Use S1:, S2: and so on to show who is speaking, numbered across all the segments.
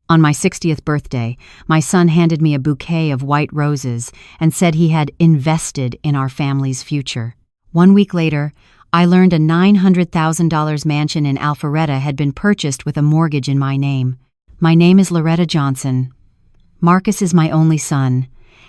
S1: On my 60th birthday, my son handed me a bouquet of white roses and said he had invested in our family's future. 1 week later, I learned a $900,000 mansion in Alpharetta had been purchased with a mortgage in my name. My name is Loretta Johnson. Marcus is my only son.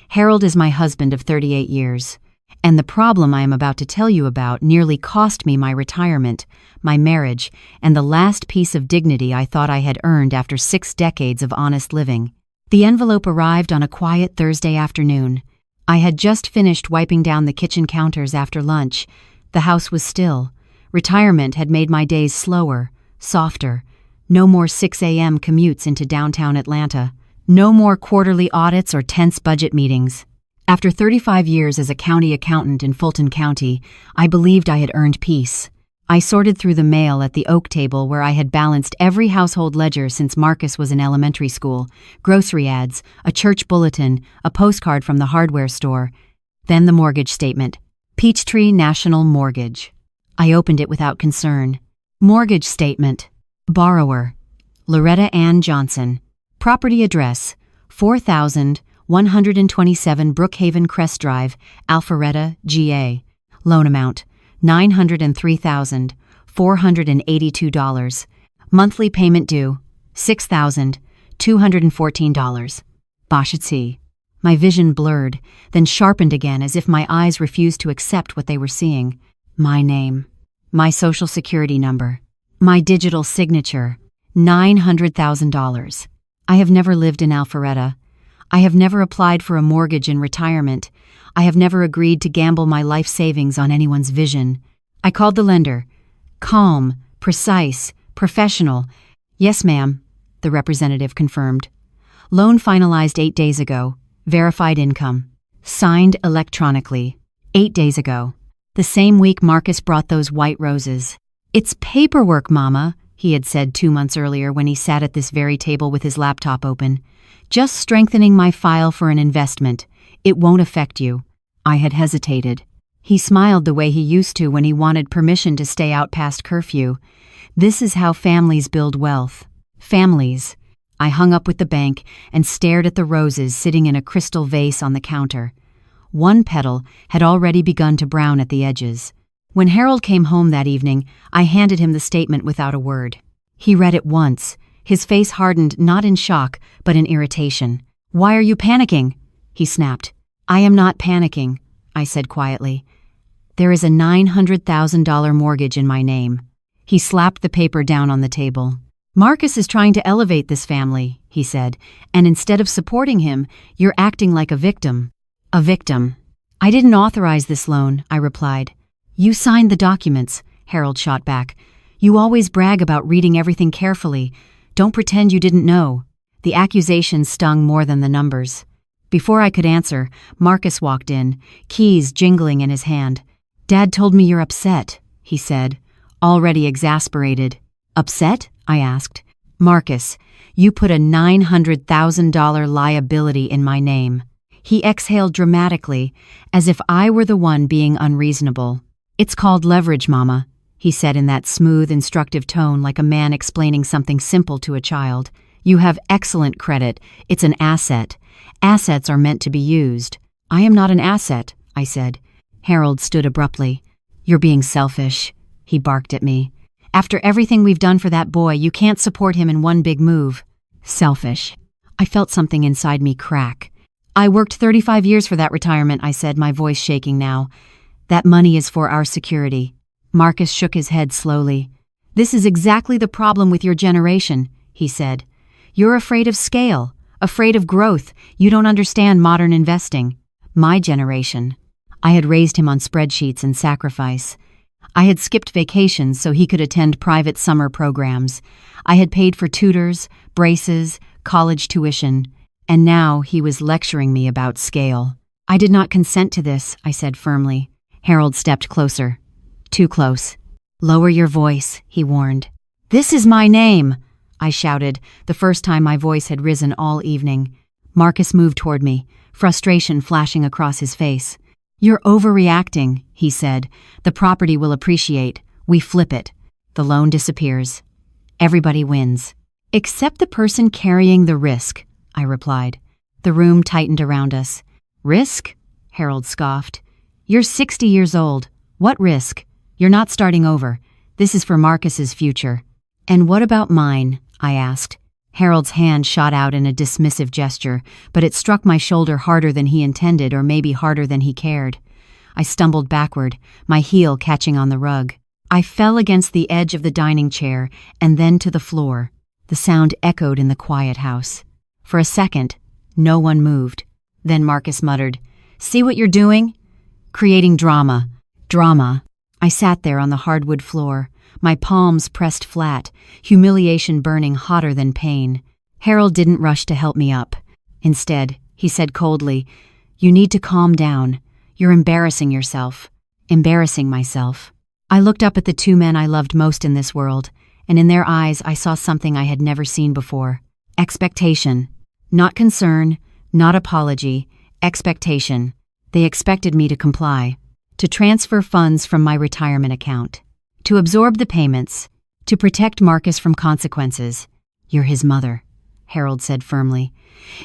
S1: Harold is my husband of 38 years. And the problem I am about to tell you about nearly cost me my retirement, my marriage, and the last piece of dignity I thought I had earned after 6 decades of honest living. The envelope arrived on a quiet Thursday afternoon. I had just finished wiping down the kitchen counters after lunch. The house was still. Retirement had made my days slower, softer. No more 6 a.m. commutes into downtown Atlanta. No more quarterly audits or tense budget meetings. After 35 years as a county accountant in Fulton County, I believed I had earned peace. I sorted through the mail at the oak table where I had balanced every household ledger since Marcus was in elementary school, grocery ads, a church bulletin, a postcard from the hardware store, then the mortgage statement. Peachtree National Mortgage. I opened it without concern. Mortgage statement. Borrower. Loretta Ann Johnson. Property address. 4127 Brookhaven Crest Drive, Alpharetta, GA. Loan amount, $903,482. Monthly payment due, $6,214. Bashatsi. My vision blurred, then sharpened again as if my eyes refused to accept what they were seeing. My name. My social security number. My digital signature. $900,000. I have never lived in Alpharetta. I have never applied for a mortgage in retirement. I have never agreed to gamble my life savings on anyone's vision. I called the lender. Calm, precise, professional. Yes, ma'am, the representative confirmed. Loan finalized 8 days ago. Verified income. Signed electronically. 8 days ago. The same week Marcus brought those white roses. It's paperwork, Mama, he had said 2 months earlier when he sat at this very table with his laptop open. Just strengthening my file for an investment. It won't affect you. I had hesitated. He smiled the way he used to when he wanted permission to stay out past curfew. This is how families build wealth. Families. I hung up with the bank and stared at the roses sitting in a crystal vase on the counter. One petal had already begun to brown at the edges. When Harold came home that evening, I handed him the statement without a word. He read it once. His face hardened not in shock, but in irritation. "Why are you panicking?" he snapped. "I am not panicking," I said quietly. "There is a $900,000 mortgage in my name." He slapped the paper down on the table. "Marcus is trying to elevate this family," he said, "and instead of supporting him, you're acting like a victim." "A victim." "I didn't authorize this loan," I replied. "You signed the documents," Harold shot back. "You always brag about reading everything carefully. Don't pretend you didn't know." The accusation stung more than the numbers. Before I could answer, Marcus walked in, keys jingling in his hand. "Dad told me you're upset," he said, already exasperated. "Upset?" I asked. "Marcus, you put a $900,000 liability in my name." He exhaled dramatically, as if I were the one being unreasonable. "It's called leverage, Mama," he said in that smooth, instructive tone like a man explaining something simple to a child. "You have excellent credit. It's an asset. Assets are meant to be used." "I am not an asset," I said. Harold stood abruptly. "You're being selfish," he barked at me. "After everything we've done for that boy, you can't support him in one big move." Selfish. I felt something inside me crack. "I worked 35 years for that retirement," I said, my voice shaking now. "That money is for our security." Marcus shook his head slowly. "This is exactly the problem with your generation," he said. "You're afraid of scale, afraid of growth. You don't understand modern investing." My generation. I had raised him on spreadsheets and sacrifice. I had skipped vacations so he could attend private summer programs. I had paid for tutors, braces, college tuition, and now he was lecturing me about scale. "I did not consent to this," I said firmly. Harold stepped closer. Too close. "Lower your voice," he warned. "This is my name," I shouted, the first time my voice had risen all evening. Marcus moved toward me, frustration flashing across his face. "You're overreacting," he said. "The property will appreciate. We flip it. The loan disappears. Everybody wins." "Except the person carrying the risk," I replied. The room tightened around us. "Risk?" Harold scoffed. "You're 60 years old. What risk? You're not starting over. This is for Marcus's future." "And what about mine?" I asked. Harold's hand shot out in a dismissive gesture, but it struck my shoulder harder than he intended, or maybe harder than he cared. I stumbled backward, my heel catching on the rug. I fell against the edge of the dining chair and then to the floor. The sound echoed in the quiet house. For a second, no one moved. Then Marcus muttered, "See what you're doing? Creating drama. Drama." I sat there on the hardwood floor, my palms pressed flat, humiliation burning hotter than pain. Harold didn't rush to help me up. Instead, he said coldly, "You need to calm down. You're embarrassing yourself." Embarrassing myself. I looked up at the two men I loved most in this world, and in their eyes I saw something I had never seen before. Expectation. Not concern, not apology, expectation. They expected me to comply, to transfer funds from my retirement account, to absorb the payments, to protect Marcus from consequences. "You're his mother," Harold said firmly.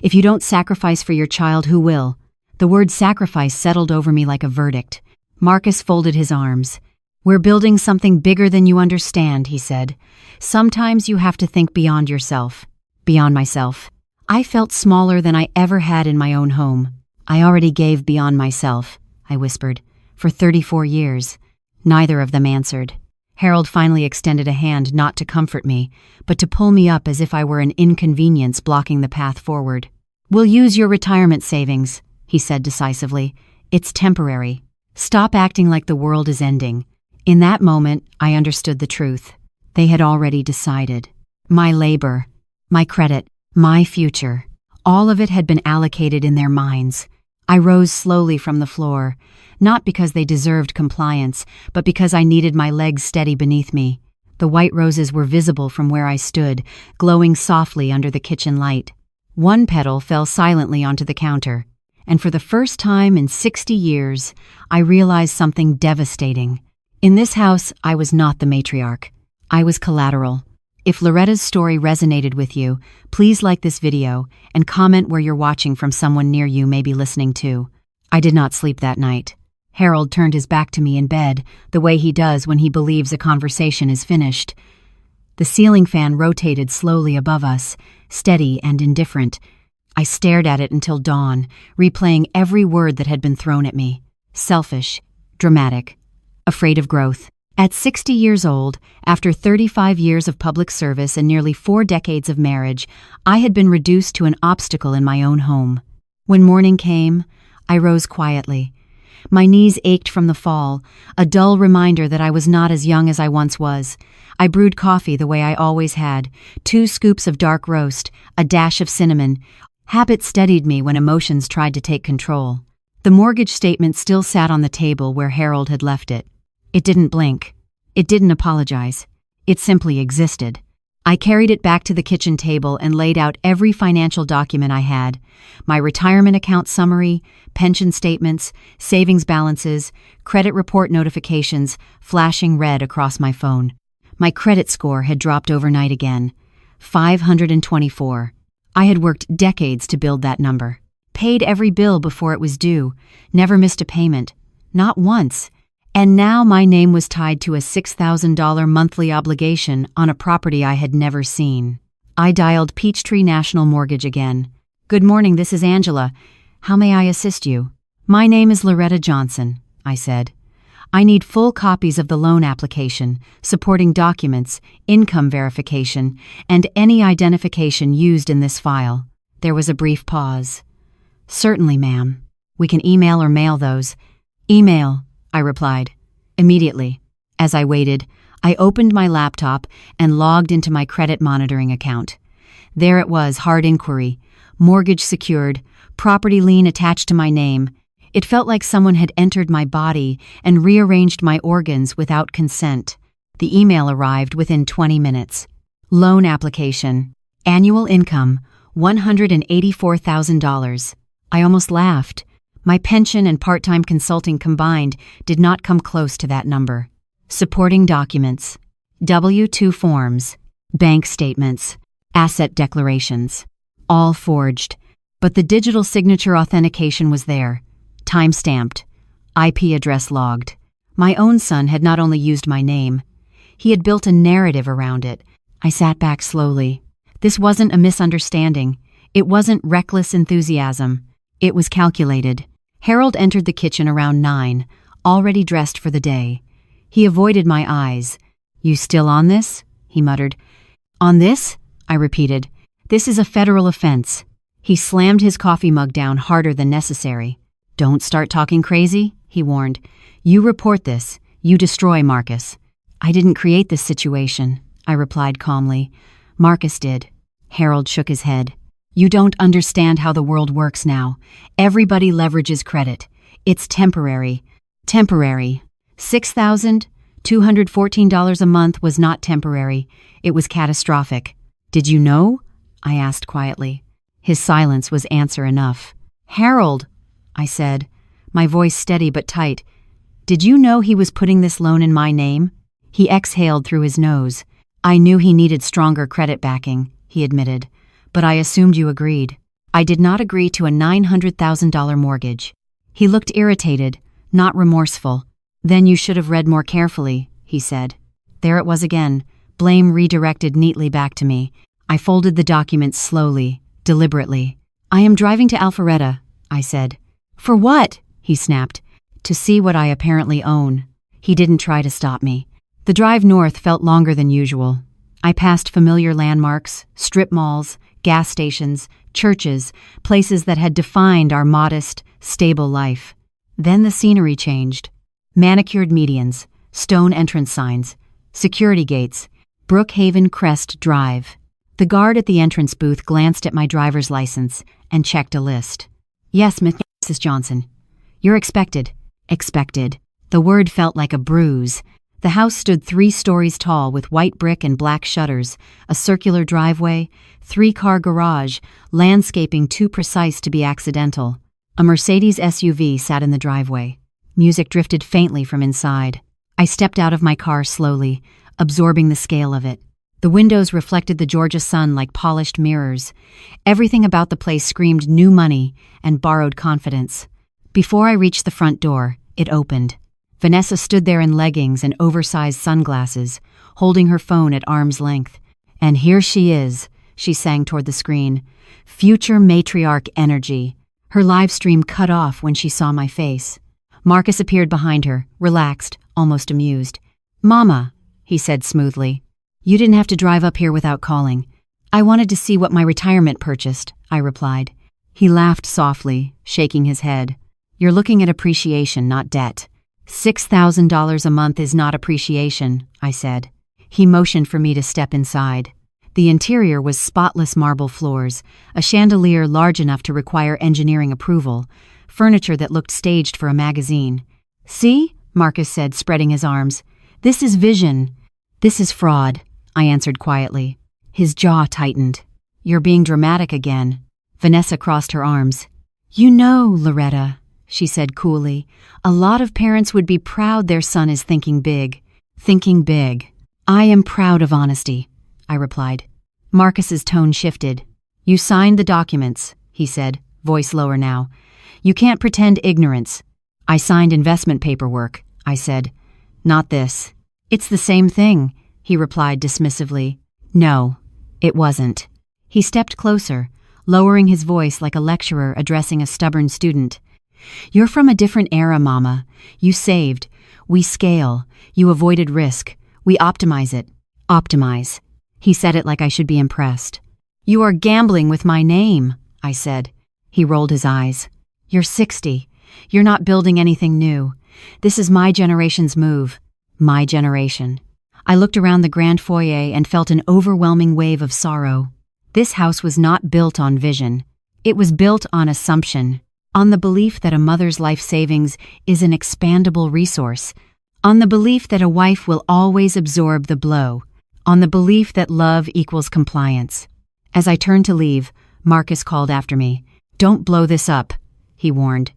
S1: "If you don't sacrifice for your child, who will?" The word sacrifice settled over me like a verdict. Marcus folded his arms. "We're building something bigger than you understand," he said. "Sometimes you have to think beyond yourself." Beyond myself. I felt smaller than I ever had in my own home. "I already gave beyond myself," I whispered, "for 34 years. Neither of them answered. Harold finally extended a hand not to comfort me, but to pull me up as if I were an inconvenience blocking the path forward. "We'll use your retirement savings," he said decisively. "It's temporary. Stop acting like the world is ending." In that moment, I understood the truth. They had already decided. My labor, my credit, my future, all of it had been allocated in their minds. I rose slowly from the floor, not because they deserved compliance, but because I needed my legs steady beneath me. The white roses were visible from where I stood, glowing softly under the kitchen light. One petal fell silently onto the counter, and for the first time in 60 years, I realized something devastating. In this house, I was not the matriarch. I was collateral. If Loretta's story resonated with you, please like this video and comment where you're watching from. Someone near you may be listening too. I did not sleep that night. Harold turned his back to me in bed, the way he does when he believes a conversation is finished. The ceiling fan rotated slowly above us, steady and indifferent. I stared at it until dawn, replaying every word that had been thrown at me. Selfish, dramatic, afraid of growth. At 60 years old, after 35 years of public service and nearly 4 decades of marriage, I had been reduced to an obstacle in my own home. When morning came, I rose quietly. My knees ached from the fall, a dull reminder that I was not as young as I once was. I brewed coffee the way I always had, 2 scoops of dark roast, a dash of cinnamon. Habit steadied me when emotions tried to take control. The mortgage statement still sat on the table where Harold had left it. It didn't blink. It didn't apologize. It simply existed. I carried it back to the kitchen table and laid out every financial document I had. My retirement account summary, pension statements, savings balances, credit report notifications flashing red across my phone. My credit score had dropped overnight again. 524. I had worked decades to build that number. Paid every bill before it was due. Never missed a payment. Not once. And now my name was tied to a $6,000 monthly obligation on a property I had never seen. I dialed Peachtree National Mortgage again. "Good morning, this is Angela. How may I assist you?" "My name is Loretta Johnson," I said. "I need full copies of the loan application, supporting documents, income verification, and any identification used in this file." There was a brief pause. "Certainly, ma'am. We can email or mail those." "Email," I replied. Immediately. As I waited, I opened my laptop and logged into my credit monitoring account. There it was, hard inquiry, mortgage secured, property lien attached to my name. It felt like someone had entered my body and rearranged my organs without consent. The email arrived within 20 minutes. Loan application. Annual income, $184,000. I almost laughed. My pension and part-time consulting combined did not come close to that number. Supporting documents. W-2 forms. Bank statements. asset declarations. All forged. But the digital signature authentication was there. Time-stamped. IP address logged. My own son had not only used my name. He had built a narrative around it. I sat back slowly. This wasn't a misunderstanding. It wasn't reckless enthusiasm. It was calculated. Harold entered the kitchen around 9, already dressed for the day. He avoided my eyes. "You still on this?" he muttered. "On this?" I repeated. "This is a federal offense." He slammed his coffee mug down harder than necessary. "Don't start talking crazy," he warned. "You report this. You destroy Marcus." "I didn't create this situation," I replied calmly. "Marcus did." Harold shook his head. "You don't understand how the world works now. Everybody leverages credit. It's temporary. Temporary. $6,214 a month was not temporary. It was catastrophic." "Did you know?" I asked quietly. His silence was answer enough. "Harold," I said, my voice steady but tight, "did you know he was putting this loan in my name?" He exhaled through his nose. "I knew he needed stronger credit backing," he admitted, "but I assumed you agreed." "I did not agree to a $900,000 mortgage." He looked irritated, not remorseful. "Then you should have read more carefully," he said. There it was again, blame redirected neatly back to me. I folded the documents slowly, deliberately. "I am driving to Alpharetta," I said. "For what?" he snapped. "To see what I apparently own." He didn't try to stop me. The drive north felt longer than usual. I passed familiar landmarks, strip malls, gas stations, churches, places that had defined our modest, stable life. Then the scenery changed. Manicured medians, stone entrance signs, security gates, Brookhaven Crest Drive. The guard at the entrance booth glanced at my driver's license and checked a list. "Yes, Mrs. Johnson. You're expected." Expected. The word felt like a bruise. The house stood 3 stories tall with white brick and black shutters, a circular driveway, 3-car garage, landscaping too precise to be accidental. A Mercedes SUV sat in the driveway. Music drifted faintly from inside. I stepped out of my car slowly, absorbing the scale of it. The windows reflected the Georgia sun like polished mirrors. Everything about the place screamed new money and borrowed confidence. Before I reached the front door, it opened. Vanessa stood there in leggings and oversized sunglasses, holding her phone at arm's length. "And here she is," she sang toward the screen. "Future matriarch energy." Her live stream cut off when she saw my face. Marcus appeared behind her, relaxed, almost amused. "Mama," he said smoothly. "You didn't have to drive up here without calling." "I wanted to see what my retirement purchased," I replied. He laughed softly, shaking his head. "You're looking at appreciation, not debt." $6,000 a month is not appreciation, I said. He motioned for me to step inside. The interior was spotless marble floors, a chandelier large enough to require engineering approval, furniture that looked staged for a magazine. "See?" Marcus said, spreading his arms. "This is vision." "This is fraud," I answered quietly. His jaw tightened. "You're being dramatic again." Vanessa crossed her arms. "You know, Loretta," she said coolly, "a lot of parents would be proud their son is thinking big. Thinking big. I am proud of honesty," I replied. Marcus's tone shifted. "You signed the documents," he said, voice lower now. "You can't pretend ignorance." "I signed investment paperwork," I said. "Not this." "It's the same thing," he replied dismissively. "No, it wasn't." He stepped closer, lowering his voice like a lecturer addressing a stubborn student. "You're from a different era, Mama. You saved. We scale. You avoided risk. We optimize it." "Optimize." He said it like I should be impressed. "You are gambling with my name," I said. He rolled his eyes. "You're 60. You're not building anything new. This is my generation's move. My generation." I looked around the grand foyer and felt an overwhelming wave of sorrow. This house was not built on vision. It was built on assumption, on the belief that a mother's life savings is an expandable resource, on the belief that a wife will always absorb the blow, on the belief that love equals compliance. As I turned to leave, Marcus called after me. "Don't blow this up," he warned.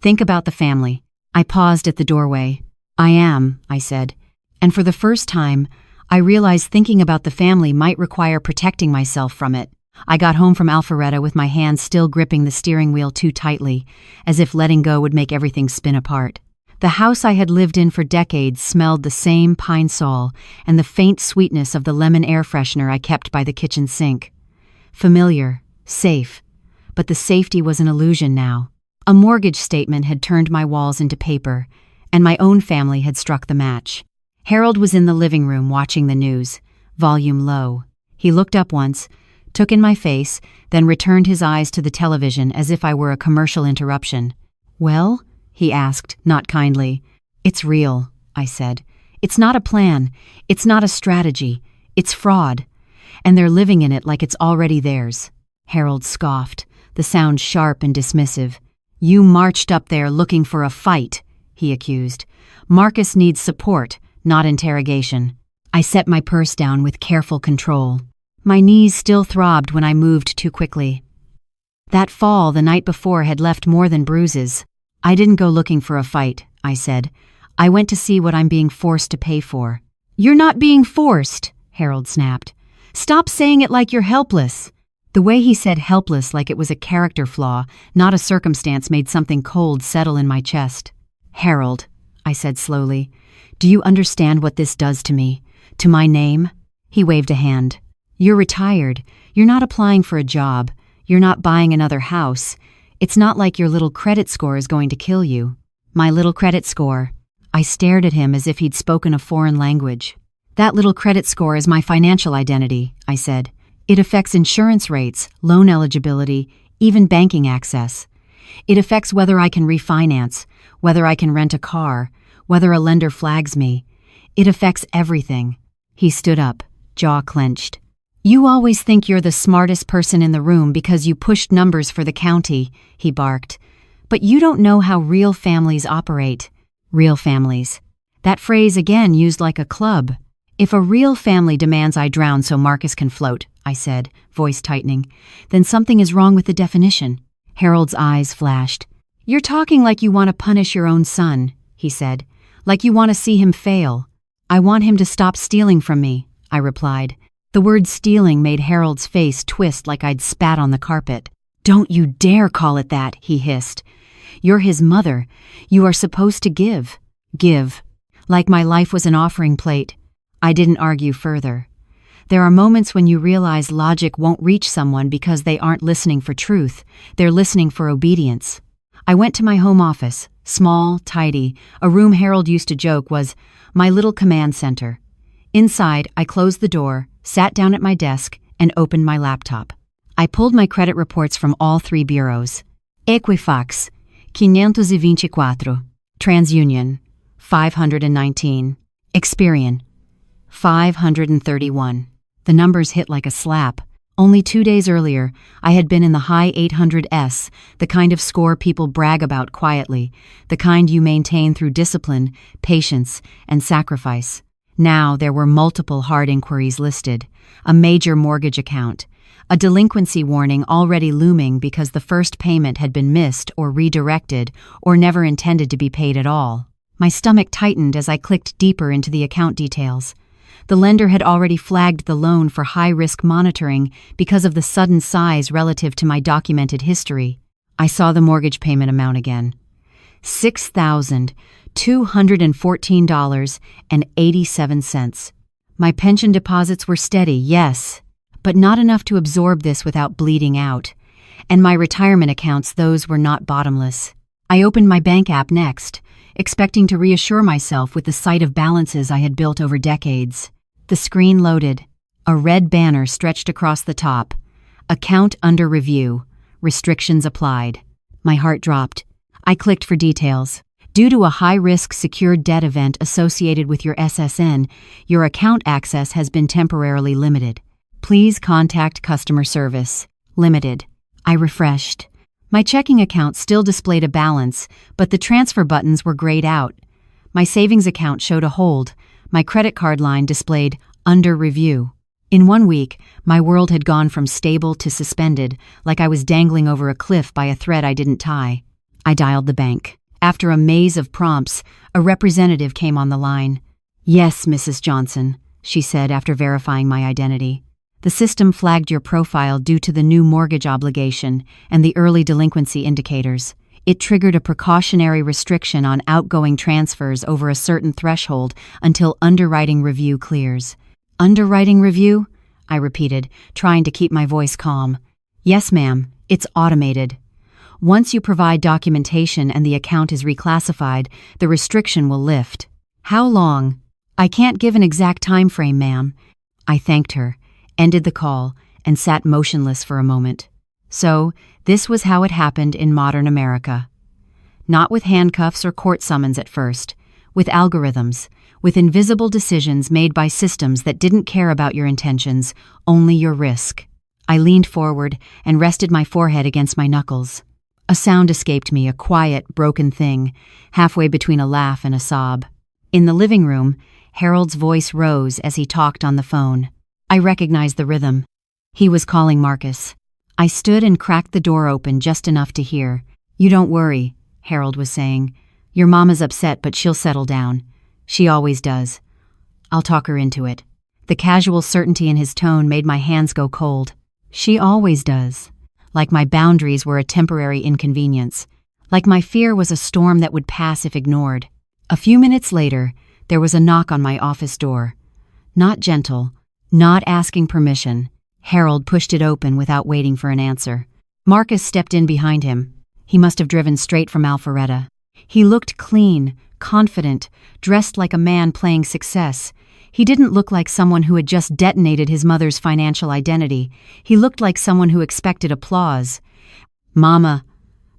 S1: "Think about the family." I paused at the doorway. "I am," I said, and for the first time, I realized thinking about the family might require protecting myself from it. I got home from Alpharetta with my hands still gripping the steering wheel too tightly, as if letting go would make everything spin apart. The house I had lived in for decades smelled the same pine sol and the faint sweetness of the lemon air freshener I kept by the kitchen sink. Familiar, safe, but the safety was an illusion now. A mortgage statement had turned my walls into paper, and my own family had struck the match. Harold was in the living room watching the news, volume low. He looked up once, took in my face, then returned his eyes to the television as if I were a commercial interruption. "Well?" he asked, not kindly. "It's real," I said. "It's not a plan. It's not a strategy. It's fraud. And they're living in it like it's already theirs." Harold scoffed, the sound sharp and dismissive. "You marched up there looking for a fight," he accused. "Marcus needs support, not interrogation." I set my purse down with careful control. My knees still throbbed when I moved too quickly. That fall the night before had left more than bruises. "I didn't go looking for a fight," I said. "I went to see what I'm being forced to pay for." "You're not being forced," Harold snapped. "Stop saying it like you're helpless." The way he said helpless like it was a character flaw, not a circumstance, made something cold settle in my chest. "Harold," I said slowly, "do you understand what this does to me? To my name?" He waved a hand. "You're retired. You're not applying for a job. You're not buying another house. It's not like your little credit score is going to kill you." "My little credit score." I stared at him as if he'd spoken a foreign language. "That little credit score is my financial identity," I said. "It affects insurance rates, loan eligibility, even banking access. It affects whether I can refinance, whether I can rent a car, whether a lender flags me. It affects everything." He stood up, jaw clenched. "You always think you're the smartest person in the room because you pushed numbers for the county," he barked. "But you don't know how real families operate." Real families. That phrase again used like a club. "If a real family demands I drown so Marcus can float," I said, voice tightening, "then something is wrong with the definition." Harold's eyes flashed. "You're talking like you want to punish your own son," he said. "Like you want to see him fail." "I want him to stop stealing from me," I replied. The word stealing made Harold's face twist like I'd spat on the carpet. "Don't you dare call it that," he hissed. "You're his mother. You are supposed to give." Give. Like my life was an offering plate. I didn't argue further. There are moments when you realize logic won't reach someone because they aren't listening for truth. They're listening for obedience. I went to my home office, small, tidy. A room Harold used to joke was my little command center. Inside, I closed the door, sat down at my desk, and opened my laptop. I pulled my credit reports from all three bureaus. Equifax, 524. TransUnion, 519. Experian, 531. The numbers hit like a slap. Only 2 days earlier, I had been in the high 800s, the kind of score people brag about quietly, the kind you maintain through discipline, patience, and sacrifice. Now there were multiple hard inquiries listed, a major mortgage account, a delinquency warning already looming because the first payment had been missed or redirected or never intended to be paid at all. My stomach tightened as I clicked deeper into the account details. The lender had already flagged the loan for high-risk monitoring because of the sudden size relative to my documented history. I saw the mortgage payment amount again. $6,214.87. My pension deposits were steady, yes, but not enough to absorb this without bleeding out. And my retirement accounts, those were not bottomless. I opened my bank app next, expecting to reassure myself with the sight of balances I had built over decades. The screen loaded. A red banner stretched across the top. Account under review. Restrictions applied. My heart dropped. I clicked for details. Due to a high-risk secured debt event associated with your SSN, your account access has been temporarily limited. Please contact customer service. Limited. I refreshed. My checking account still displayed a balance, but the transfer buttons were grayed out. My savings account showed a hold. My credit card line displayed under review. In 1 week, my world had gone from stable to suspended, like I was dangling over a cliff by a thread I didn't tie. I dialed the bank. After a maze of prompts, a representative came on the line. "Yes, Mrs. Johnson," she said after verifying my identity. The system flagged your profile due to the new mortgage obligation and the early delinquency indicators. It triggered a precautionary restriction on outgoing transfers over a certain threshold until underwriting review clears. Underwriting review? I repeated, trying to keep my voice calm. Yes, ma'am, it's automated. Once you provide documentation and the account is reclassified, the restriction will lift. How long? I can't give an exact time frame, ma'am. I thanked her, ended the call, and sat motionless for a moment. So, this was how it happened in modern America. Not with handcuffs or court summons at first, with algorithms, with invisible decisions made by systems that didn't care about your intentions, only your risk. I leaned forward and rested my forehead against my knuckles. A sound escaped me, a quiet, broken thing, halfway between a laugh and a sob. In the living room, Harold's voice rose as he talked on the phone. I recognized the rhythm. He was calling Marcus. I stood and cracked the door open just enough to hear. "You don't worry," Harold was saying. "Your mama's upset, but she'll settle down. She always does. I'll talk her into it." The casual certainty in his tone made my hands go cold. She always does. Like my boundaries were a temporary inconvenience. Like my fear was a storm that would pass if ignored. A few minutes later, there was a knock on my office door. Not gentle, not asking permission. Harold pushed it open without waiting for an answer. Marcus stepped in behind him. He must have driven straight from Alpharetta. He looked clean, confident, dressed like a man playing success. He didn't look like someone who had just detonated his mother's financial identity. He looked like someone who expected applause. "Mama,"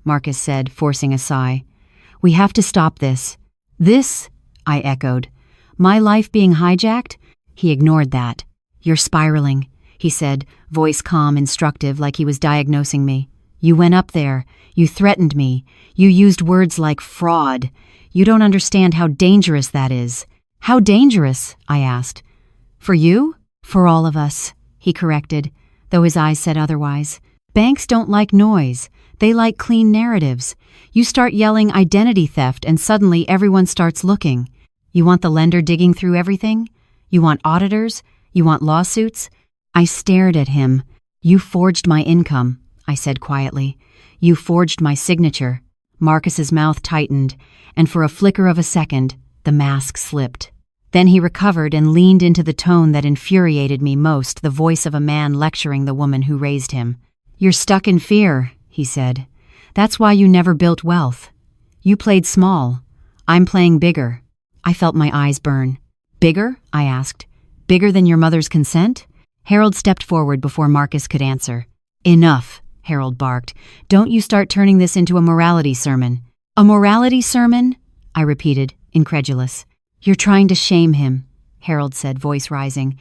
S1: Marcus said, forcing a sigh. "We have to stop this." "This?" I echoed. "My life being hijacked?" He ignored that. "You're spiraling," he said, voice calm, instructive, like he was diagnosing me. "You went up there. You threatened me. You used words like fraud. You don't understand how dangerous that is." "How dangerous?" I asked. "For you?" "For all of us," he corrected, though his eyes said otherwise. "Banks don't like noise. They like clean narratives. You start yelling identity theft and suddenly everyone starts looking. You want the lender digging through everything? You want auditors? You want lawsuits?" I stared at him. "You forged my income," I said quietly. "You forged my signature." Marcus's mouth tightened, and for a flicker of a second, the mask slipped. Then he recovered and leaned into the tone that infuriated me most, the voice of a man lecturing the woman who raised him. "You're stuck in fear," he said. "That's why you never built wealth. You played small. I'm playing bigger." I felt my eyes burn. "Bigger?" I asked. "Bigger than your mother's consent?" Harold stepped forward before Marcus could answer. "Enough," Harold barked. "Don't you start turning this into a morality sermon." "A morality sermon?" I repeated, incredulous. "You're trying to shame him," Harold said, voice rising.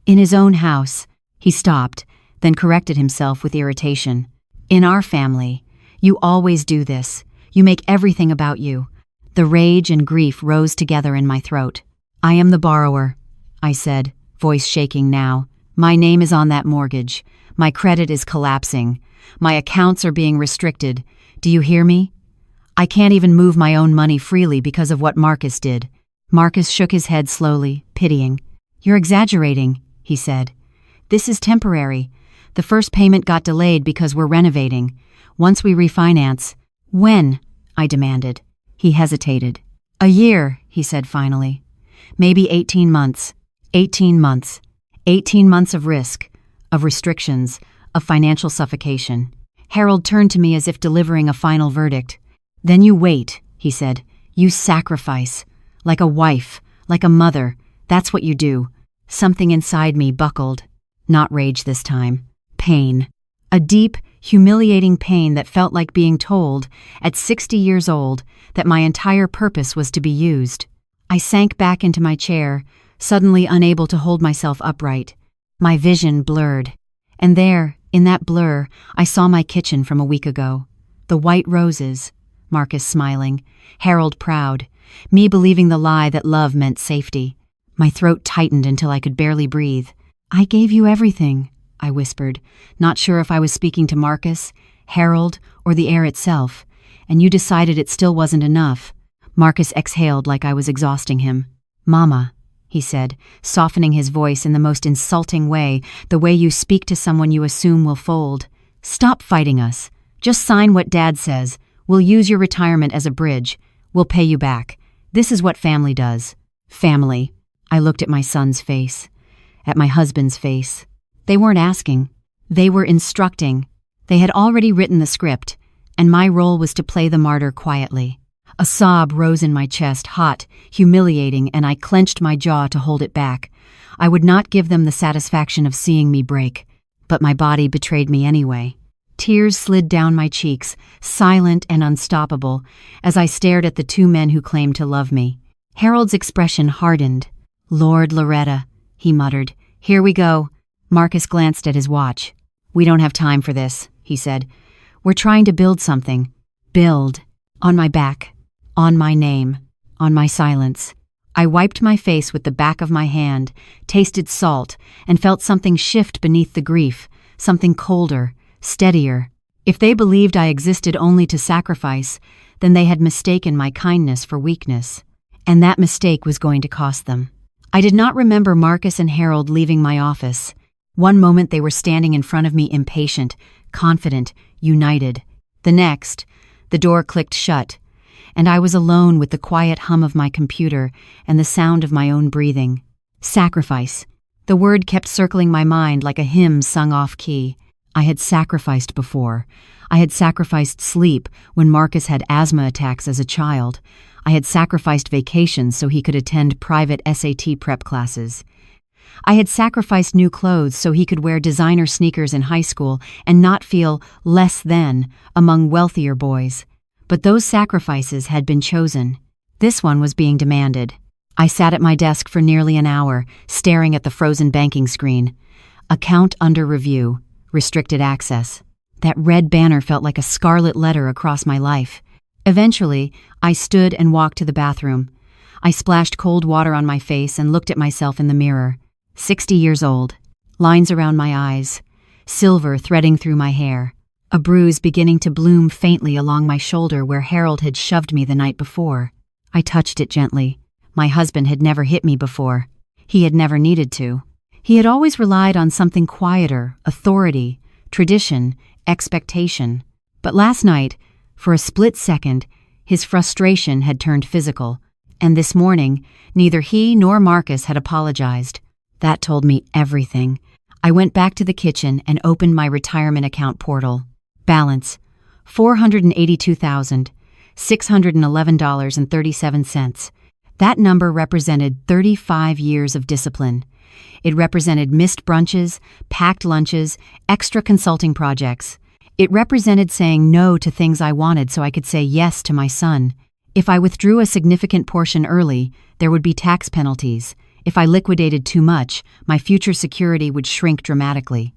S1: "In his own house." He stopped, then corrected himself with irritation. "In our family. You always do this. You make everything about you." The rage and grief rose together in my throat. "I am the borrower," I said, voice shaking now. "My name is on that mortgage. My credit is collapsing. My accounts are being restricted. Do you hear me? I can't even move my own money freely because of what Marcus did." Marcus shook his head slowly, pitying. "You're exaggerating," he said. "This is temporary. The first payment got delayed because we're renovating. Once we refinance—" "When?" I demanded. He hesitated. "A year," he said finally. "Maybe 18 months. 18 months. 18 months of risk, of restrictions, of financial suffocation." Harold turned to me as if delivering a final verdict. "Then you wait," he said. "You sacrifice. Like a wife, like a mother. That's what you do." Something inside me buckled. Not rage this time. Pain. A deep, humiliating pain that felt like being told, at 60 years old, that my entire purpose was to be used. I sank back into my chair, suddenly unable to hold myself upright. My vision blurred. And there, in that blur, I saw my kitchen from a week ago. The white roses, Marcus smiling, Harold proud, me believing the lie that love meant safety. My throat tightened until I could barely breathe. "I gave you everything," I whispered, not sure if I was speaking to Marcus, Harold, or the air itself, "and you decided it still wasn't enough." Marcus exhaled like I was exhausting him. "Mama," he said, softening his voice in the most insulting way, the way you speak to someone you assume will fold. Stop fighting us. Just sign what Dad says. We'll use your retirement as a bridge. We'll pay you back. This is what family does. Family. I looked at my son's face, at my husband's face. They weren't asking. They were instructing. They had already written the script, and my role was to play the martyr quietly. A sob rose in my chest, hot, humiliating, and I clenched my jaw to hold it back. I would not give them the satisfaction of seeing me break, but my body betrayed me anyway. Tears slid down my cheeks, silent and unstoppable, as I stared at the two men who claimed to love me. Harold's expression hardened. "Lord Loretta," he muttered. "Here we go." Marcus glanced at his watch. "We don't have time for this," he said. "We're trying to build something. Build. On my back. On my name. On my silence." I wiped my face with the back of my hand, tasted salt, and felt something shift beneath the grief, something colder, steadier. If they believed I existed only to sacrifice, then they had mistaken my kindness for weakness. And that mistake was going to cost them. I did not remember Marcus and Harold leaving my office. One moment they were standing in front of me impatient, confident, united. The next, the door clicked shut, and I was alone with the quiet hum of my computer and the sound of my own breathing. Sacrifice. The word kept circling my mind like a hymn sung off-key. I had sacrificed before. I had sacrificed sleep when Marcus had asthma attacks as a child. I had sacrificed vacations so he could attend private SAT prep classes. I had sacrificed new clothes so he could wear designer sneakers in high school and not feel less than among wealthier boys. But those sacrifices had been chosen. This one was being demanded. I sat at my desk for nearly an hour, staring at the frozen banking screen. Account under review. Restricted access. That red banner felt like a scarlet letter across my life. Eventually, I stood and walked to the bathroom. I splashed cold water on my face and looked at myself in the mirror. 60 years old. Lines around my eyes. Silver threading through my hair. A bruise beginning to bloom faintly along my shoulder where Harold had shoved me the night before. I touched it gently. My husband had never hit me before. He had never needed to. He had always relied on something quieter, authority, tradition, expectation. But last night, for a split second, his frustration had turned physical, and this morning, neither he nor Marcus had apologized. That told me everything. I went back to the kitchen and opened my retirement account portal. Balance, $482,611.37. That number represented 35 years of discipline. It represented missed brunches, packed lunches, extra consulting projects. It represented saying no to things I wanted so I could say yes to my son. If I withdrew a significant portion early, there would be tax penalties. If I liquidated too much, my future security would shrink dramatically.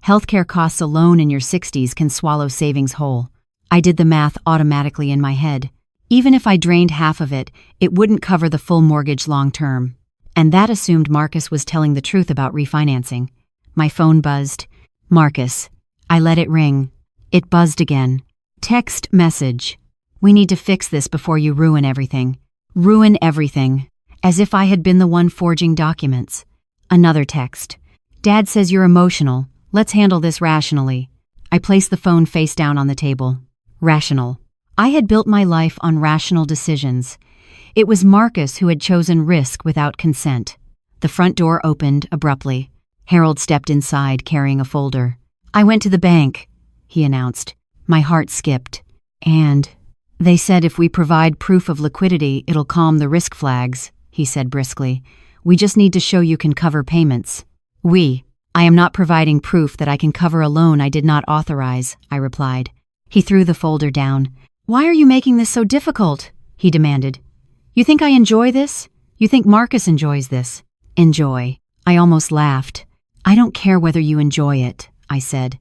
S1: Healthcare costs alone in your 60s can swallow savings whole. I did the math automatically in my head. Even if I drained half of it, it wouldn't cover the full mortgage long term. And that assumed Marcus was telling the truth about refinancing. My phone buzzed. Marcus. I let it ring. It buzzed again. Text message. We need to fix this before you ruin everything. Ruin everything. As if I had been the one forging documents. Another text. Dad says you're emotional. Let's handle this rationally. I placed the phone face down on the table. Rational. I had built my life on rational decisions. It was Marcus who had chosen risk without consent. The front door opened abruptly. Harold stepped inside carrying a folder. I went to the bank, he announced. My heart skipped. And they said if we provide proof of liquidity, it'll calm the risk flags, he said briskly. We just need to show you can cover payments. I am not providing proof that I can cover a loan I did not authorize, I replied. He threw the folder down. Why are you making this so difficult? He demanded. You think I enjoy this? You think Marcus enjoys this? Enjoy. I almost laughed. I don't care whether you enjoy it, I said.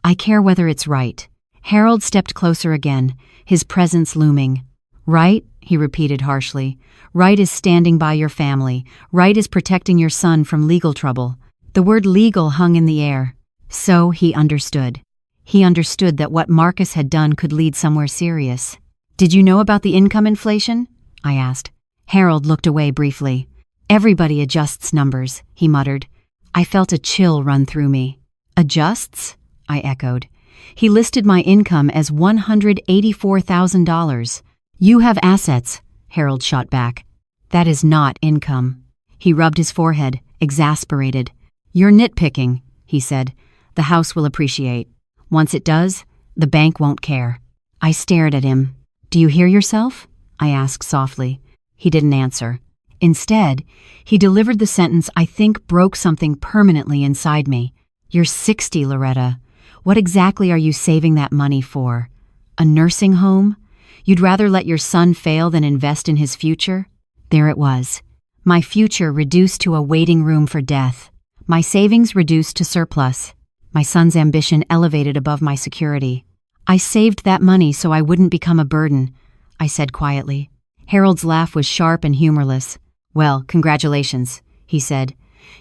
S1: I care whether it's right. Harold stepped closer again, his presence looming. Right? He repeated harshly. Right is standing by your family. Right is protecting your son from legal trouble. The word legal hung in the air. So he understood. He understood that what Marcus had done could lead somewhere serious. Did you know about the income inflation? I asked. Harold looked away briefly. Everybody adjusts numbers, he muttered. I felt a chill run through me. Adjusts? I echoed. He listed my income as $184,000. You have assets, Harold shot back. That is not income. He rubbed his forehead, exasperated. You're nitpicking, he said. The house will appreciate. Once it does, the bank won't care. I stared at him. Do you hear yourself? I asked softly. He didn't answer. Instead, he delivered the sentence I think broke something permanently inside me. You're 60, Loretta. What exactly are you saving that money for? A nursing home? You'd rather let your son fail than invest in his future? There it was. My future reduced to a waiting room for death. My savings reduced to surplus. My son's ambition elevated above my security. I saved that money so I wouldn't become a burden, I said quietly. Harold's laugh was sharp and humorless. Well, congratulations, he said.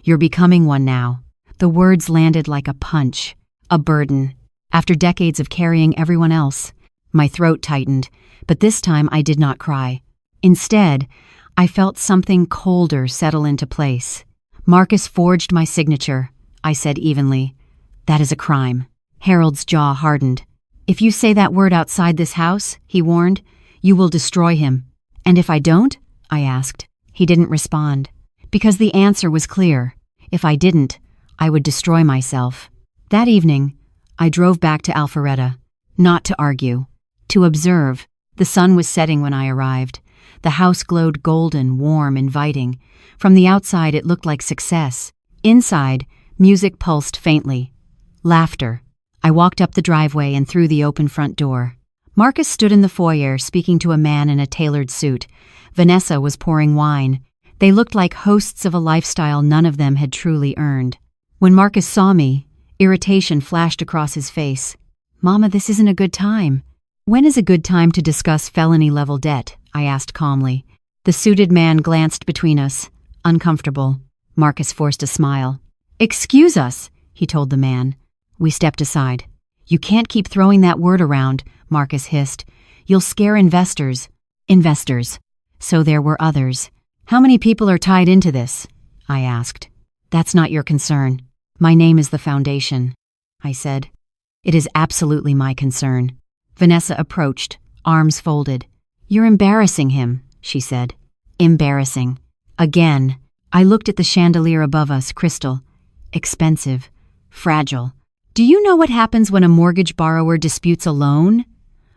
S1: You're becoming one now. The words landed like a punch. A burden. After decades of carrying everyone else. My throat tightened, but this time I did not cry. Instead, I felt something colder settle into place. Marcus forged my signature, I said evenly. That is a crime. Harold's jaw hardened. If you say that word outside this house, he warned, you will destroy him. And if I don't? I asked. He didn't respond. Because the answer was clear. If I didn't, I would destroy myself. That evening, I drove back to Alpharetta. Not to argue. To observe. The sun was setting when I arrived. The house glowed golden, warm, inviting. From the outside, it looked like success. Inside, music pulsed faintly. Laughter. I walked up the driveway and through the open front door. Marcus stood in the foyer speaking to a man in a tailored suit. Vanessa was pouring wine. They looked like hosts of a lifestyle none of them had truly earned. When Marcus saw me, irritation flashed across his face. Mama, this isn't a good time. When is a good time to discuss felony-level debt? I asked calmly. The suited man glanced between us. Uncomfortable. Marcus forced a smile. Excuse us, he told the man. We stepped aside. You can't keep throwing that word around, Marcus hissed. You'll scare investors. Investors. So there were others. How many people are tied into this? I asked. That's not your concern. My name is the foundation, I said. It is absolutely my concern. Vanessa approached, arms folded. You're embarrassing him, she said. Embarrassing. Again. I looked at the chandelier above us, crystal. Expensive. Fragile. Do you know what happens when a mortgage borrower disputes a loan?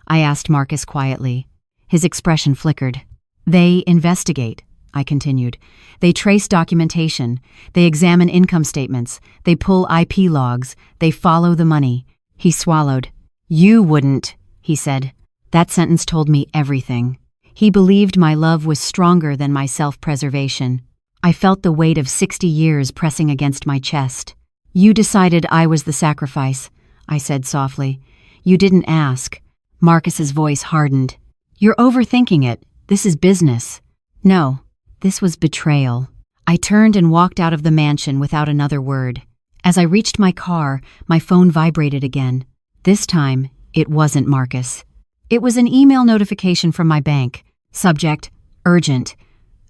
S1: I asked Marcus quietly. His expression flickered. They investigate, I continued. They trace documentation. They examine income statements. They pull IP logs. They follow the money. He swallowed. You wouldn't, he said. That sentence told me everything. He believed my love was stronger than my self-preservation. I felt the weight of 60 years pressing against my chest. You decided I was the sacrifice, I said softly. You didn't ask. Marcus's voice hardened. You're overthinking it. This is business. No, this was betrayal. I turned and walked out of the mansion without another word. As I reached my car, my phone vibrated again. This time, it wasn't Marcus. It was an email notification from my bank. Subject, urgent.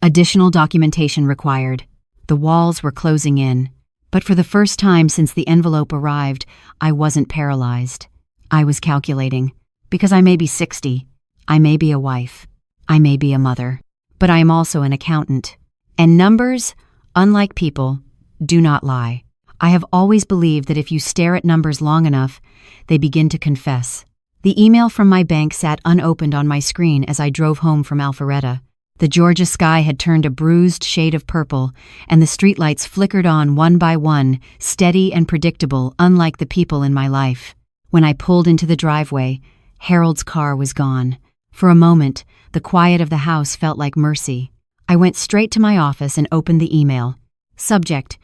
S1: Additional documentation required. The walls were closing in. But for the first time since the envelope arrived, I wasn't paralyzed. I was calculating. Because I may be 60. I may be a wife. I may be a mother. But I am also an accountant. And numbers, unlike people, do not lie. I have always believed that if you stare at numbers long enough, they begin to confess. The email from my bank sat unopened on my screen as I drove home from Alpharetta. The Georgia sky had turned a bruised shade of purple, and the streetlights flickered on one by one, steady and predictable, unlike the people in my life. When I pulled into the driveway, Harold's car was gone. For a moment, the quiet of the house felt like mercy. I went straight to my office and opened the email. Subject,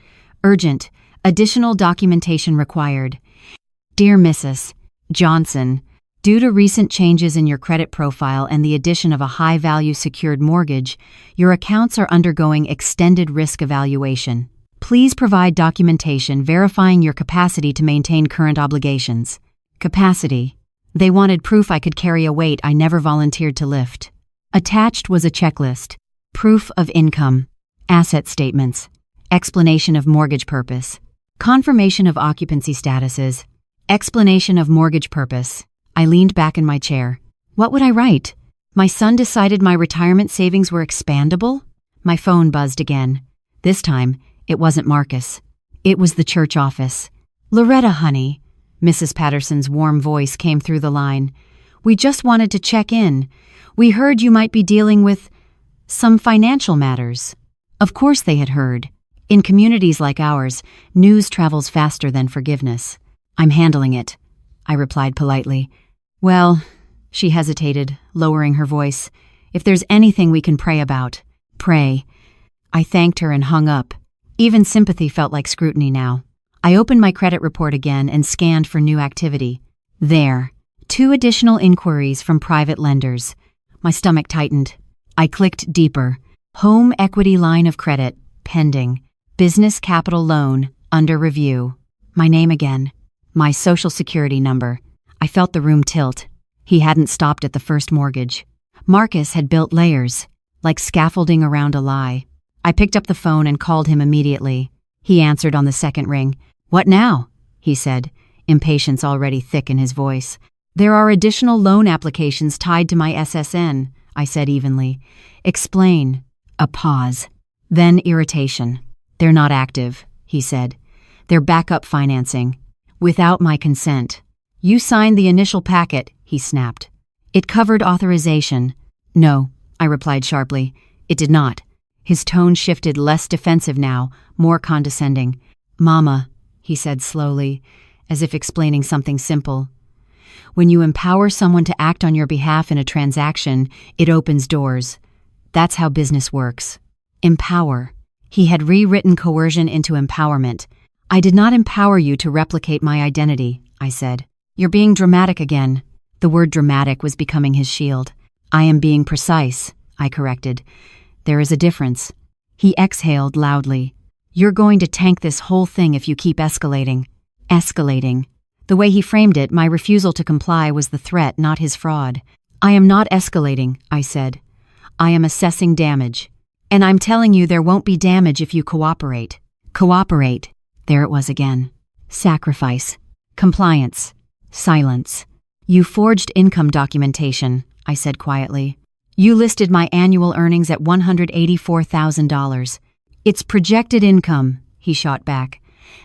S1: urgent, additional documentation required. Dear Mrs. Johnson, due to recent changes in your credit profile and the addition of a high-value secured mortgage, your accounts are undergoing extended risk evaluation. Please provide documentation verifying your capacity to maintain current obligations. Capacity. They wanted proof I could carry a weight I never volunteered to lift. Attached was a checklist. Proof of income. asset statements, explanation of mortgage purpose, confirmation of occupancy statuses, explanation of mortgage purpose. I leaned back in my chair. What would I write? My son decided my retirement savings were expandable? My phone buzzed again. This time, it wasn't Marcus. It was the church office. Loretta, honey. Mrs. Patterson's warm voice came through the line. We just wanted to check in. We heard you might be dealing with some financial matters. Of course they had heard. In communities like ours, news travels faster than forgiveness. I'm handling it, I replied politely. Well, she hesitated, lowering her voice. If there's anything we can pray about, pray. I thanked her and hung up. Even sympathy felt like scrutiny now. I opened my credit report again and scanned for new activity. There. 2 additional inquiries from private lenders. My stomach tightened. I clicked deeper. Home equity line of credit, pending. Business capital loan, under review. My name again. My social security number. I felt the room tilt. He hadn't stopped at the first mortgage. Marcus had built layers, like scaffolding around a lie. I picked up the phone and called him immediately. He answered on the second ring. What now? He said, impatience already thick in his voice. There are additional loan applications tied to my SSN, I said evenly. Explain. A pause. Then irritation. They're not active, he said. They're backup financing. Without my consent. You signed the initial packet, he snapped. It covered authorization. No, I replied sharply. It did not. His tone shifted, less defensive now, more condescending. Mama, he said slowly, as if explaining something simple. When you empower someone to act on your behalf in a transaction, it opens doors. That's how business works. Empower. He had rewritten coercion into empowerment. I did not empower you to replicate my identity, I said. You're being dramatic again. The word dramatic was becoming his shield. I am being precise, I corrected. There is a difference. He exhaled loudly. You're going to tank this whole thing if you keep escalating. Escalating. The way he framed it, my refusal to comply was the threat, not his fraud. I am not escalating, I said. I am assessing damage. And I'm telling you there won't be damage if you cooperate. Cooperate. There it was again. Sacrifice. Compliance. Silence. You forged income documentation, I said quietly. You listed my annual earnings at $184,000. It's projected income, he shot back.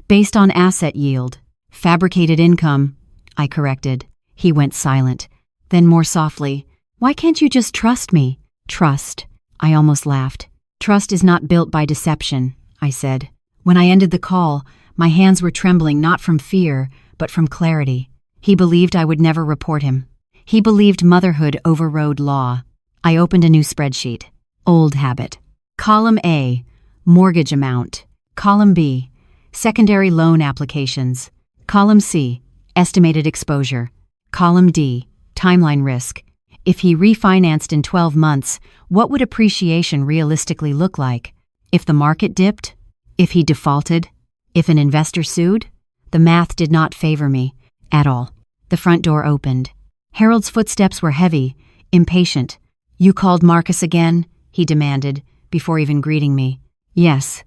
S1: Based on asset yield. Fabricated income, I corrected. He went silent. Then more softly, why can't you just trust me? Trust. I almost laughed. Trust is not built by deception, I said. When I ended the call, my hands were trembling not from fear, but from clarity. He believed I would never report him. He believed motherhood overrode law. I opened a new spreadsheet. Old habit. Column A, mortgage amount. Column B, secondary loan applications. Column C, estimated exposure. Column D, timeline risk. If he refinanced in 12 months, what would appreciation realistically look like? If the market dipped? If he defaulted? If an investor sued? The math did not favor me. At all. The front door opened. Harold's footsteps were heavy, impatient. You called Marcus again? He demanded, before even greeting me. Yes.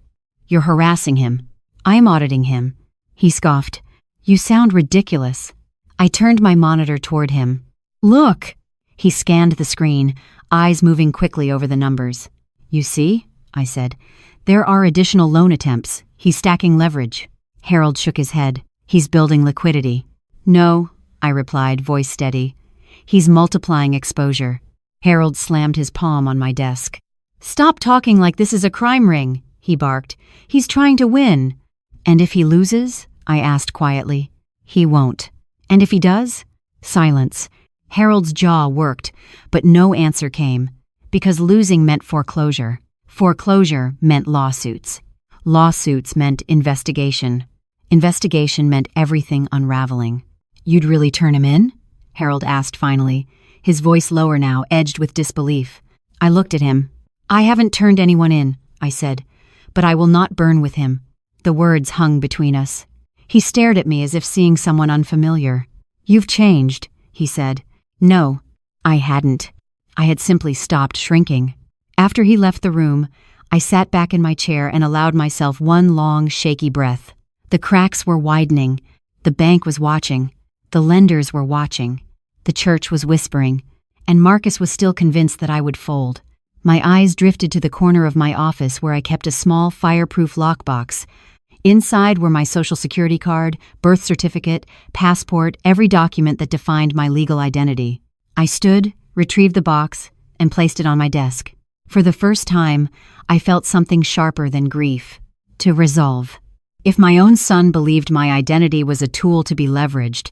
S1: You're harassing him. I'm auditing him. He scoffed. You sound ridiculous. I turned my monitor toward him. Look! He scanned the screen, eyes moving quickly over the numbers. You see? I said. There are additional loan attempts. He's stacking leverage. Harold shook his head. He's building liquidity. No, I replied, voice steady. He's multiplying exposure. Harold slammed his palm on my desk. Stop talking like this is a crime ring, he barked. He's trying to win. And if he loses? I asked quietly. He won't. And if he does? Silence. Harold's jaw worked, but no answer came, because losing meant foreclosure. Foreclosure meant lawsuits. Lawsuits meant investigation. Investigation meant everything unraveling. You'd really turn him in? Harold asked finally, his voice lower now, edged with disbelief. I looked at him. I haven't turned anyone in, I said, but I will not burn with him. The words hung between us. He stared at me as if seeing someone unfamiliar. You've changed, he said. No, I hadn't. I had simply stopped shrinking. After he left the room, I sat back in my chair and allowed myself one long, shaky breath. The cracks were widening. The bank was watching. The lenders were watching. The church was whispering. And Marcus was still convinced that I would fold. My eyes drifted to the corner of my office where I kept a small, fireproof lockbox. Inside were my social security card, birth certificate, passport, every document that defined my legal identity. I stood, retrieved the box, and placed it on my desk. For the first time, I felt something sharper than grief. To resolve. If my own son believed my identity was a tool to be leveraged,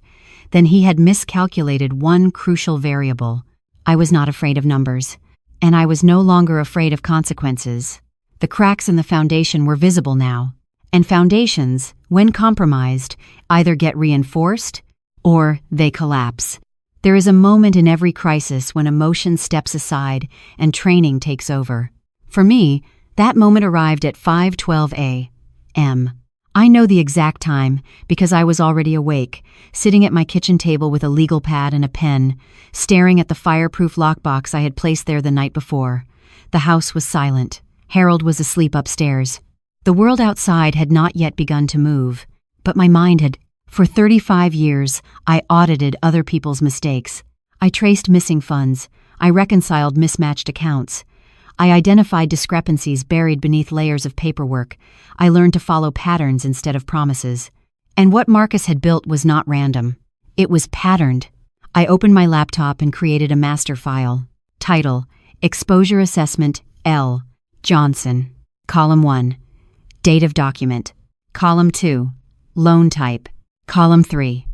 S1: then he had miscalculated one crucial variable. I was not afraid of numbers, and I was no longer afraid of consequences. The cracks in the foundation were visible now, and foundations, when compromised, either get reinforced or they collapse. There is a moment in every crisis when emotion steps aside and training takes over. For me, that moment arrived at 5:12 a.m. I know the exact time because I was already awake, sitting at my kitchen table with a legal pad and a pen, staring at the fireproof lockbox I had placed there the night before. The house was silent. Harold was asleep upstairs. The world outside had not yet begun to move, but my mind had. For 35 years, I audited other people's mistakes. I traced missing funds. I reconciled mismatched accounts. I identified discrepancies buried beneath layers of paperwork. I learned to follow patterns instead of promises. And what Marcus had built was not random. It was patterned. I opened my laptop and created a master file. Title: Exposure Assessment L. Johnson. Column 1. Date of document. Column 2. Loan type. Column 3.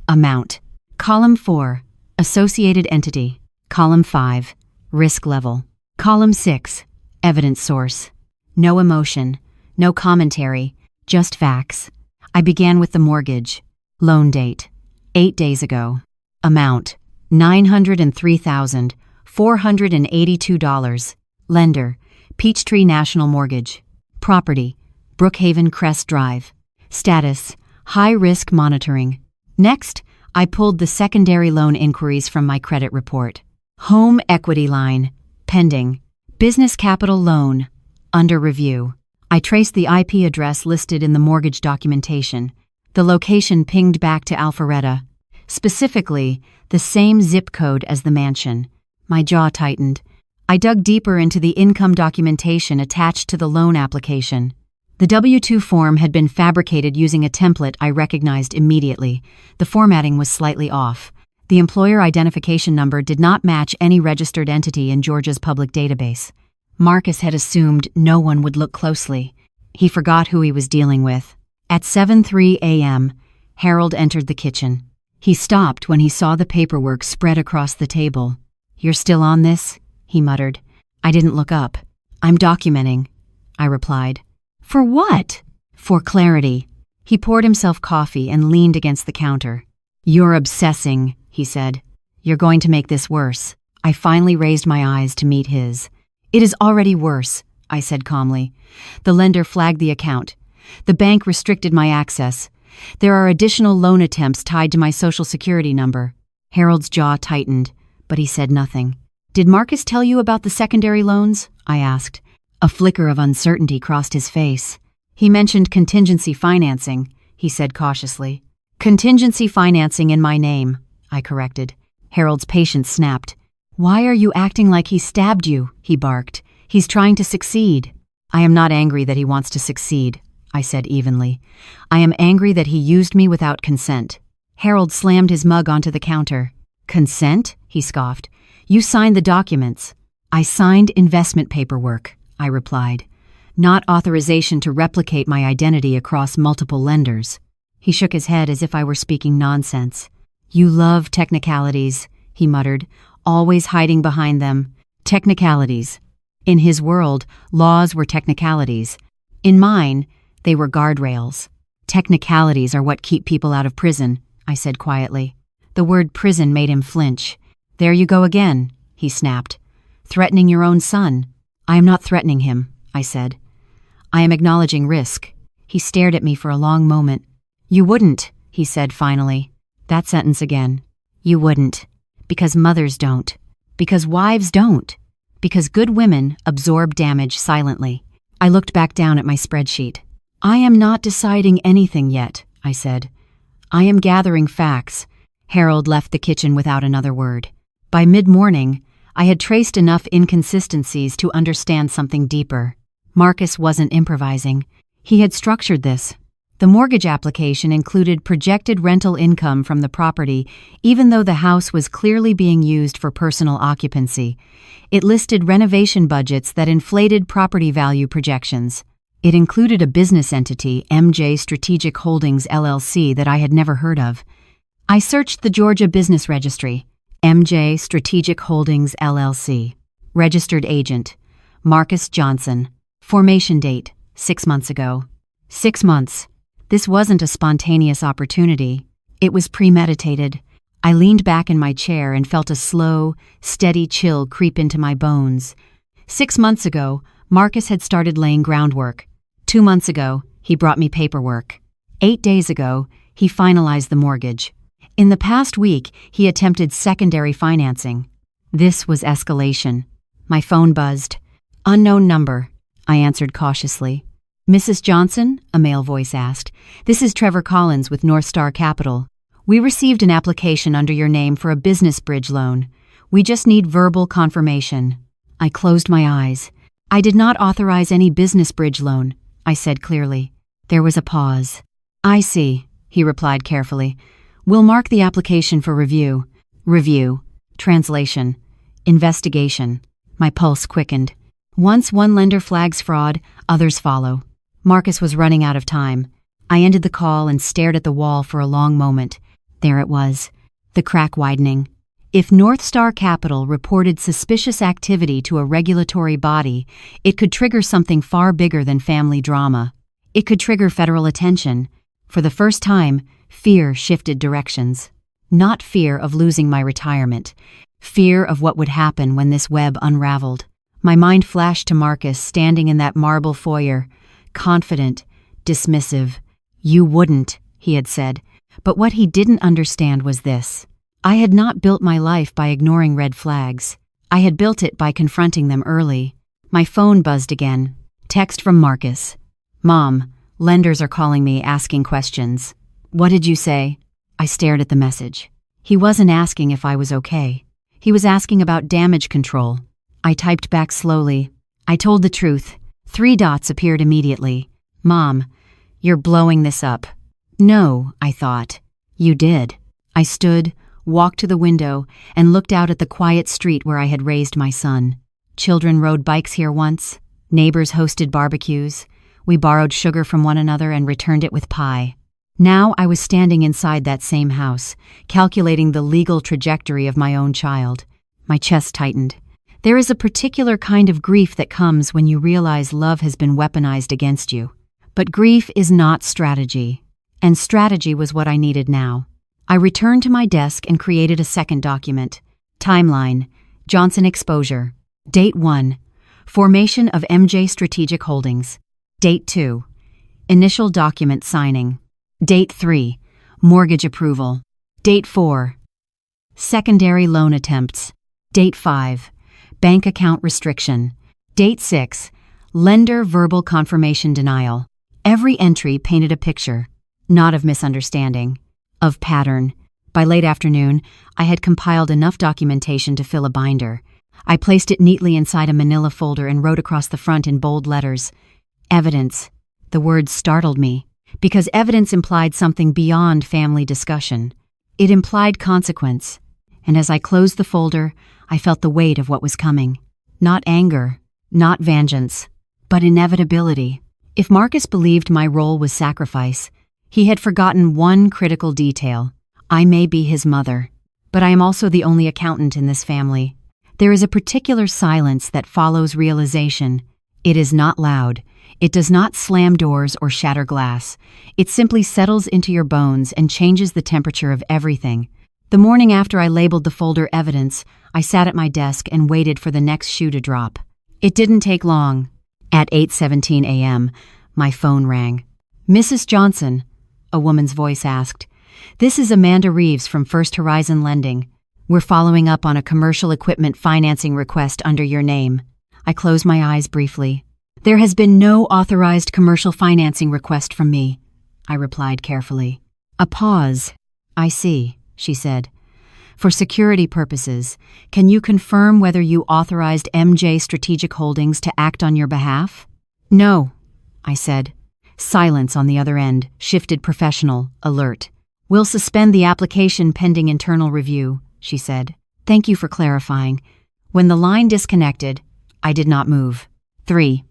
S1: Amount. Column 4. Associated entity. Column 5. Risk level. Column 6. Evidence source. No emotion. No commentary. Just facts. I began with the mortgage. Loan date: 8 days ago. Amount: $903,482. Lender: Peachtree National Mortgage. Property: Brookhaven Crest Drive. Status: high risk monitoring. Next, I pulled the secondary loan inquiries from my credit report. Home equity line: pending. Business capital loan: under review. I traced the IP address listed in the mortgage documentation. The location pinged back to Alpharetta. Specifically, the same zip code as the mansion. My jaw tightened. I dug deeper into the income documentation attached to the loan application. The W-2 form had been fabricated using a template I recognized immediately. The formatting was slightly off. The employer identification number did not match any registered entity in Georgia's public database. Marcus had assumed no one would look closely. He forgot who he was dealing with. At 7:03 a.m., Harold entered the kitchen. He stopped when he saw the paperwork spread across the table. "You're still on this?" he muttered. I didn't look up. "I'm documenting," I replied. "For what?" "For clarity." He poured himself coffee and leaned against the counter. "You're obsessing," he said. "You're going to make this worse." I finally raised my eyes to meet his. "It is already worse," I said calmly. The lender flagged the account. The bank restricted my access. There are additional loan attempts tied to my social security number. Harold's jaw tightened, but he said nothing. "Did Marcus tell you about the secondary loans?" I asked. A flicker of uncertainty crossed his face. "He mentioned contingency financing," he said cautiously. "Contingency financing in my name," I corrected. Harold's patience snapped. "Why are you acting like he stabbed you?" he barked. "He's trying to succeed." "I am not angry that he wants to succeed," I said evenly. "I am angry that he used me without consent." Harold slammed his mug onto the counter. "Consent?" he scoffed. "You signed the documents." "I signed investment paperwork," I replied. "Not authorization to replicate my identity across multiple lenders." He shook his head as if I were speaking nonsense. "You love technicalities," he muttered, always hiding behind them. Technicalities. In his world, laws were technicalities. In mine, they were guardrails. "Technicalities are what keep people out of prison," I said quietly. The word prison made him flinch. "There you go again," he snapped. "Threatening your own son." "I am not threatening him," I said. "I am acknowledging risk." He stared at me for a long moment. "You wouldn't," he said finally. That sentence again. "You wouldn't. Because mothers don't. Because wives don't. Because good women absorb damage silently." I looked back down at my spreadsheet. "I am not deciding anything yet," I said. "I am gathering facts." Harold left the kitchen without another word. By mid-morning, I had traced enough inconsistencies to understand something deeper. Marcus wasn't improvising. He had structured this. The mortgage application included projected rental income from the property, even though the house was clearly being used for personal occupancy. It listed renovation budgets that inflated property value projections. It included a business entity, MJ Strategic Holdings LLC, that I had never heard of. I searched the Georgia Business Registry. MJ Strategic Holdings LLC. Registered agent, Marcus Johnson. Formation date, 6 months ago. 6 months. This wasn't a spontaneous opportunity. It was premeditated. I leaned back in my chair and felt a slow, steady chill creep into my bones. 6 months ago, Marcus had started laying groundwork. 2 months ago, he brought me paperwork. 8 days ago, he finalized the mortgage. In the past week, he attempted secondary financing. This was escalation. My phone buzzed. "Unknown number," I answered cautiously. "Mrs. Johnson?" a male voice asked. "This is Trevor Collins with North Star Capital. We received an application under your name for a business bridge loan. We just need verbal confirmation." I closed my eyes. "I did not authorize any business bridge loan," I said clearly. There was a pause. "I see," he replied carefully. "We'll mark the application for review." Review. Translation. Investigation. My pulse quickened. Once one lender flags fraud, others follow. Marcus was running out of time. I ended the call and stared at the wall for a long moment. There it was, the crack widening. If North Star Capital reported suspicious activity to a regulatory body, it could trigger something far bigger than family drama. It could trigger federal attention. For the first time, fear shifted directions. Not fear of losing my retirement. Fear of what would happen when this web unraveled. My mind flashed to Marcus standing in that marble foyer, confident, dismissive. "You wouldn't," he had said. But what he didn't understand was this. I had not built my life by ignoring red flags. I had built it by confronting them early. My phone buzzed again. Text from Marcus. "Mom, lenders are calling me asking questions." "What did you say?" I stared at the message. He wasn't asking if I was okay. He was asking about damage control. I typed back slowly. I told the truth. 3 dots appeared immediately. "Mom, you're blowing this up." "No," I thought. "You did." I stood, walked to the window, and looked out at the quiet street where I had raised my son. Children rode bikes here once. Neighbors hosted barbecues. We borrowed sugar from one another and returned it with pie. Now I was standing inside that same house, calculating the legal trajectory of my own child. My chest tightened. There is a particular kind of grief that comes when you realize love has been weaponized against you. But grief is not strategy. And strategy was what I needed now. I returned to my desk and created a second document. Timeline. Johnson exposure. Date 1. Formation of MJ Strategic Holdings. Date 2. Initial document signing. Date 3. Mortgage approval. Date 4. Secondary loan attempts. Date 5. Bank account restriction. Date 6. Lender verbal confirmation denial. Every entry painted a picture, not of misunderstanding, of pattern. By late afternoon, I had compiled enough documentation to fill a binder. I placed it neatly inside a manila folder and wrote across the front in bold letters, "Evidence." The words startled me, because evidence implied something beyond family discussion. It implied consequence, and as I closed the folder, I felt the weight of what was coming. Not anger, not vengeance, but inevitability. If Marcus believed my role was sacrifice, he had forgotten one critical detail. I may be his mother, but I am also the only accountant in this family. There is a particular silence that follows realization. It is not loud. It does not slam doors or shatter glass. It simply settles into your bones and changes the temperature of everything. The morning after I labeled the folder evidence, I sat at my desk and waited for the next shoe to drop. It didn't take long. At 8:17 a.m., my phone rang. "Mrs. Johnson," a woman's voice asked. "This is Amanda Reeves from First Horizon Lending. We're following up on a commercial equipment financing request under your name." I closed my eyes briefly. There has been no authorized commercial financing request from me, I replied carefully. A pause. I see, she said. For security purposes, can you confirm whether you authorized MJ Strategic Holdings to act on your behalf? No, I said. Silence on the other end, shifted professional, alert. We'll suspend the application pending internal review, she said. Thank you for clarifying. When the line disconnected, I did not move. 3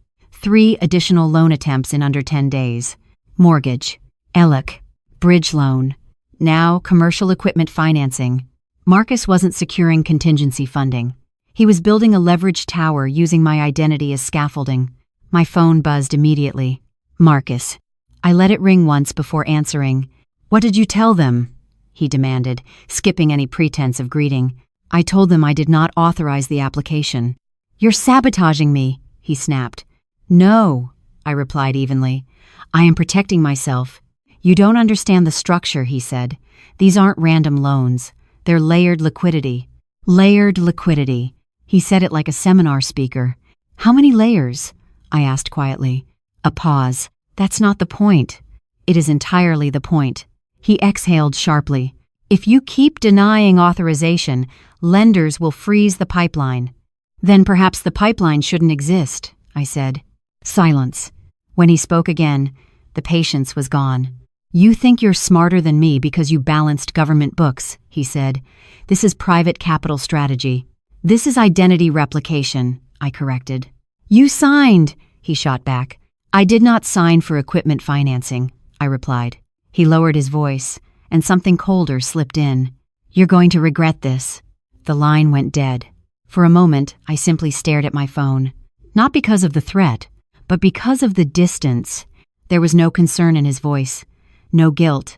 S1: additional loan attempts in under 10 days. Mortgage, ELOC, bridge loan, now commercial equipment financing. Marcus wasn't securing contingency funding. He was building a leveraged tower using my identity as scaffolding. My phone buzzed immediately. Marcus. I let it ring once before answering. What did you tell them? He demanded, skipping any pretense of greeting. I told them I did not authorize the application. You're sabotaging me, he snapped. No, I replied evenly. I am protecting myself. You don't understand the structure, he said. These aren't random loans. They're layered liquidity. Layered liquidity. He said it like a seminar speaker. How many layers? I asked quietly. A pause. That's not the point. It is entirely the point. He exhaled sharply. If you keep denying authorization, lenders will freeze the pipeline. Then perhaps the pipeline shouldn't exist, I said. Silence. When he spoke again, the patience was gone. You think you're smarter than me because you balanced government books, he said. This is private capital strategy. This is identity replication, I corrected. You signed, he shot back. I did not sign for equipment financing, I replied. He lowered his voice, and something colder slipped in. You're going to regret this. The line went dead. For a moment, I simply stared at my phone. Not because of the threat, but because of the distance. There was no concern in his voice, no guilt,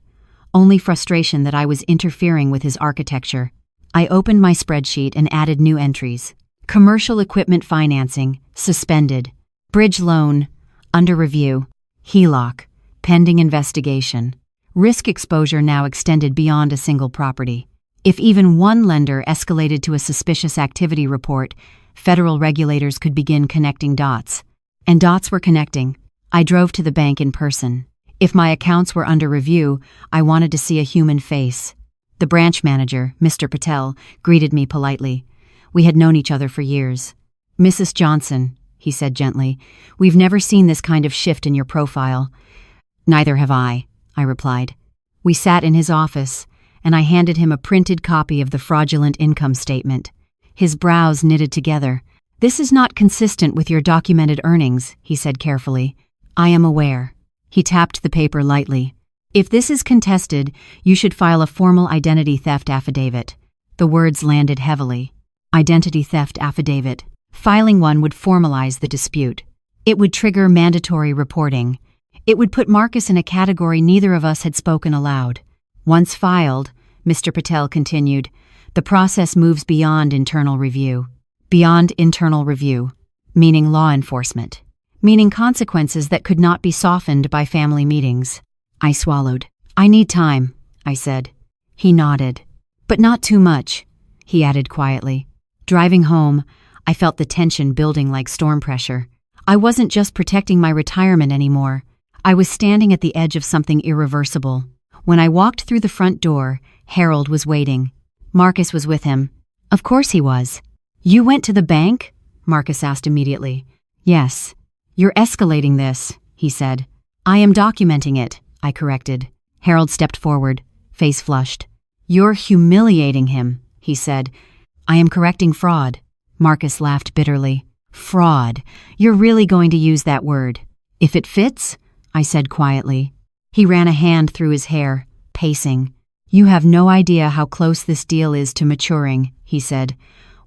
S1: only frustration that I was interfering with his architecture. I opened my spreadsheet and added new entries. Commercial equipment financing, suspended. Bridge loan, under review. HELOC, pending investigation. Risk exposure now extended beyond a single property. If even one lender escalated to a suspicious activity report, federal regulators could begin connecting dots. And dots were connecting. I drove to the bank in person. If my accounts were under review, I wanted to see a human face. The branch manager, Mr. Patel, greeted me politely. We had known each other for years. Mrs. Johnson, he said gently, we've never seen this kind of shift in your profile. Neither have I replied. We sat in his office, and I handed him a printed copy of the fraudulent income statement. His brows knitted together. This is not consistent with your documented earnings, he said carefully. I am aware. He tapped the paper lightly. If this is contested, you should file a formal identity theft affidavit. The words landed heavily. Identity theft affidavit. Filing one would formalize the dispute. It would trigger mandatory reporting. It would put Marcus in a category neither of us had spoken aloud. Once filed, Mr. Patel continued, the process moves beyond internal review. Beyond internal review, meaning law enforcement. Meaning consequences that could not be softened by family meetings. I swallowed. I need time, I said. He nodded. But not too much, he added quietly. Driving home, I felt the tension building like storm pressure. I wasn't just protecting my retirement anymore. I was standing at the edge of something irreversible. When I walked through the front door, Harold was waiting. Marcus was with him. Of course he was. You went to the bank? Marcus asked immediately. Yes. You're escalating this, he said. I am documenting it, I corrected. Harold stepped forward, face flushed. You're humiliating him, he said. I am correcting fraud. Marcus laughed bitterly. Fraud. You're really going to use that word. If it fits, I said quietly. He ran a hand through his hair, pacing. You have no idea how close this deal is to maturing, he said.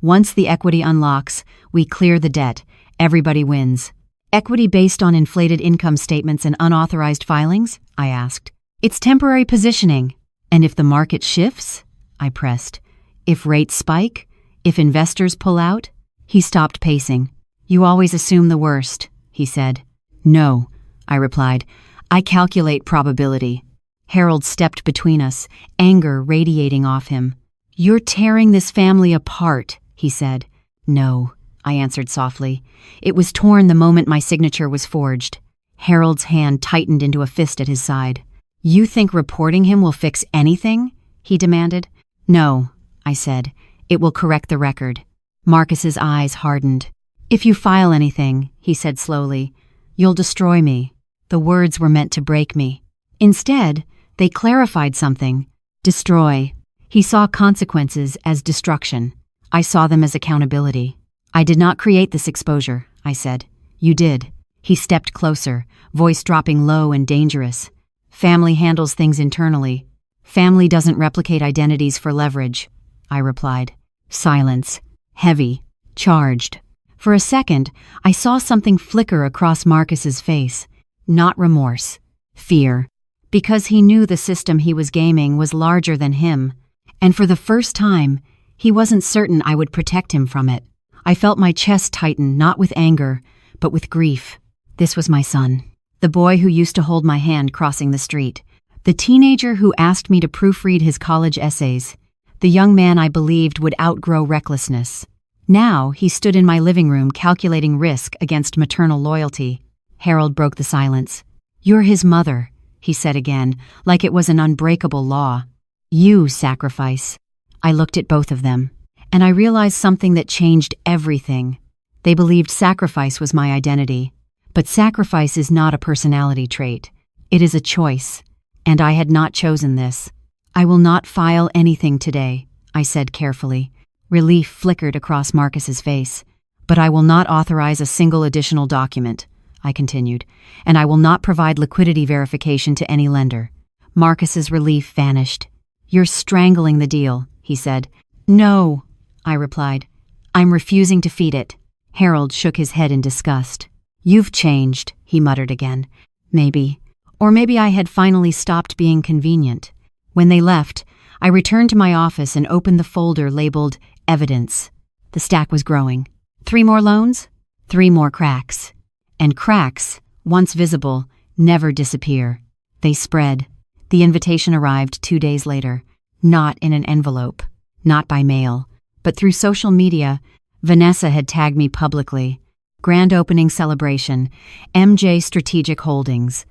S1: Once the equity unlocks, we clear the debt. Everybody wins. Equity based on inflated income statements and unauthorized filings? I asked. It's temporary positioning. And if the market shifts? I pressed. If rates spike? If investors pull out? He stopped pacing. You always assume the worst, he said. No, I replied. I calculate probability. Harold stepped between us, anger radiating off him. You're tearing this family apart, he said. No, I answered softly. It was torn the moment my signature was forged. Harold's hand tightened into a fist at his side. You think reporting him will fix anything? He demanded. No, I said. It will correct the record. Marcus's eyes hardened. If you file anything, he said slowly, you'll destroy me. The words were meant to break me. Instead, they clarified something. Destroy. He saw consequences as destruction. I saw them as accountability. I did not create this exposure, I said. You did. He stepped closer, voice dropping low and dangerous. Family handles things internally. Family doesn't replicate identities for leverage, I replied. Silence. Heavy. Charged. For a second, I saw something flicker across Marcus's face. Not remorse. Fear. Because he knew the system he was gaming was larger than him. And for the first time, he wasn't certain I would protect him from it. I felt my chest tighten, not with anger, but with grief. This was my son. The boy who used to hold my hand crossing the street. The teenager who asked me to proofread his college essays. The young man I believed would outgrow recklessness. Now he stood in my living room calculating risk against maternal loyalty. Harold broke the silence. You're his mother, he said again, like it was an unbreakable law. You sacrifice. I looked at both of them, and I realized something that changed everything. They believed sacrifice was my identity. But sacrifice is not a personality trait. It is a choice, and I had not chosen this. I will not file anything today, I said carefully. Relief flickered across Marcus's face. But I will not authorize a single additional document, I continued, and I will not provide liquidity verification to any lender. Marcus's relief vanished. You're strangling the deal, he said. No, I replied. I'm refusing to feed it. Harold shook his head in disgust. You've changed, he muttered again. Maybe. Or maybe I had finally stopped being convenient. When they left, I returned to my office and opened the folder labeled Evidence. The stack was growing. 3 more loans? 3 more cracks. And cracks, once visible, never disappear. They spread. The invitation arrived 2 days later. Not in an envelope. Not by mail. But through social media, Vanessa had tagged me publicly. Grand opening celebration. MJ Strategic Holdings.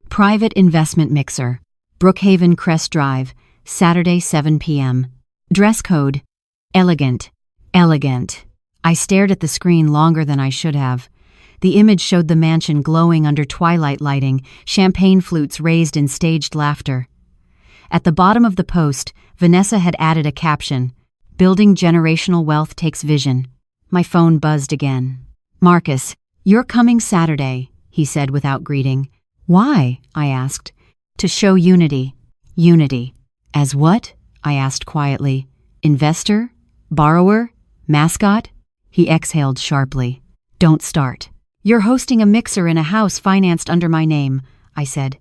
S1: Private investment mixer. Brookhaven Crest Drive. Saturday 7 p.m. Dress code. Elegant. Elegant. I stared at the screen longer than I should have. The image showed the mansion glowing under twilight lighting, champagne flutes raised in staged laughter. At the bottom of the post, Vanessa had added a caption, Building generational wealth takes vision. My phone buzzed again. Marcus, you're coming Saturday, he said without greeting. Why? I asked. To show unity. Unity. As what? I asked quietly. Investor? Borrower? Mascot? He exhaled sharply. Don't start. You're hosting a mixer in a house financed under my name, I said.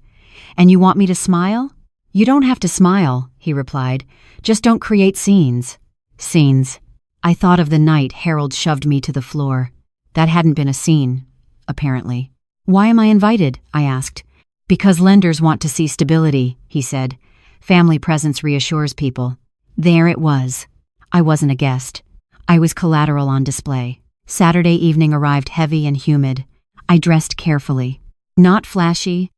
S1: And you want me to smile? You don't have to smile, he replied. Just don't create scenes. Scenes. I thought of the night Harold shoved me to the floor. That hadn't been a scene, apparently. Why am I invited? I asked. Because lenders want to see stability, he said. Family presence reassures people. There it was. I wasn't a guest. I was collateral on display. Saturday evening arrived heavy and humid. I dressed carefully. Not flashy,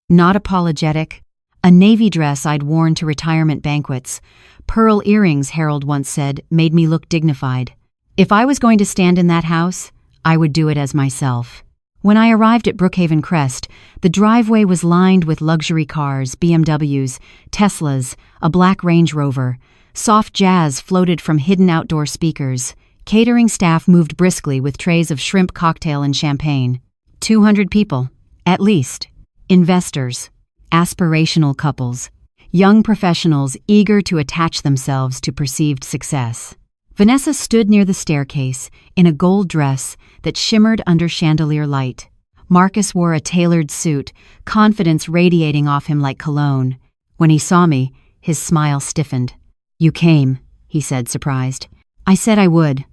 S1: not apologetic. A navy dress I'd worn to retirement banquets. Pearl earrings, Harold once said, made me look dignified. If I was going to stand in that house, I would do it as myself. When I arrived at Brookhaven Crest, the driveway was lined with luxury cars, BMWs, Teslas, a black Range Rover. Soft jazz floated from hidden outdoor speakers. Catering staff moved briskly with trays of shrimp cocktail and champagne. 200 people, at least. Investors. Aspirational couples. Young professionals eager to attach themselves to perceived success. Vanessa stood near the staircase in a gold dress that shimmered under chandelier light. Marcus wore a tailored suit, confidence radiating off him like cologne. When he saw me, his smile stiffened. You came, he said, surprised. I said I would,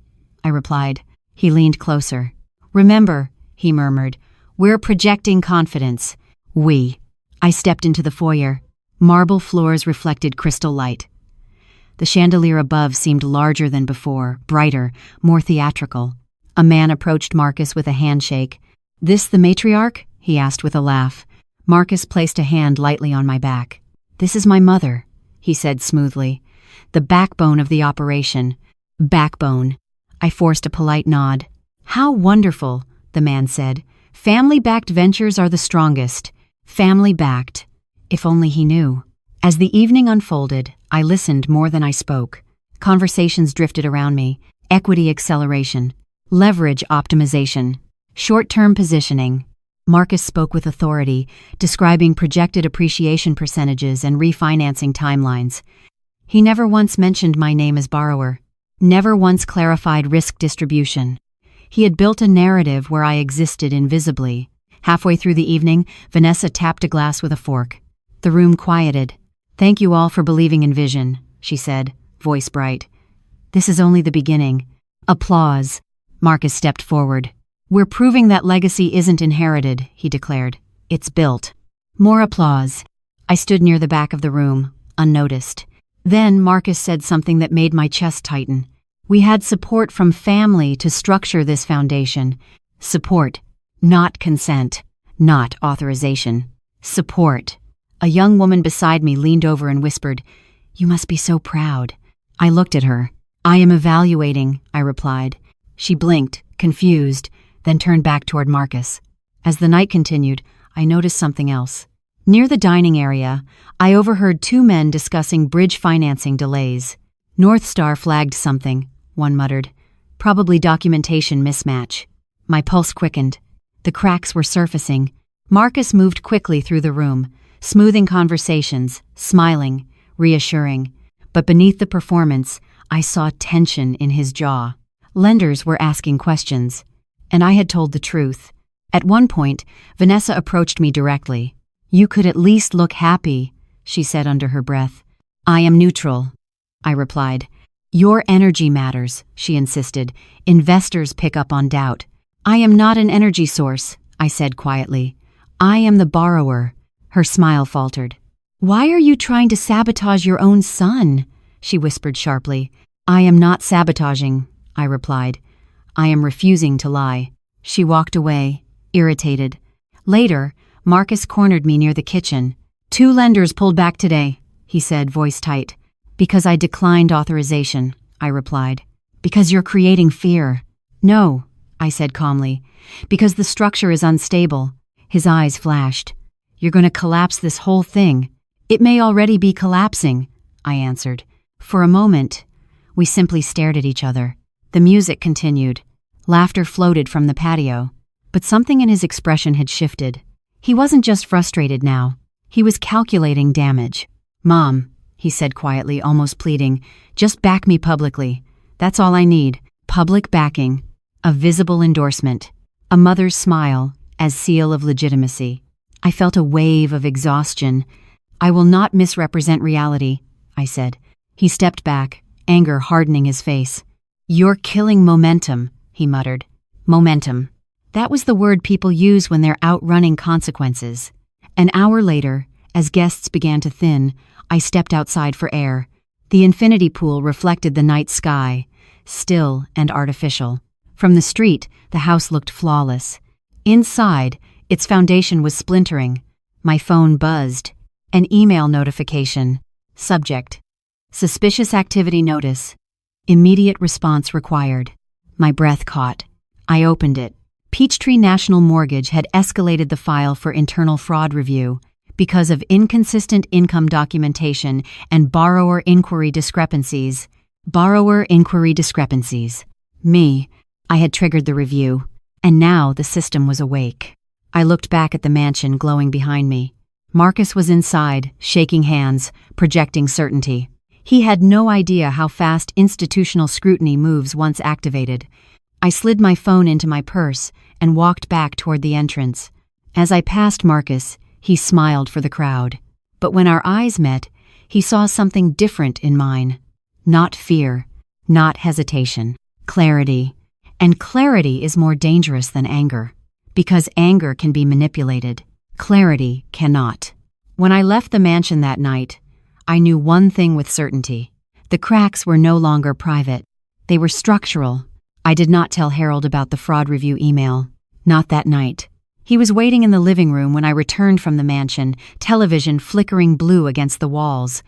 S1: I replied. He leaned closer. Remember, he murmured, we're projecting confidence. We. I stepped into the foyer. Marble floors reflected crystal light. The chandelier above seemed larger than before, brighter, more theatrical. A man approached Marcus with a handshake. "This the matriarch?" he asked with a laugh. Marcus placed a hand lightly on my back. "This is my mother," he said smoothly. "The backbone of the operation." Backbone. I forced a polite nod. "How wonderful," the man said. "Family-backed ventures are the strongest." Family-backed. If only he knew. As the evening unfolded, I listened more than I spoke. Conversations drifted around me. Equity acceleration. Leverage optimization. Short-term positioning. Marcus spoke with authority, describing projected appreciation percentages and refinancing timelines. He never once mentioned my name as borrower. Never once clarified risk distribution. He had built a narrative where I existed invisibly. Halfway through the evening, Vanessa tapped a glass with a fork. The room quieted. "Thank you all for believing in vision," she said, voice bright. "This is only the beginning." Applause. Marcus stepped forward. "We're proving that legacy isn't inherited," he declared. "It's built." More applause. I stood near the back of the room, unnoticed. Then Marcus said something that made my chest tighten. "We had support from family to structure this foundation." Support. Not consent. Not authorization. Support. A young woman beside me leaned over and whispered, "You must be so proud." I looked at her. "I am evaluating," I replied. She blinked, confused, then turned back toward Marcus. As the night continued, I noticed something else. Near the dining area, I overheard two men discussing bridge financing delays. "North Star flagged something," one muttered. "Probably documentation mismatch." My pulse quickened. The cracks were surfacing. Marcus moved quickly through the room, smoothing conversations, smiling, reassuring. But beneath the performance, I saw tension in his jaw. Lenders were asking questions, and I had told the truth. At one point, Vanessa approached me directly. "You could at least look happy," she said under her breath. "I am neutral," I replied. "Your energy matters," she insisted. "Investors pick up on doubt." "I am not an energy source," I said quietly. "I am the borrower." Her smile faltered. "Why are you trying to sabotage your own son?" she whispered sharply. "I am not sabotaging," I replied. "I am refusing to lie." She walked away, irritated. Later, Marcus cornered me near the kitchen. "Two lenders pulled back today," he said, voice tight. "Because I declined authorization," I replied. "Because you're creating fear." "No," I said calmly. "Because the structure is unstable." His eyes flashed. "You're going to collapse this whole thing." "It may already be collapsing," I answered. For a moment, we simply stared at each other. The music continued. Laughter floated from the patio. But something in his expression had shifted. He wasn't just frustrated now. He was calculating damage. "Mom," he said quietly, almost pleading, "just back me publicly. That's all I need. Public backing. A visible endorsement. A mother's smile as seal of legitimacy." I felt a wave of exhaustion. "I will not misrepresent reality," I said. He stepped back, anger hardening his face. "You're killing momentum," he muttered. Momentum. That was the word people use when they're outrunning consequences. An hour later, as guests began to thin, I stepped outside for air. The infinity pool reflected the night sky, still and artificial. From the street, the house looked flawless. Inside, its foundation was splintering. My phone buzzed. An email notification. Subject: Suspicious activity notice. Immediate response required. My breath caught. I opened it. Peachtree National Mortgage had escalated the file for internal fraud review because of inconsistent income documentation and borrower inquiry discrepancies. Borrower inquiry discrepancies. Me. I had triggered the review, and now the system was awake. I looked back at the mansion glowing behind me. Marcus was inside, shaking hands, projecting certainty. He had no idea how fast institutional scrutiny moves once activated. I slid my phone into my purse and walked back toward the entrance. As I passed Marcus, he smiled for the crowd. But when our eyes met, he saw something different in mine. Not fear, not hesitation, clarity. And clarity is more dangerous than anger. Because anger can be manipulated. Clarity cannot. When I left the mansion that night, I knew one thing with certainty. The cracks were no longer private. They were structural. I did not tell Harold about the fraud review email. Not that night. He was waiting in the living room when I returned from the mansion, television flickering blue against the walls.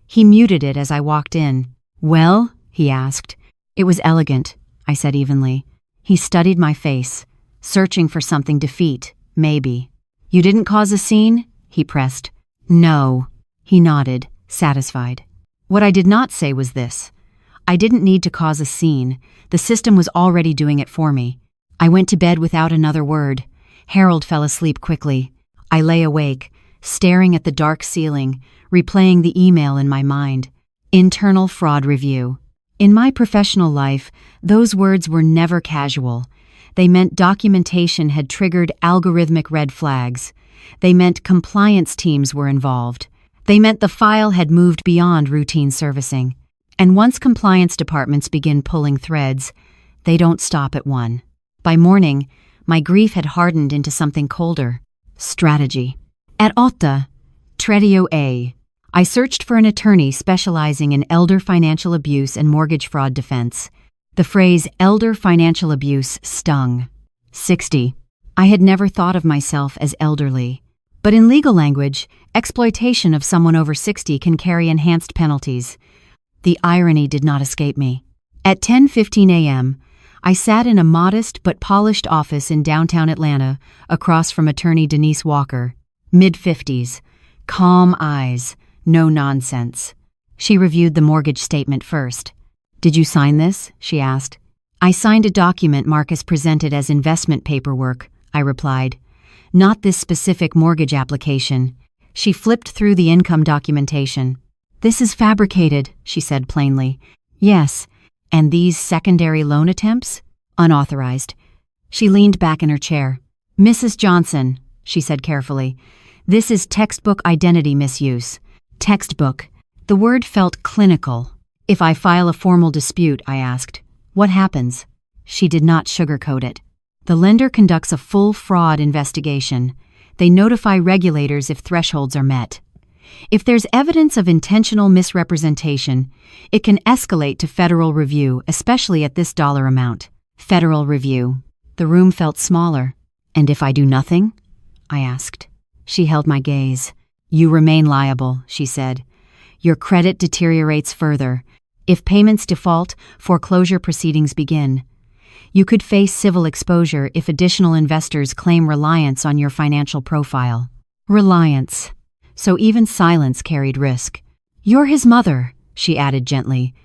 S1: He muted it as I walked in. "Well?" he asked. "It was elegant," I said evenly. He studied my face, searching for something to defeat, maybe. "You didn't cause a scene?" he pressed. "No." He nodded, satisfied. What I did not say was this. I didn't need to cause a scene. The system was already doing it for me. I went to bed without another word. Harold fell asleep quickly. I lay awake, staring at the dark ceiling, replaying the email in my mind. Internal fraud review. In my professional life, those words were never casual. They meant documentation had triggered algorithmic red flags. They meant compliance teams were involved. They meant the file had moved beyond routine servicing. And once compliance departments begin pulling threads, they don't stop at one. By morning, my grief had hardened into something colder. Strategy. At Otta, Tredio A, I searched for an attorney specializing in elder financial abuse and mortgage fraud defense. The phrase elder financial abuse stung. 60. I had never thought of myself as elderly. But in legal language, exploitation of someone over 60 can carry enhanced penalties. The irony did not escape me. At 10:15 a.m., I sat in a modest but polished office in downtown Atlanta, across from attorney Denise Walker, mid-50s, calm eyes, no nonsense. She reviewed the mortgage statement first. "Did you sign this?" she asked. "I signed a document Marcus presented as investment paperwork," I replied. "Not this specific mortgage application." She flipped through the income documentation. "This is fabricated," she said plainly. "Yes. And these secondary loan attempts? Unauthorized." She leaned back in her chair. "Mrs. Johnson," she said carefully, "this is textbook identity misuse." Textbook. The word felt clinical. "If I file a formal dispute," I asked, "what happens?" She did not sugarcoat it. "The lender conducts a full fraud investigation. They notify regulators if thresholds are met. If there's evidence of intentional misrepresentation, it can escalate to federal review, especially at this dollar amount." Federal review. The room felt smaller. "And if I do nothing?" I asked. She held my gaze. "You remain liable," she said. "Your credit deteriorates further. If payments default, foreclosure proceedings begin. You could face civil exposure if additional investors claim reliance on your financial profile." Reliance. So even silence carried risk. "You're his mother," she added gently.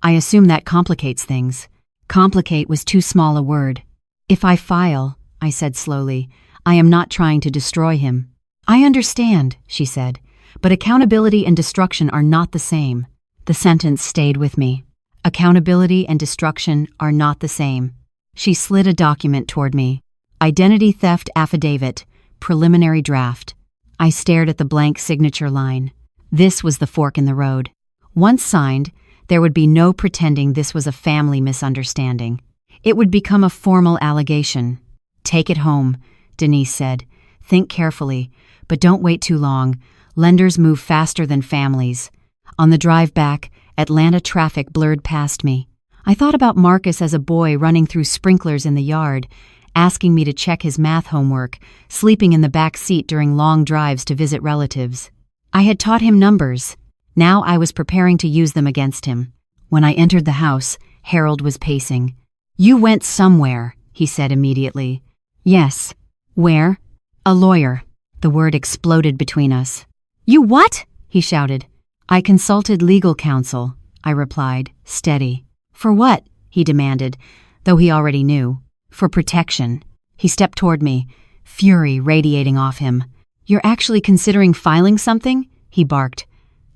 S1: "I assume that complicates things." Complicate was too small a word. "If I file," I said slowly, "I am not trying to destroy him." "I understand," she said, "but accountability and destruction are not the same." The sentence stayed with me. Accountability and destruction are not the same. She slid a document toward me. Identity theft affidavit, preliminary draft. I stared at the blank signature line. This was the fork in the road. Once signed, there would be no pretending this was a family misunderstanding. It would become a formal allegation. "Take it home," Denise said. "Think carefully, but don't wait too long. Lenders move faster than families." On the drive back, Atlanta traffic blurred past me. I thought about Marcus as a boy running through sprinklers in the yard, asking me to check his math homework, sleeping in the back seat during long drives to visit relatives. I had taught him numbers. Now I was preparing to use them against him. When I entered the house, Harold was pacing. "You went somewhere," he said immediately. "Yes." "Where?" "A lawyer." The word exploded between us. "You what?" he shouted. "I consulted legal counsel," I replied, steady. "For what?" he demanded, though he already knew. "For protection." He stepped toward me, fury radiating off him. "You're actually considering filing something?" he barked.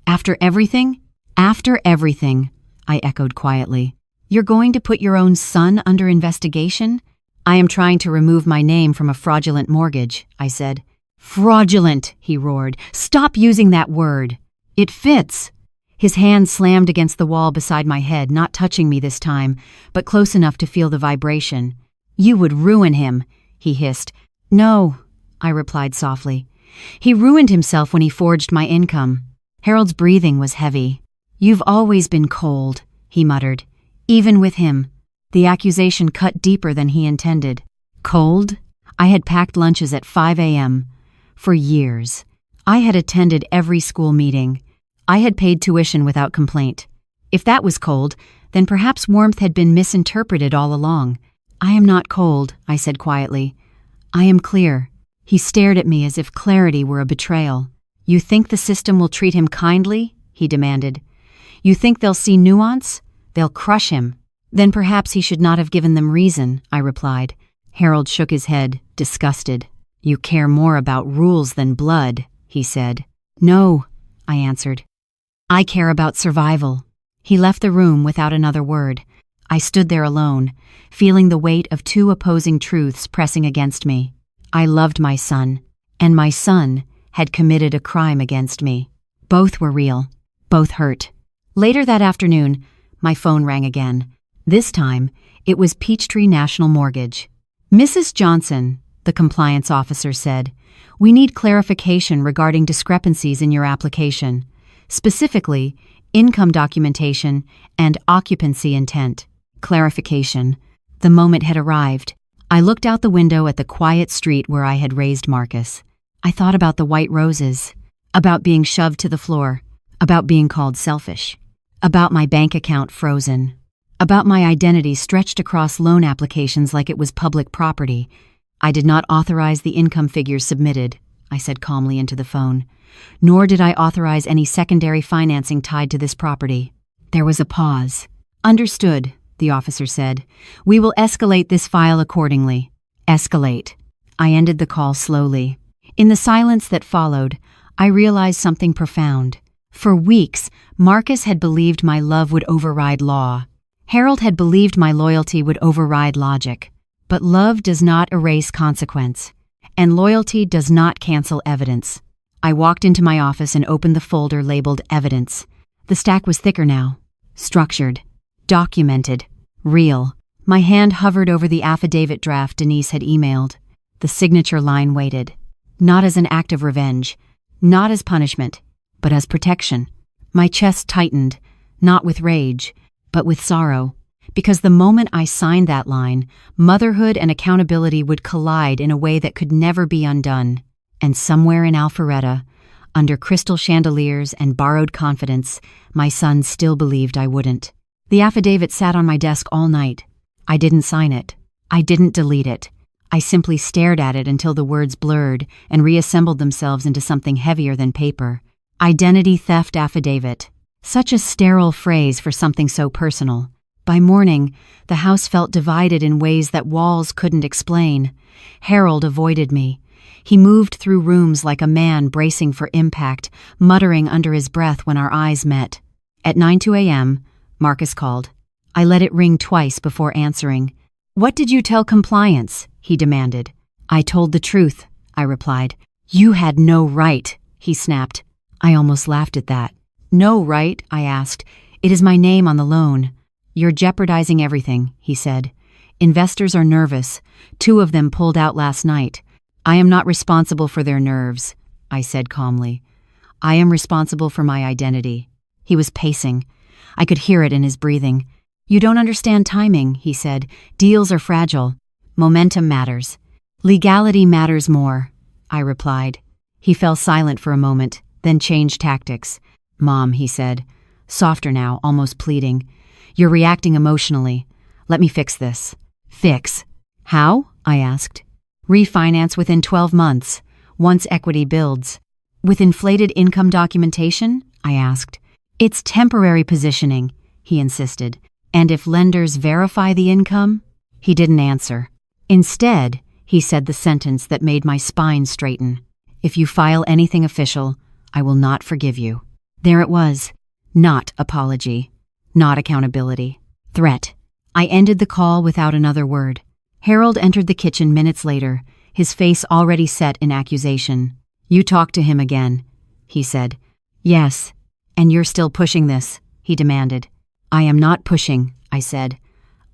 S1: "After everything?" "After everything," I echoed quietly. "You're going to put your own son under investigation?" "I am trying to remove my name from a fraudulent mortgage," I said. "Fraudulent," he roared. "Stop using that word." "It fits." His hand slammed against the wall beside my head, not touching me this time, but close enough to feel the vibration. "You would ruin him," he hissed. "No," I replied softly. "He ruined himself when he forged my income." Harold's breathing was heavy. "You've always been cold," he muttered. "Even with him." The accusation cut deeper than he intended. Cold? I had packed lunches at 5 a.m. For years. I had attended every school meeting. I had paid tuition without complaint. If that was cold, then perhaps warmth had been misinterpreted all along. I am not cold, I said quietly. I am clear. He stared at me as if clarity were a betrayal. You think the system will treat him kindly? He demanded. You think they'll see nuance? They'll crush him. Then perhaps he should not have given them reason, I replied. Harold shook his head, disgusted. You care more about rules than blood, he said. No, I answered. I care about survival. He left the room without another word. I stood there alone, feeling the weight of two opposing truths pressing against me. I loved my son, and my son had committed a crime against me. Both were real. Both hurt. Later that afternoon, my phone rang again. This time, it was Peachtree National Mortgage. Mrs. Johnson, the compliance officer said, we need clarification regarding discrepancies in your application, specifically income documentation and occupancy intent. Clarification. The moment had arrived. I looked out the window at the quiet street where I had raised Marcus. I thought about the white roses, about being shoved to the floor, about being called selfish, about my bank account frozen, about my identity stretched across loan applications like it was public property. I did not authorize the income figures submitted, I said calmly into the phone, nor did I authorize any secondary financing tied to this property. There was a pause. Understood, the officer said. We will escalate this file accordingly. Escalate. I ended the call slowly. In the silence that followed, I realized something profound. For weeks, Marcus had believed my love would override law. Harold had believed my loyalty would override logic. But love does not erase consequence, and loyalty does not cancel evidence. I walked into my office and opened the folder labeled Evidence. The stack was thicker now. Structured. Documented. Real. My hand hovered over the affidavit draft Denise had emailed. The signature line waited. Not as an act of revenge. Not as punishment. But as protection. My chest tightened, not with rage, but with sorrow. Because the moment I signed that line, motherhood and accountability would collide in a way that could never be undone. And somewhere in Alpharetta, under crystal chandeliers and borrowed confidence, my son still believed I wouldn't. The affidavit sat on my desk all night. I didn't sign it. I didn't delete it. I simply stared at it until the words blurred and reassembled themselves into something heavier than paper. Identity theft affidavit. Such a sterile phrase for something so personal. By morning, the house felt divided in ways that walls couldn't explain. Harold avoided me. He moved through rooms like a man bracing for impact, muttering under his breath when our eyes met. At 9:02 a.m., Marcus called. I let it ring twice before answering. What did you tell compliance? He demanded. I told the truth, I replied. You had no right, he snapped. I almost laughed at that. No right, I asked. It is my name on the loan. You're jeopardizing everything, he said. Investors are nervous. 2 of them pulled out last night. I am not responsible for their nerves, I said calmly. I am responsible for my identity. He was pacing. I could hear it in his breathing. You don't understand timing, he said. Deals are fragile. Momentum matters. Legality matters more, I replied. He fell silent for a moment, then changed tactics. Mom, he said, softer now, almost pleading. You're reacting emotionally. Let me fix this. Fix? How? I asked. Refinance within 12 months, once equity builds. With inflated income documentation? I asked. It's temporary positioning, he insisted. And if lenders verify the income? He didn't answer. Instead, he said the sentence that made my spine straighten. If you file anything official, I will not forgive you. There it was. Not apology. Not accountability. Threat. I ended the call without another word. Harold entered the kitchen minutes later, his face already set in accusation. You talked to him again, he said. Yes. And you're still pushing this, he demanded. I am not pushing, I said.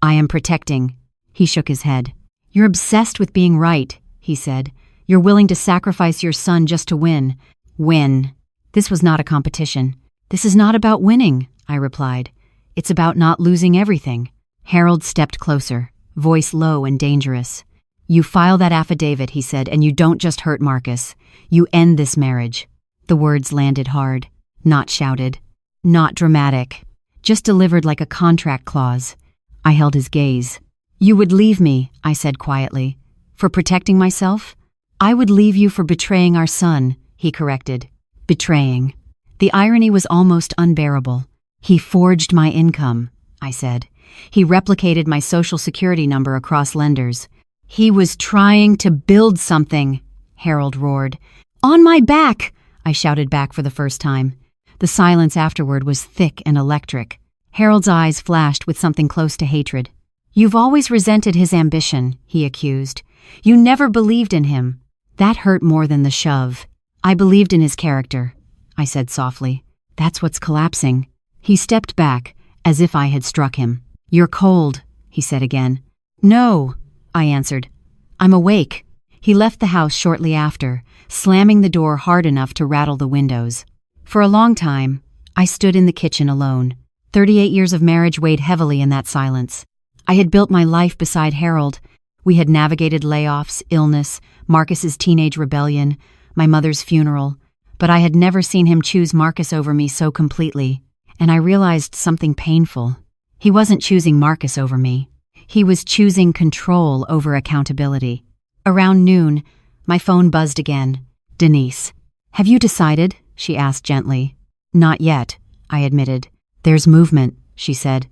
S1: I am protecting. He shook his head. You're obsessed with being right, he said. You're willing to sacrifice your son just to win. Win. This was not a competition. This is not about winning, I replied. It's about not losing everything. Harold stepped closer, voice low and dangerous. "You file that affidavit," he said, "and you don't just hurt Marcus. You end this marriage." The words landed hard, not shouted, not dramatic, just delivered like a contract clause. I held his gaze. "You would leave me," I said quietly. "For protecting myself?" "I would leave you for betraying our son," he corrected. Betraying. The irony was almost unbearable. "He forged my income," I said. "He replicated my social security number across lenders. He was trying to build something," Harold roared. "On my back!" I shouted back for the first time. The silence afterward was thick and electric. Harold's eyes flashed with something close to hatred. "You've always resented his ambition," he accused. "You never believed in him." That hurt more than the shove. "I believed in his character," I said softly. "That's what's collapsing." He stepped back, as if I had struck him. "You're cold," he said again. "No," I answered. "I'm awake." He left the house shortly after, slamming the door hard enough to rattle the windows. For a long time, I stood in the kitchen alone. 38 years of marriage weighed heavily in that silence. I had built my life beside Harold. We had navigated layoffs, illness, Marcus's teenage rebellion, my mother's funeral, but I had never seen him choose Marcus over me so completely, and I realized something painful. He wasn't choosing Marcus over me. He was choosing control over accountability. Around noon, my phone buzzed again. "Denise." "Have you decided?" she asked gently. "Not yet," I admitted. "There's movement," she said.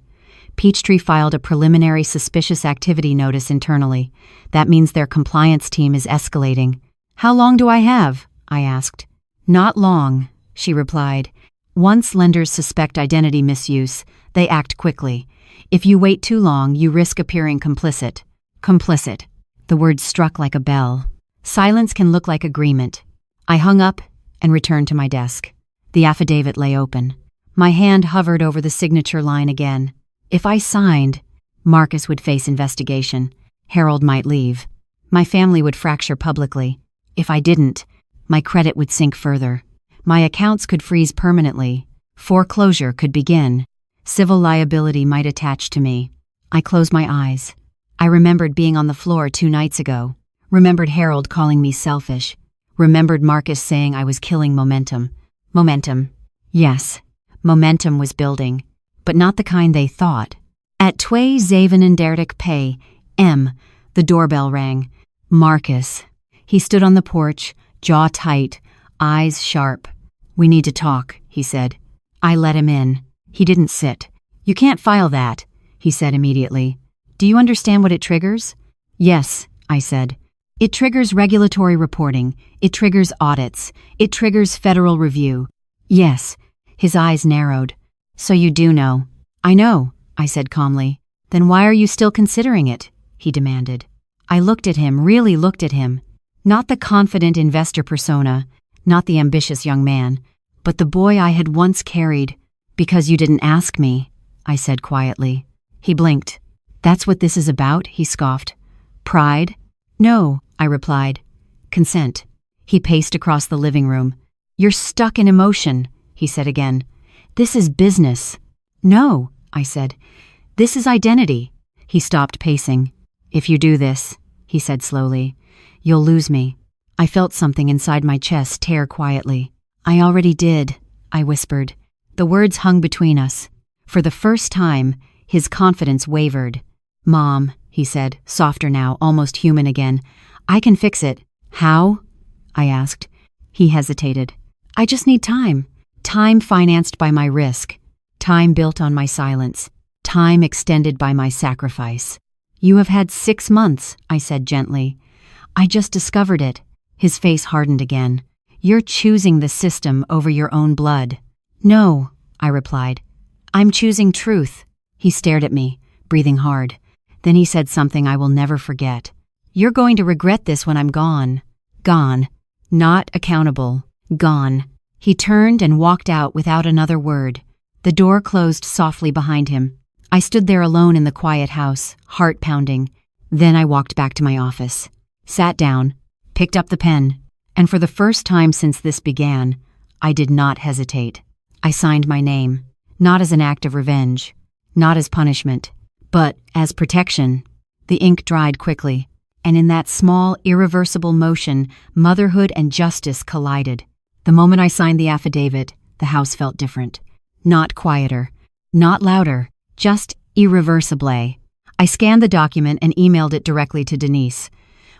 S1: Peachtree filed a preliminary suspicious activity notice internally. That means their compliance team is escalating. "How long do I have?" I asked. "Not long," she replied. "Once lenders suspect identity misuse, they act quickly. If you wait too long, you risk appearing complicit." Complicit. The word struck like a bell. Silence can look like agreement. I hung up and returned to my desk. The affidavit lay open. My hand hovered over the signature line again. If I signed, Marcus would face investigation. Harold might leave. My family would fracture publicly. If I didn't, my credit would sink further. My accounts could freeze permanently. Foreclosure could begin. Civil liability might attach to me. I closed my eyes. I remembered being on the floor 2 nights ago. Remembered Harold calling me selfish. Remembered Marcus saying I was killing momentum. Momentum. Yes, momentum was building, but not the kind they thought. At 2:37 p.m., the doorbell rang. Marcus. He stood on the porch, jaw tight, eyes sharp. "We need to talk," he said. I let him in. He didn't sit. "You can't file that," he said immediately. "Do you understand what it triggers?" "Yes," I said. "It triggers regulatory reporting. It triggers audits. It triggers federal review." "Yes." His eyes narrowed. "So you do know." "I know," I said calmly. "Then why are you still considering it?" he demanded. I looked at him, really looked at him. Not the confident investor persona, not the ambitious young man, but the boy I had once carried. "Because you didn't ask me," I said quietly. He blinked. "That's what this is about?" he scoffed. "Pride?" "No," I replied. "Consent." He paced across the living room. "You're stuck in emotion," he said again. "This is business." "No," I said. "This is identity." He stopped pacing. "If you do this," he said slowly, "you'll lose me." I felt something inside my chest tear quietly. "I already did," I whispered. The words hung between us. For the first time, his confidence wavered. "Mom," he said, softer now, almost human again, "I can fix it." "How?" I asked. He hesitated. "I just need time. Time financed by my risk. Time built on my silence. Time extended by my sacrifice." "You have had 6 months," I said gently. "I just discovered it." His face hardened again. "You're choosing the system over your own blood." "No," I replied. "I'm choosing truth." He stared at me, breathing hard. Then he said something I will never forget. "You're going to regret this when I'm gone." Gone. Not accountable. Gone. He turned and walked out without another word. The door closed softly behind him. I stood there alone in the quiet house, heart pounding. Then I walked back to my office, sat down, picked up the pen, and for the first time since this began, I did not hesitate. I signed my name, not as an act of revenge, not as punishment, But, as protection, the ink dried quickly, and in that small, irreversible motion, motherhood and justice collided. The moment I signed the affidavit, the house felt different. Not quieter, not louder, just irreversibly. I scanned the document and emailed it directly to Denise.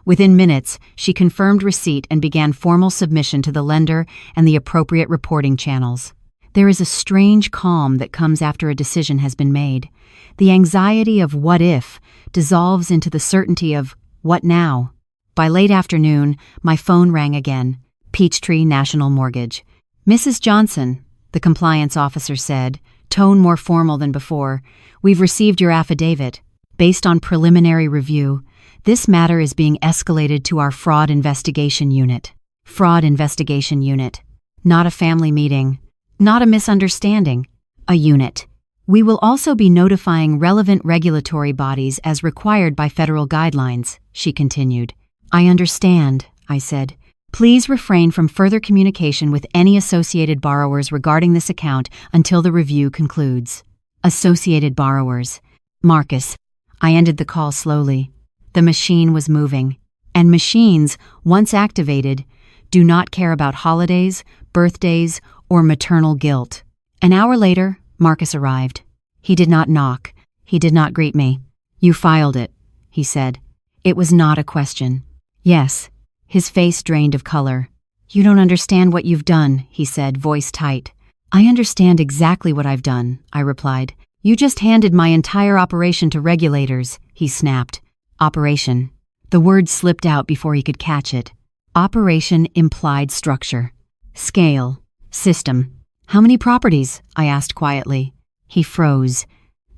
S1: Within minutes, she confirmed receipt and began formal submission to the lender and the appropriate reporting channels. There is a strange calm that comes after a decision has been made. The anxiety of what if dissolves into the certainty of what now. By late afternoon, my phone rang again. Peachtree National Mortgage. "Mrs. Johnson," the compliance officer said, tone more formal than before, "we've received your affidavit. Based on preliminary review, this matter is being escalated to our fraud investigation unit." Fraud investigation unit. Not a family meeting. Not a misunderstanding. A unit. "We will also be notifying relevant regulatory bodies as required by federal guidelines," she continued. "I understand," I said. "Please refrain from further communication with any associated borrowers regarding this account until the review concludes." Associated borrowers. Marcus. I ended the call slowly. The machine was moving. And machines, once activated, do not care about holidays, birthdays, or maternal guilt. An hour later, Marcus arrived. He did not knock. He did not greet me. "You filed it," he said. It was not a question. "Yes." His face drained of color. "You don't understand what you've done," he said, voice tight. "I understand exactly what I've done," I replied. "You just handed my entire operation to regulators," he snapped. Operation. The word slipped out before he could catch it. Operation implied structure. Scale. System. "How many properties?" I asked quietly. He froze.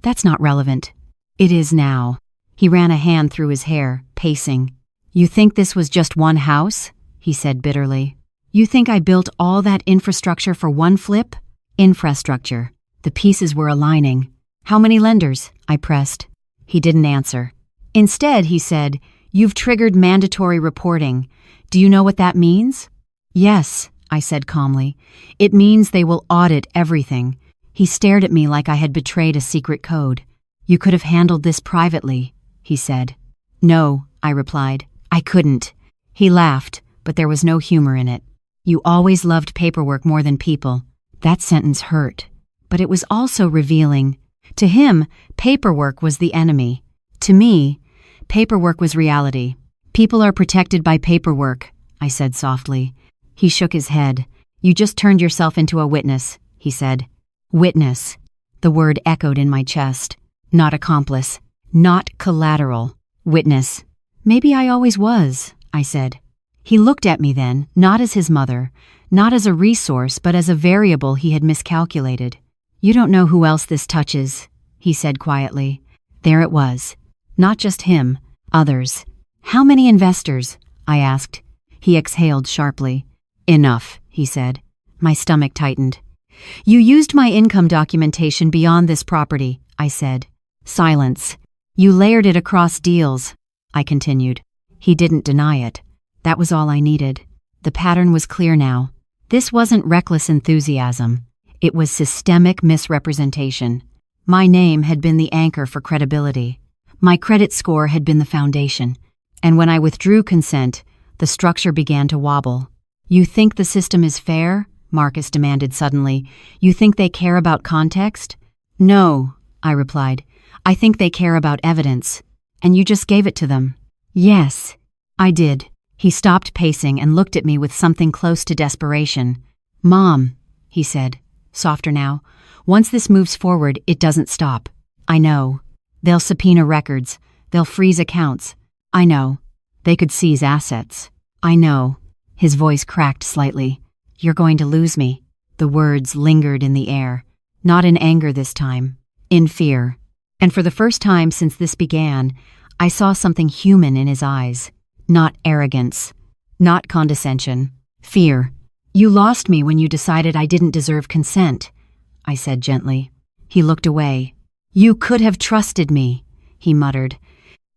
S1: "That's not relevant." "It is now." He ran a hand through his hair, pacing. "You think this was just one house?" he said bitterly. "You think I built all that infrastructure for one flip?" Infrastructure. The pieces were aligning. "How many lenders?" I pressed. He didn't answer. Instead, he said, "You've triggered mandatory reporting. Do you know what that means?" "Yes," I said calmly. "It means they will audit everything." He stared at me like I had betrayed a secret code. "You could have handled this privately," he said. "No," I replied. "I couldn't." He laughed, but there was no humor in it. "You always loved paperwork more than people." That sentence hurt, but it was also revealing. To him, paperwork was the enemy. To me, paperwork was reality. "People are protected by paperwork," I said softly. He shook his head. "You just turned yourself into a witness," he said. Witness. The word echoed in my chest. Not accomplice. Not collateral. Witness. "Maybe I always was," I said. He looked at me then, not as his mother, not as a resource, but as a variable he had miscalculated. "You don't know who else this touches," he said quietly. There it was. Not just him, others. "How many investors?" I asked. He exhaled sharply. "Enough," he said. My stomach tightened. "You used my income documentation beyond this property," I said. Silence. "You layered it across deals," I continued. He didn't deny it. That was all I needed. The pattern was clear now. This wasn't reckless enthusiasm. It was systemic misrepresentation. My name had been the anchor for credibility. My credit score had been the foundation. And when I withdrew consent, the structure began to wobble. "You think the system is fair?" Marcus demanded suddenly. "You think they care about context?" "No," I replied. "I think they care about evidence. And you just gave it to them." "Yes, I did." He stopped pacing and looked at me with something close to desperation. "Mom," he said, softer now, "once this moves forward, it doesn't stop. I know. They'll subpoena records. They'll freeze accounts. I know. They could seize assets. I know." His voice cracked slightly. "You're going to lose me." The words lingered in the air. Not in anger this time. In fear. And for the first time since this began, I saw something human in his eyes. Not arrogance. Not condescension. Fear. "You lost me when you decided I didn't deserve consent," I said gently. He looked away. "You could have trusted me," he muttered.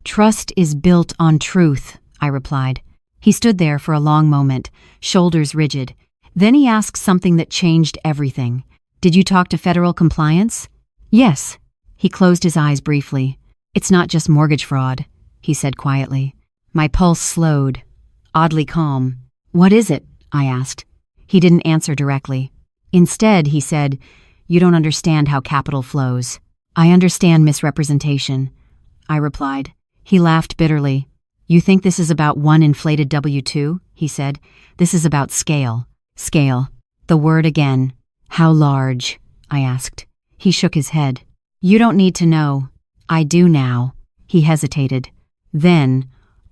S1: "Trust is built on truth," I replied. He stood there for a long moment, shoulders rigid. Then he asked something that changed everything. "Did you talk to federal compliance?" "Yes," He closed his eyes briefly. "It's not just mortgage fraud," he said quietly. My pulse slowed, oddly calm. "What is it?" I asked. He didn't answer directly. Instead, he said, "You don't understand how capital flows." "I understand misrepresentation," I replied. He laughed bitterly. "You think this is about one inflated W-2?" he said. "This is about scale." Scale. The word again. "How large?" I asked. He shook his head. "You don't need to know." "I do now." He hesitated. Then,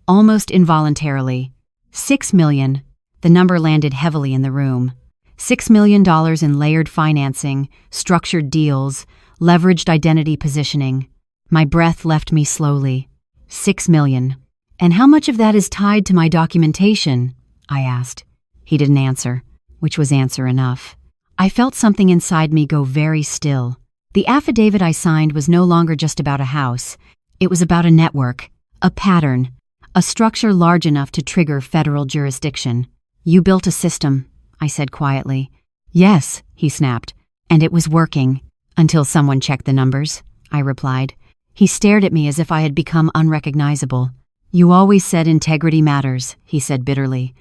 S1: almost involuntarily, 6 million. The number landed heavily in the room. $6 million in layered financing, structured deals, leveraged identity positioning. My breath left me slowly. 6 million. "And how much of that is tied to my documentation?" I asked. He didn't answer, which was answer enough. I felt something inside me go very still. The affidavit I signed was no longer just about a house. It was about a network, a pattern, a structure large enough to trigger federal jurisdiction. "You built a system," I said quietly. "Yes," he snapped. "And it was working. Until someone checked the numbers," I replied. He stared at me as if I had become unrecognizable. "You always said integrity matters," he said bitterly.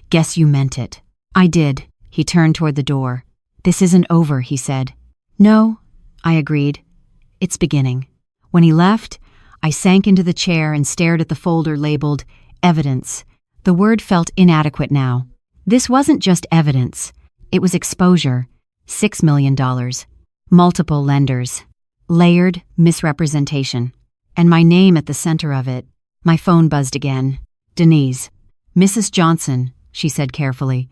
S1: "Guess you meant it." I did. He turned toward the door. "This isn't over," he said. "No," I agreed. "It's beginning." When he left, I sank into the chair and stared at the folder labeled evidence. The word felt inadequate now. This wasn't just evidence. It was exposure. $6 million. Multiple lenders. Layered misrepresentation. And my name at the center of it. My phone buzzed again. "Denise." "Mrs. Johnson," she said carefully.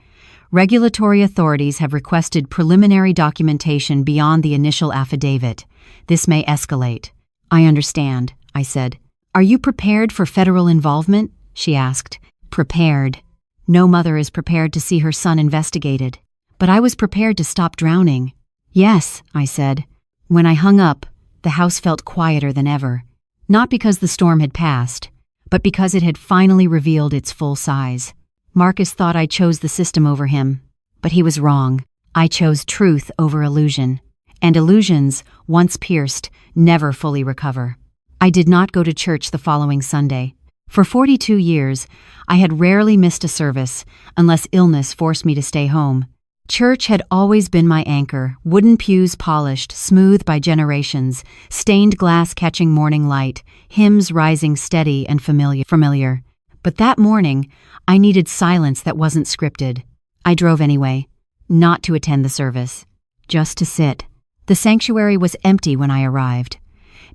S1: "Regulatory authorities have requested preliminary documentation beyond the initial affidavit. This may escalate." "I understand," I said. "Are you prepared for federal involvement?" she asked. Prepared. No mother is prepared to see her son investigated. But I was prepared to stop drowning. "Yes," I said. When I hung up, the house felt quieter than ever. Not because the storm had passed, but because it had finally revealed its full size. Marcus thought I chose the system over him, but he was wrong. I chose truth over illusion. And illusions, once pierced, never fully recover. I did not go to church the following Sunday. For 42 years, I had rarely missed a service, unless illness forced me to stay home. Church had always been my anchor, wooden pews polished, smooth by generations, stained glass catching morning light, hymns rising steady and familiar. But that morning, I needed silence that wasn't scripted. I drove anyway, not to attend the service, just to sit. The sanctuary was empty when I arrived.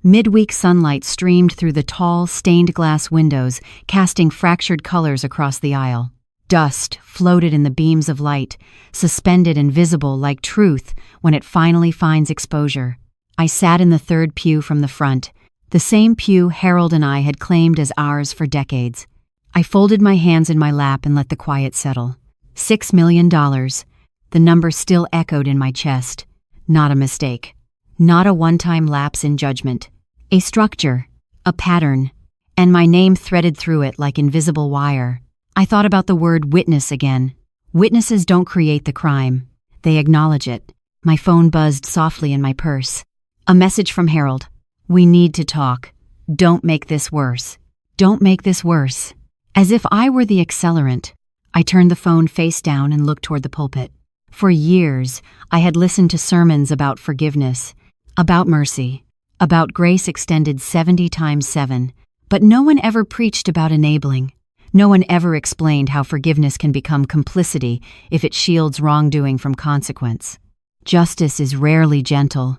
S1: Midweek sunlight streamed through the tall, stained glass windows, casting fractured colors across the aisle. Dust floated in the beams of light, suspended and visible like truth when it finally finds exposure. I sat in the third pew from the front, the same pew Harold and I had claimed as ours for decades. I folded my hands in my lap and let the quiet settle. $6 million. The number still echoed in my chest. Not a mistake. Not a one-time lapse in judgment. A structure. A pattern. And my name threaded through it like invisible wire. I thought about the word witness again. Witnesses don't create the crime. They acknowledge it. My phone buzzed softly in my purse. A message from Harold. "We need to talk. Don't make this worse. Don't make this worse." As if I were the accelerant, I turned the phone face down and looked toward the pulpit. For years, I had listened to sermons about forgiveness, about mercy, about grace extended 70 times 7, but no one ever preached about enabling. No one ever explained how forgiveness can become complicity if it shields wrongdoing from consequence. "Justice is rarely gentle,"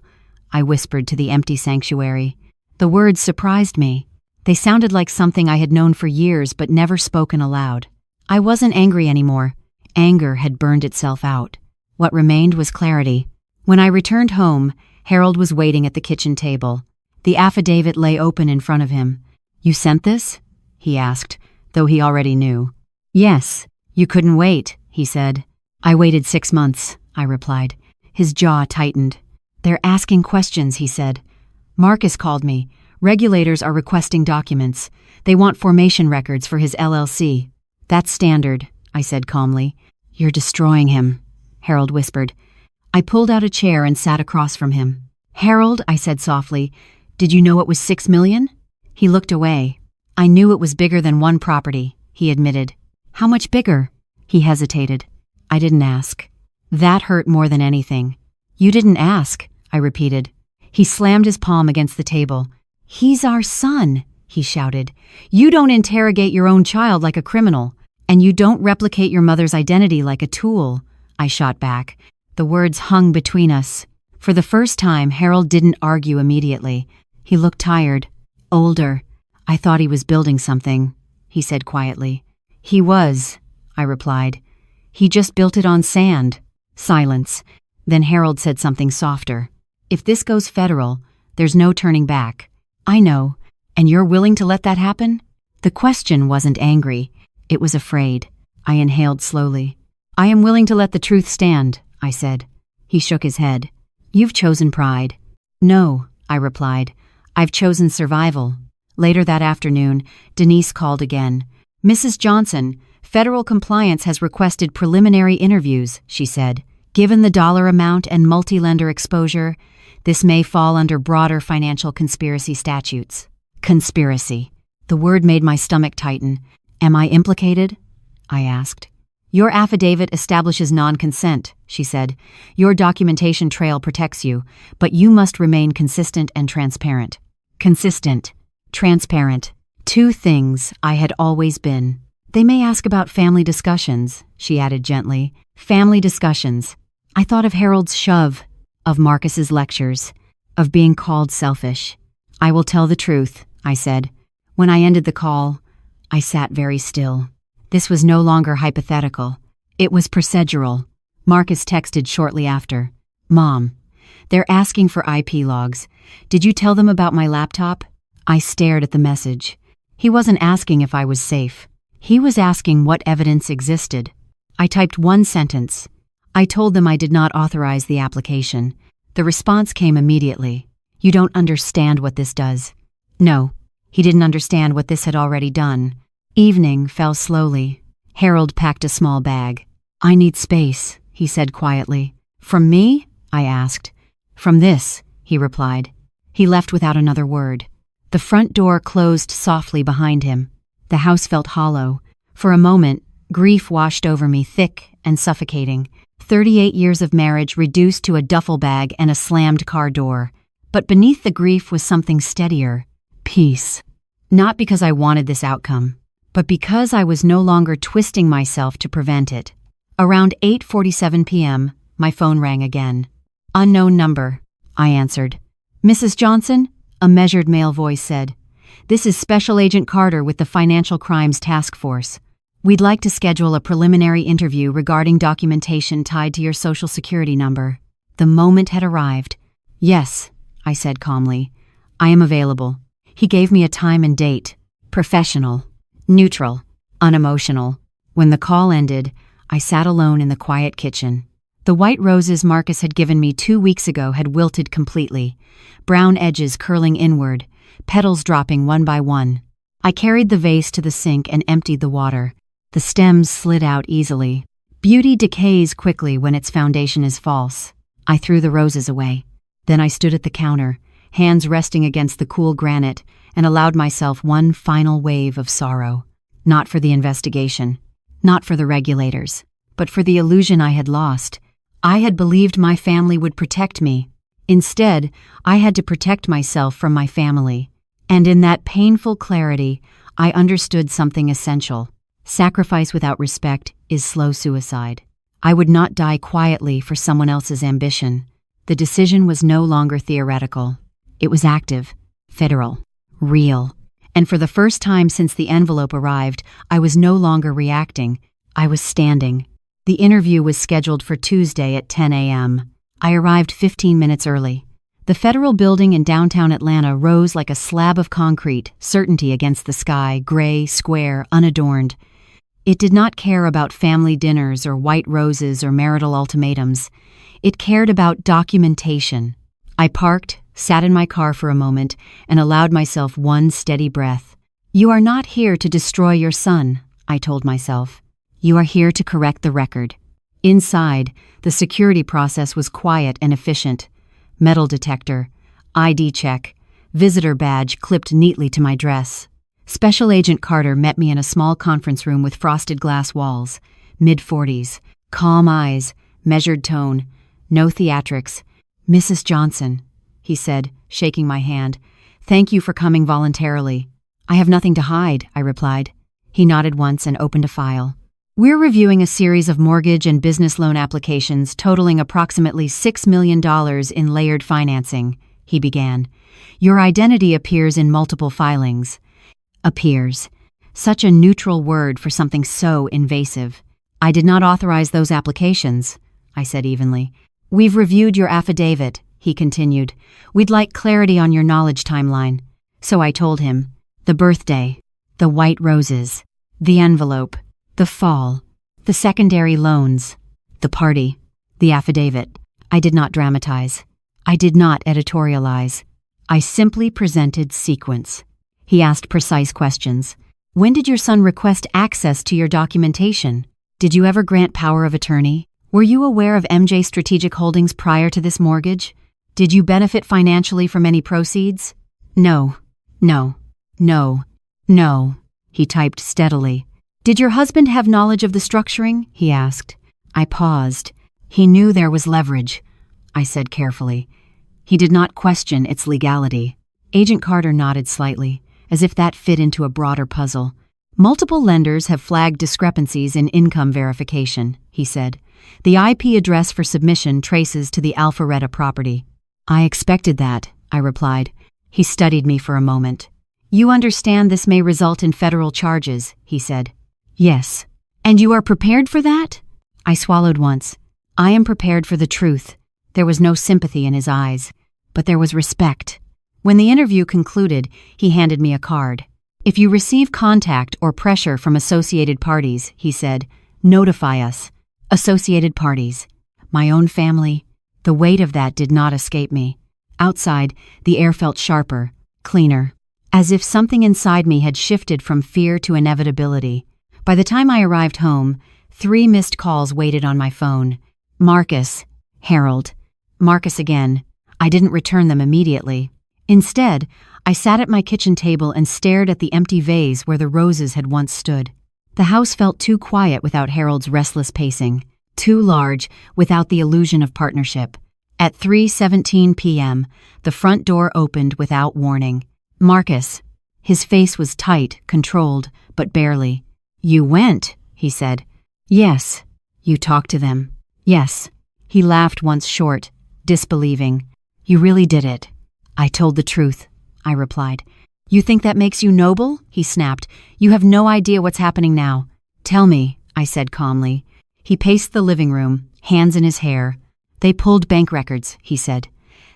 S1: I whispered to the empty sanctuary. The words surprised me. They sounded like something I had known for years but never spoken aloud. I wasn't angry anymore. Anger had burned itself out. What remained was clarity. When I returned home, Harold was waiting at the kitchen table. The affidavit lay open in front of him. "You sent this?" he asked, though he already knew. "Yes, you couldn't wait," he said. "I waited 6 months," I replied. His jaw tightened. "They're asking questions," he said. "Marcus called me. Regulators are requesting documents. They want formation records for his LLC." "That's standard," I said calmly. "You're destroying him," Harold whispered. I pulled out a chair and sat across from him. "Harold," I said softly, "did you know it was 6 million?" He looked away. "I knew it was bigger than one property," he admitted. "How much bigger?" He hesitated. I didn't ask. That hurt more than anything. "You didn't ask," I repeated. He slammed his palm against the table. "He's our son," he shouted. "You don't interrogate your own child like a criminal, and you don't replicate your mother's identity like a tool," I shot back. The words hung between us. For the first time, Harold didn't argue immediately. He looked tired, older. "I thought he was building something," he said quietly. "He was," I replied. "He just built it on sand." Silence. Then Harold said something softer. "If this goes federal, there's no turning back." "I know. And you're willing to let that happen?" The question wasn't angry. It was afraid. I inhaled slowly. "I am willing to let the truth stand," I said. He shook his head. "You've chosen pride." "No," I replied. "I've chosen survival." Later that afternoon, Denise called again. "Mrs. Johnson, federal compliance has requested preliminary interviews," she said. "Given the dollar amount and multi-lender exposure, this may fall under broader financial conspiracy statutes." Conspiracy. The word made my stomach tighten. "Am I implicated?" I asked. "Your affidavit establishes non-consent," she said. "Your documentation trail protects you, but you must remain consistent and transparent." Consistent. Transparent. Two things I had always been. "They may ask about family discussions," she added gently. "Family discussions." I thought of Harold's shove, of Marcus's lectures, of being called selfish. "I will tell the truth," I said. When I ended the call, I sat very still. This was no longer hypothetical. It was procedural. Marcus texted shortly after. "Mom, they're asking for IP logs. Did you tell them about my laptop?" I stared at the message. He wasn't asking if I was safe. He was asking what evidence existed. I typed one sentence. I told them I did not authorize the application. The response came immediately. "You don't understand what this does." No, he didn't understand what this had already done. Evening fell slowly. Harold packed a small bag. "I need space," he said quietly. "From me?" I asked. "From this," he replied. He left without another word. The front door closed softly behind him. The house felt hollow. For a moment, grief washed over me, thick and suffocating. 38 years of marriage reduced to a duffel bag and a slammed car door. But beneath the grief was something steadier. Peace. Not because I wanted this outcome, but because I was no longer twisting myself to prevent it. Around 8:47 p.m., my phone rang again. "Unknown number," I answered. "Mrs. Johnson?" a measured male voice said. "This is Special Agent Carter with the Financial Crimes Task Force. We'd like to schedule a preliminary interview regarding documentation tied to your Social Security number." The moment had arrived. "Yes," I said calmly. "I am available." He gave me a time and date. Professional. Neutral. Unemotional. When the call ended, I sat alone in the quiet kitchen. The white roses Marcus had given me 2 weeks ago had wilted completely, brown edges curling inward, petals dropping one by one. I carried the vase to the sink and emptied the water. The stems slid out easily. Beauty decays quickly when its foundation is false. I threw the roses away. Then I stood at the counter, hands resting against the cool granite, and allowed myself one final wave of sorrow. Not for the investigation, not for the regulators, but for the illusion I had lost. I had believed my family would protect me. Instead, I had to protect myself from my family. And in that painful clarity, I understood something essential. Sacrifice without respect is slow suicide. I would not die quietly for someone else's ambition. The decision was no longer theoretical. It was active, federal, real. And for the first time since the envelope arrived, I was no longer reacting. I was standing. The interview was scheduled for Tuesday at 10 a.m. I arrived 15 minutes early. The federal building in downtown Atlanta rose like a slab of concrete, certainty against the sky, gray, square, unadorned. It did not care about family dinners or white roses or marital ultimatums. It cared about documentation. I parked, sat in my car for a moment, and allowed myself one steady breath. "You are not here to destroy your son," I told myself. "You are here to correct the record." Inside, the security process was quiet and efficient. metal detector, ID check, visitor badge clipped neatly to my dress. Special Agent Carter met me in a small conference room with frosted glass walls, mid-40s, calm eyes, measured tone, no theatrics. "Mrs. Johnson," he said, shaking my hand, "thank you for coming voluntarily." "I have nothing to hide," I replied. He nodded once and opened a file. "We're reviewing a series of mortgage and business loan applications totaling approximately $6 million in layered financing," he began. "Your identity appears in multiple filings." Appears. Such a neutral word for something so invasive. "I did not authorize those applications," I said evenly. "We've reviewed your affidavit," he continued. "We'd like clarity on your knowledge timeline." So I told him. The birthday, the white roses, the envelope, the fall, the secondary loans, the party, the affidavit. I did not dramatize. I did not editorialize. I simply presented sequence. He asked precise questions. "When did your son request access to your documentation? Did you ever grant power of attorney? Were you aware of MJ Strategic Holdings prior to this mortgage? Did you benefit financially from any proceeds?" "No, no, no, no," he typed steadily. "Did your husband have knowledge of the structuring?" he asked. I paused. "He knew there was leverage," I said carefully. "He did not question its legality." Agent Carter nodded slightly, as if that fit into a broader puzzle. "Multiple lenders have flagged discrepancies in income verification," he said. "The IP address for submission traces to the Alpharetta property." "I expected that," I replied. He studied me for a moment. "You understand this may result in federal charges," he said. "Yes." "And you are prepared for that?" I swallowed once. "I am prepared for the truth." There was no sympathy in his eyes, but there was respect. When the interview concluded, he handed me a card. "If you receive contact or pressure from associated parties," he said, "notify us." Associated parties. My own family. The weight of that did not escape me. Outside, the air felt sharper, cleaner, as if something inside me had shifted from fear to inevitability. By the time I arrived home, 3 missed calls waited on my phone. Marcus, Harold, Marcus again. I didn't return them immediately. Instead, I sat at my kitchen table and stared at the empty vase where the roses had once stood. The house felt too quiet without Harold's restless pacing, too large without the illusion of partnership. At 3:17 p.m., the front door opened without warning. Marcus. His face was tight, controlled, but barely. "You went," he said. "Yes." "You talked to them?" "Yes." He laughed once short, disbelieving. "You really did it." "I told the truth," I replied. "You think that makes you noble?" he snapped. "You have no idea what's happening now." "Tell me," I said calmly. He paced the living room, hands in his hair. "They pulled bank records," he said.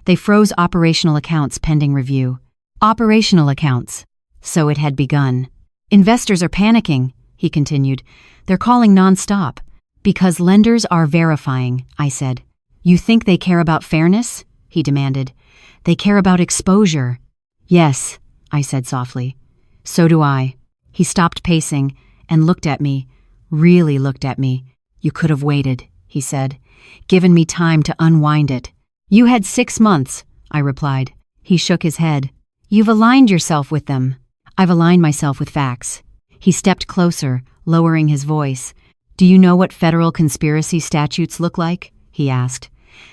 S1: "They froze operational accounts pending review." Operational accounts. So it had begun. "Investors are panicking," he continued. "They're calling nonstop." "Because lenders are verifying," I said. "You think they care about fairness?" he demanded. "They care about exposure." "Yes," I said softly. "So do I." He stopped pacing and looked at me, really looked at me. "You could have waited," he said, "given me time to unwind it." "You had 6 months," I replied. He shook his head. "You've aligned yourself with them." "I've aligned myself with facts." He stepped closer, lowering his voice. "Do you know what federal conspiracy statutes look like?" he asked.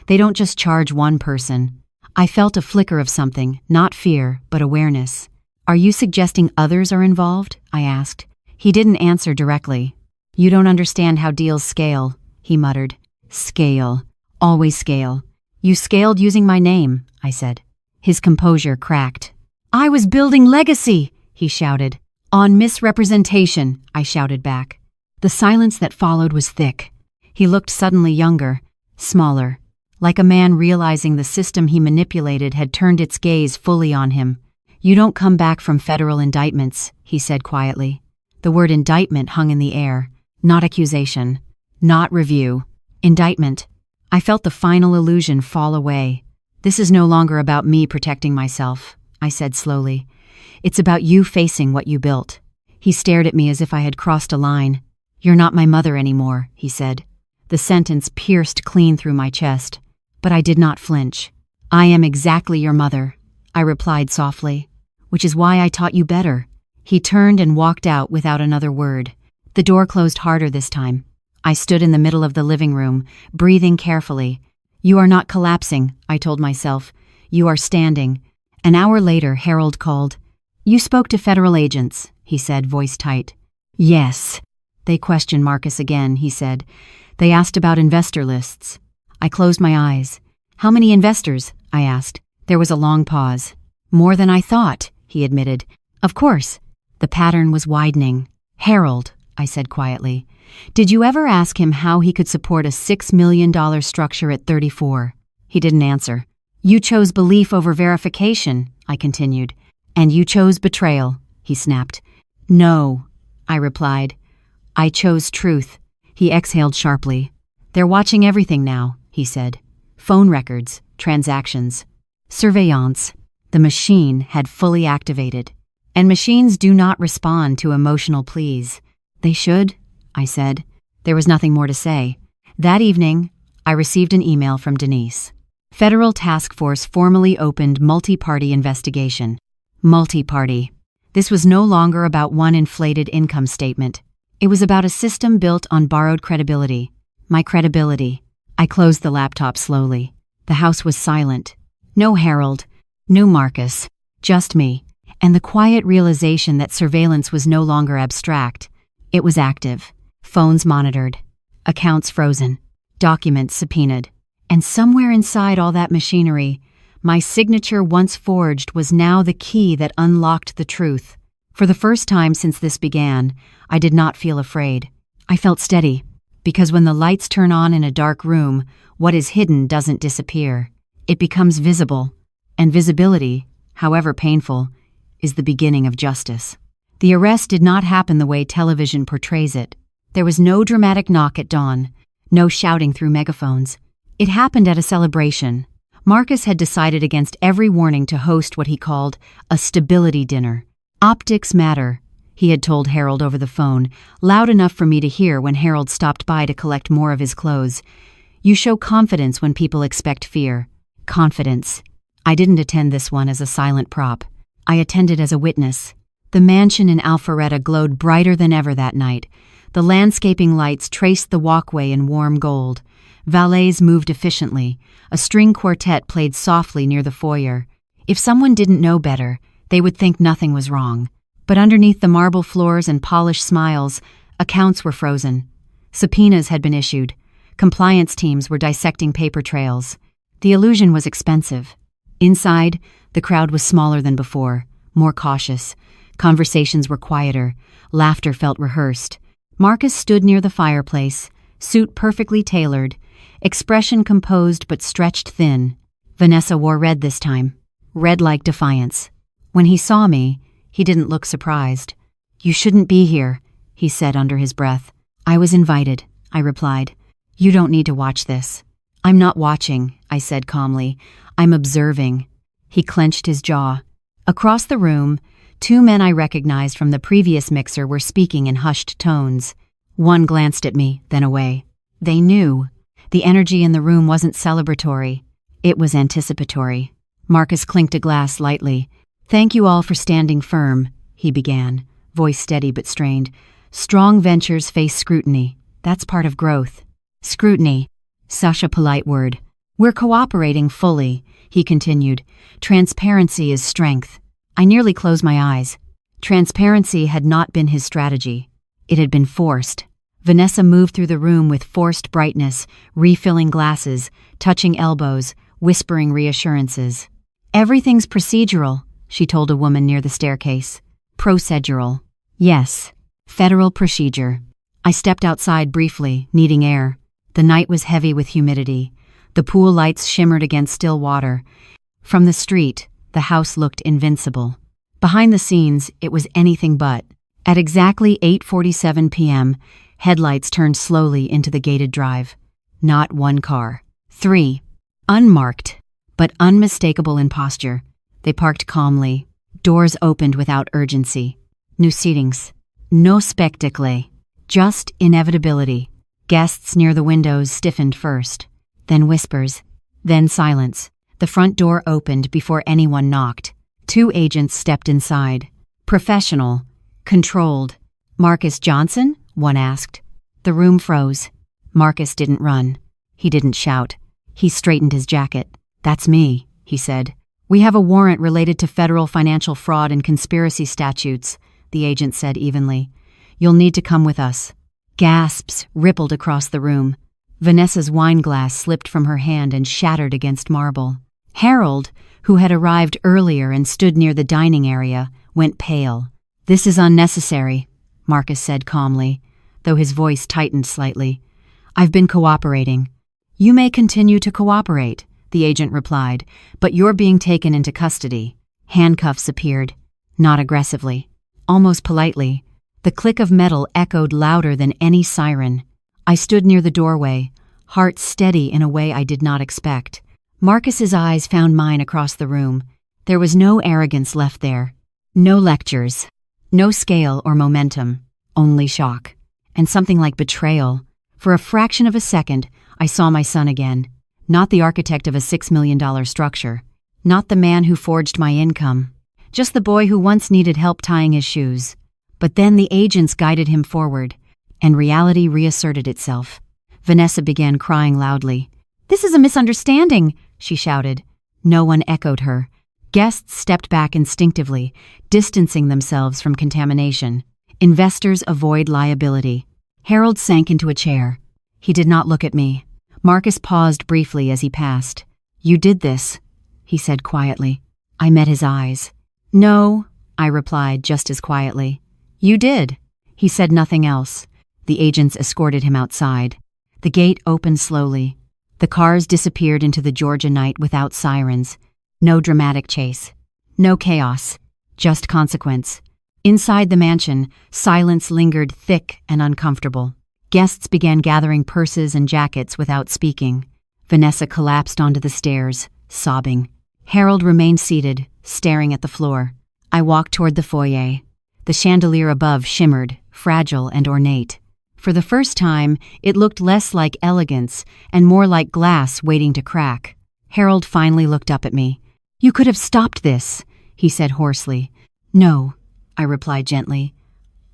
S1: "They don't just charge one person." I felt a flicker of something, not fear, but awareness. "Are you suggesting others are involved?" I asked. He didn't answer directly. "You don't understand how deals scale," he muttered. "Scale. Always scale." "You scaled using my name," I said. His composure cracked. "I was building legacy," he shouted. "On misrepresentation," I shouted back. The silence that followed was thick. He looked suddenly younger, smaller, like a man realizing the system he manipulated had turned its gaze fully on him. "You don't come back from federal indictments," he said quietly. The word indictment hung in the air. Not accusation. Not review. Indictment. I felt the final illusion fall away. "This is no longer about me protecting myself," I said slowly. "It's about you facing what you built." He stared at me as if I had crossed a line. "You're not my mother anymore," he said. The sentence pierced clean through my chest, but I did not flinch. I am exactly your mother, I replied softly, which is why I taught you better. He turned and walked out without another word. The door closed harder this time. I stood in the middle of the living room, breathing carefully. You are not collapsing, I told myself. You are standing. An hour later, Harold called. You spoke to federal agents, he said, voice tight. Yes. They questioned Marcus again, he said. They asked about investor lists. I closed my eyes. How many investors? I asked. There was a long pause. More than I thought, he admitted. Of course. The pattern was widening. Harold, I said quietly, did you ever ask him how he could support a $6 million structure at 34? He didn't answer. You chose belief over verification, I continued. And you chose betrayal, he snapped. No, I replied. I chose truth. He exhaled sharply. They're watching everything now, he said. Phone records, transactions, surveillance. The machine had fully activated. And machines do not respond to emotional pleas. They should, I said. There was nothing more to say. That evening, I received an email from Denise. Federal Task Force formally opened multi-party investigation. Multi-party. This was no longer about one inflated income statement. It was about a system built on borrowed credibility. My credibility. I closed the laptop slowly. The house was silent. No Harold. No Marcus. Just me. And the quiet realization that surveillance was no longer abstract. It was active. Phones monitored. Accounts frozen. Documents subpoenaed. And somewhere inside all that machinery, my signature once forged was now the key that unlocked the truth. For the first time since this began, I did not feel afraid. I felt steady, because when the lights turn on in a dark room, what is hidden doesn't disappear. It becomes visible, and visibility, however painful, is the beginning of justice. The arrest did not happen the way television portrays it. There was no dramatic knock at dawn, no shouting through megaphones. It happened at a celebration. Marcus had decided against every warning to host what he called a stability dinner. Optics matter, he had told Harold over the phone, loud enough for me to hear when Harold stopped by to collect more of his clothes. You show confidence when people expect fear. Confidence. I didn't attend this one as a silent prop. I attended as a witness. The mansion in Alpharetta glowed brighter than ever that night. The landscaping lights traced the walkway in warm gold. Valets moved efficiently. A string quartet played softly near the foyer. If someone didn't know better, they would think nothing was wrong. But underneath the marble floors and polished smiles, accounts were frozen. Subpoenas had been issued. Compliance teams were dissecting paper trails. The illusion was expensive. Inside, the crowd was smaller than before, more cautious. Conversations were quieter. Laughter felt rehearsed. Marcus stood near the fireplace, suit perfectly tailored, expression composed but stretched thin. Vanessa wore red this time, red like defiance. When he saw me, he didn't look surprised. You shouldn't be here, he said under his breath. I was invited, I replied. You don't need to watch this. I'm not watching, I said calmly. I'm observing. He clenched his jaw. Across the room, two men I recognized from the previous mixer were speaking in hushed tones. One glanced at me, then away. They knew. The energy in the room wasn't celebratory. It was anticipatory. Marcus clinked a glass lightly. Thank you all for standing firm, he began, voice steady but strained. Strong ventures face scrutiny. That's part of growth. Scrutiny. Such a polite word. We're cooperating fully, he continued. Transparency is strength. I nearly closed my eyes. Transparency had not been his strategy. It had been forced. Vanessa moved through the room with forced brightness, refilling glasses, touching elbows, whispering reassurances. Everything's procedural, she told a woman near the staircase. Procedural. Yes. Federal procedure. I stepped outside briefly, needing air. The night was heavy with humidity. The pool lights shimmered against still water. From the street, the house looked invincible. Behind the scenes, it was anything but. At exactly 8:47 p.m., headlights turned slowly into the gated drive. Not one car. 3. Unmarked, but unmistakable in posture. They parked calmly. Doors opened without urgency. No seatings. No spectacle. Just inevitability. Guests near the windows stiffened first. Then whispers. Then silence. The front door opened before anyone knocked. 2 agents stepped inside. Professional. Controlled. "Marcus Johnson?" one asked. The room froze. Marcus didn't run. He didn't shout. He straightened his jacket. "That's me," he said. "We have a warrant related to federal financial fraud and conspiracy statutes," the agent said evenly. "You'll need to come with us." Gasps rippled across the room. Vanessa's wine glass slipped from her hand and shattered against marble. Harold, who had arrived earlier and stood near the dining area, went pale. "This is unnecessary," Marcus said calmly, though his voice tightened slightly. "I've been cooperating." "You may continue to cooperate," the agent replied, "but you're being taken into custody." Handcuffs appeared, not aggressively, almost politely. The click of metal echoed louder than any siren. I stood near the doorway, heart steady in a way I did not expect. Marcus's eyes found mine across the room. There was no arrogance left there. No lectures. No scale or momentum. Only shock. And something like betrayal. For a fraction of a second, I saw my son again. Not the architect of a $6 million structure. Not the man who forged my income. Just the boy who once needed help tying his shoes. But then the agents guided him forward, and reality reasserted itself. Vanessa began crying loudly. "This is a misunderstanding," she shouted. No one echoed her. Guests stepped back instinctively, distancing themselves from contamination. Investors avoid liability. Harold sank into a chair. He did not look at me. Marcus paused briefly as he passed. "You did this," he said quietly. I met his eyes. "No," I replied just as quietly. "You did." He said nothing else. The agents escorted him outside. The gate opened slowly. The cars disappeared into the Georgia night without sirens. No dramatic chase. No chaos. Just consequence. Inside the mansion, silence lingered thick and uncomfortable. Guests began gathering purses and jackets without speaking. Vanessa collapsed onto the stairs, sobbing. Harold remained seated, staring at the floor. I walked toward the foyer. The chandelier above shimmered, fragile and ornate. For the first time, it looked less like elegance and more like glass waiting to crack. Harold finally looked up at me. "You could have stopped this," he said hoarsely. "No," I replied gently.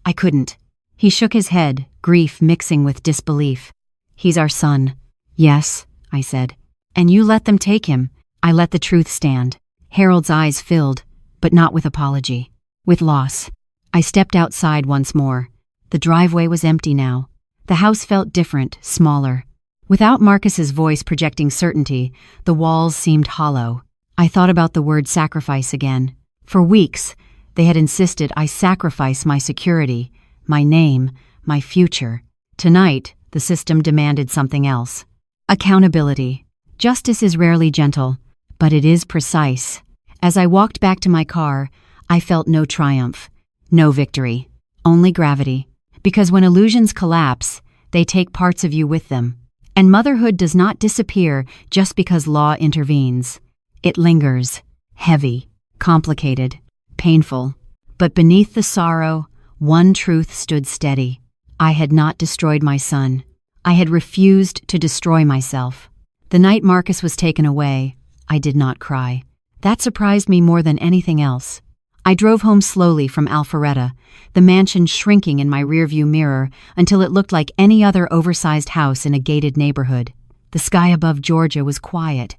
S1: "I couldn't." He shook his head, grief mixing with disbelief. "He's our son." "Yes," I said. "And you let them take him." I let the truth stand. Harold's eyes filled, but not with apology. With loss. I stepped outside once more. The driveway was empty now. The house felt different, smaller. Without Marcus's voice projecting certainty, the walls seemed hollow. I thought about the word sacrifice again. For weeks, they had insisted I sacrifice my security, my name, my future. Tonight, the system demanded something else. Accountability. Justice is rarely gentle, but it is precise. As I walked back to my car, I felt no triumph, no victory, only gravity. Because when illusions collapse, they take parts of you with them. And motherhood does not disappear just because law intervenes. It lingers, heavy, complicated, painful. But beneath the sorrow, one truth stood steady. I had not destroyed my son. I had refused to destroy myself. The night Marcus was taken away, I did not cry. That surprised me more than anything else. I drove home slowly from Alpharetta, the mansion shrinking in my rearview mirror until it looked like any other oversized house in a gated neighborhood. The sky above Georgia was quiet,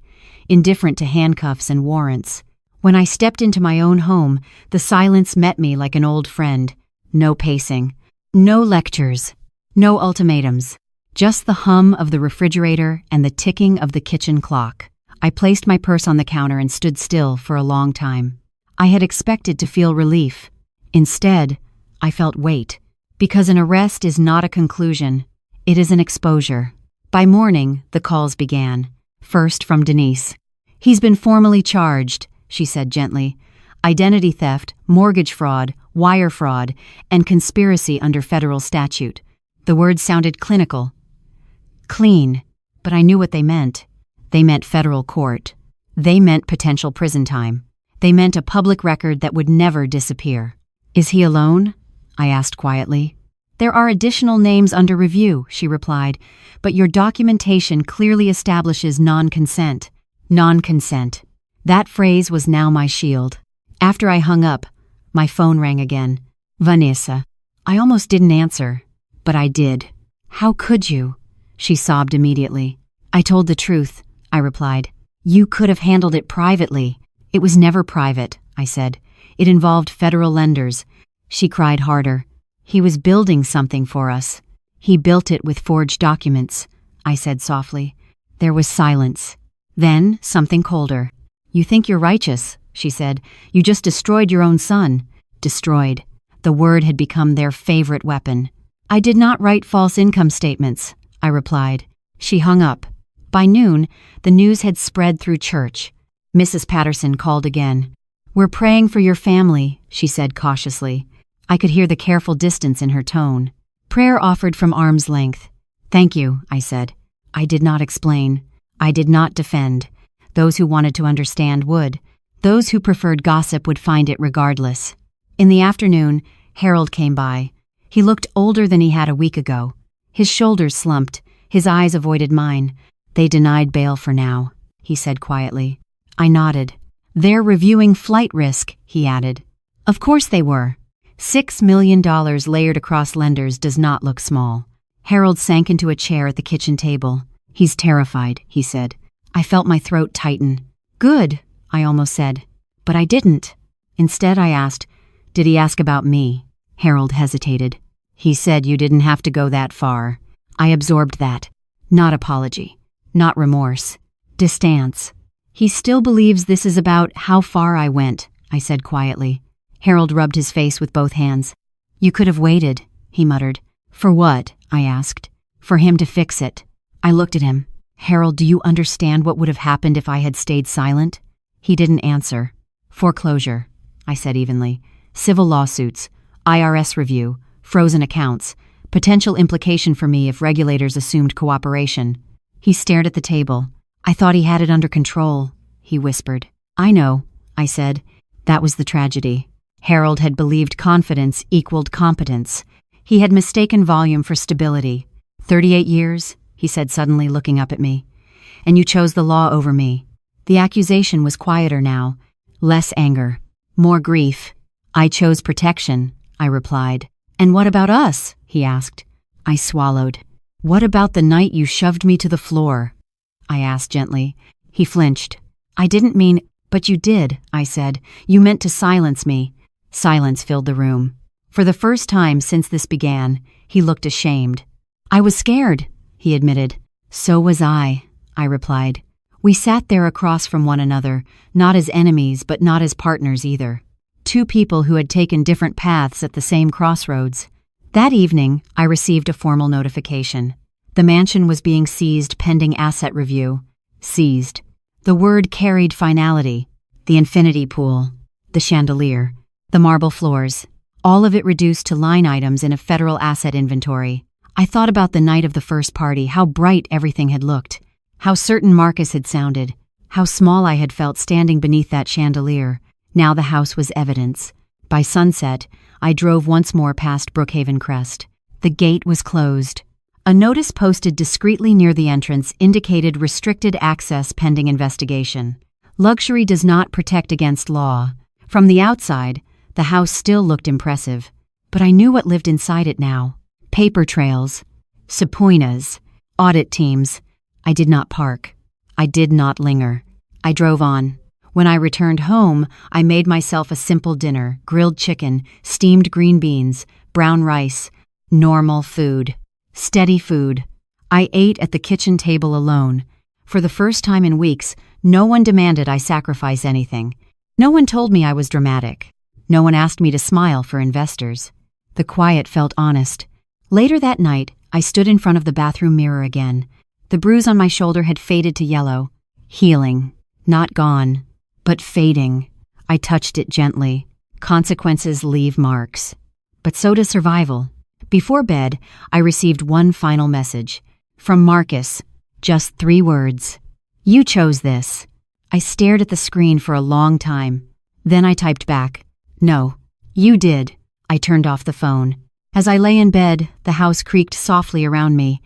S1: indifferent to handcuffs and warrants. When I stepped into my own home, the silence met me like an old friend. No pacing, no lectures, no ultimatums, just the hum of the refrigerator and the ticking of the kitchen clock. I placed my purse on the counter and stood still for a long time. I had expected to feel relief. Instead, I felt weight, because an arrest is not a conclusion, it is an exposure. By morning, the calls began. First from Denise. "He's been formally charged," she said gently. "Identity theft, mortgage fraud, wire fraud, and conspiracy under federal statute." The words sounded clinical. Clean, but I knew what they meant. They meant federal court. They meant potential prison time. They meant a public record that would never disappear. "Is he alone?" I asked quietly. "There are additional names under review," she replied, "but your documentation clearly establishes non-consent." Non-consent. That phrase was now my shield. After I hung up, my phone rang again. Vanessa. I almost didn't answer, but I did. How could you? She sobbed immediately. I told the truth, I replied. You could have handled it privately. It was never private, I said. It involved federal lenders. She cried harder. He was building something for us. He built it with forged documents, I said softly. There was silence. Then something colder. You think you're righteous, she said. You just destroyed your own son. Destroyed. The word had become their favorite weapon. I did not write false income statements, I replied. She hung up. By noon, the news had spread through church. Mrs. Patterson called again. We're praying for your family, she said cautiously. I could hear the careful distance in her tone. Prayer offered from arm's length. Thank you, I said. I did not explain. I did not defend. Those who wanted to understand would. Those who preferred gossip would find it regardless. In the afternoon, Harold came by. He looked older than he had a week ago. His shoulders slumped. His eyes avoided mine. They denied bail for now, he said quietly. I nodded. They're reviewing flight risk, he added. Of course they were. $6 million layered across lenders does not look small. Harold sank into a chair at the kitchen table. He's terrified, he said. I felt my throat tighten. Good, I almost said. But I didn't. Instead, I asked, did he ask about me? Harold hesitated. He said you didn't have to go that far. I absorbed that. Not apology. Not remorse. Distance. He still believes this is about how far I went, I said quietly. Harold rubbed his face with both hands. You could have waited, he muttered. For what? I asked. For him to fix it. I looked at him. Harold, do you understand what would have happened if I had stayed silent? He didn't answer. Foreclosure, I said evenly. Civil lawsuits, IRS review, frozen accounts, potential implication for me if regulators assumed cooperation. He stared at the table. I thought he had it under control, he whispered. I know, I said. That was the tragedy. Harold had believed confidence equaled competence. He had mistaken volume for stability. 38 years, he said suddenly, looking up at me. And you chose the law over me. The accusation was quieter now. Less anger. More grief. I chose protection, I replied. And what about us? He asked. I swallowed. What about the night you shoved me to the floor? I asked gently. He flinched. I didn't mean, but you did, I said. You meant to silence me. Silence filled the room. For the first time since this began, he looked ashamed. I was scared, he admitted. So was I replied. We sat there across from one another, not as enemies but not as partners either. Two people who had taken different paths at the same crossroads. That evening, I received a formal notification. The mansion was being seized pending asset review. Seized. The word carried finality. The infinity pool. The chandelier. The marble floors. All of it reduced to line items in a federal asset inventory. I thought about the night of the first party, how bright everything had looked. How certain Marcus had sounded. How small I had felt standing beneath that chandelier. Now the house was evidence. By sunset, I drove once more past Brookhaven Crest. The gate was closed. A notice posted discreetly near the entrance indicated restricted access pending investigation. Luxury does not protect against law. From the outside, the house still looked impressive. But I knew what lived inside it now. Paper trails. Subpoenas. Audit teams. I did not park. I did not linger. I drove on. When I returned home, I made myself a simple dinner: grilled chicken, steamed green beans, brown rice, normal food. Steady food. I ate at the kitchen table alone. For the first time in weeks, no one demanded I sacrifice anything. No one told me I was dramatic. No one asked me to smile for investors. The quiet felt honest. Later that night, I stood in front of the bathroom mirror again. The bruise on my shoulder had faded to yellow. Healing. Not gone, but fading. I touched it gently. Consequences leave marks. But so does survival. Before bed, I received one final message. From Marcus. Just 3 words. You chose this. I stared at the screen for a long time. Then I typed back. No, you did. I turned off the phone. As I lay in bed, the house creaked softly around me.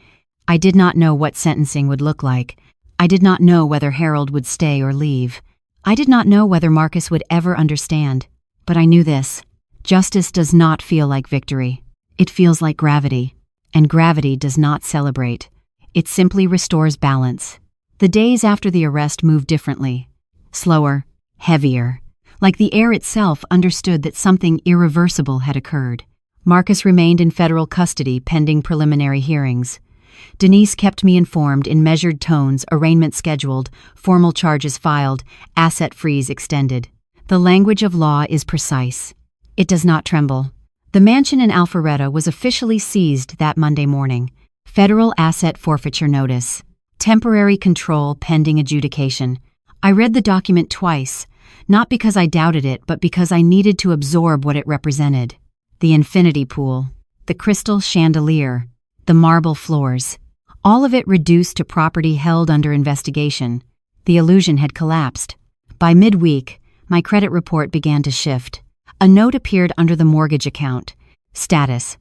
S1: I did not know what sentencing would look like. I did not know whether Harold would stay or leave. I did not know whether Marcus would ever understand. But I knew this. Justice does not feel like victory. It feels like gravity. And gravity does not celebrate. It simply restores balance. The days after the arrest moved differently. Slower, heavier. Like the air itself understood that something irreversible had occurred. Marcus remained in federal custody pending preliminary hearings. Denise kept me informed in measured tones, arraignment scheduled, formal charges filed, asset freeze extended. The language of law is precise. It does not tremble. The mansion in Alpharetta was officially seized that Monday morning. Federal asset forfeiture notice. Temporary control pending adjudication. I read the document twice, not because I doubted it, but because I needed to absorb what it represented. The infinity pool, the crystal chandelier, the marble floors. All of it reduced to property held under investigation. The illusion had collapsed. By midweek, my credit report began to shift. A note appeared under the mortgage account. Status: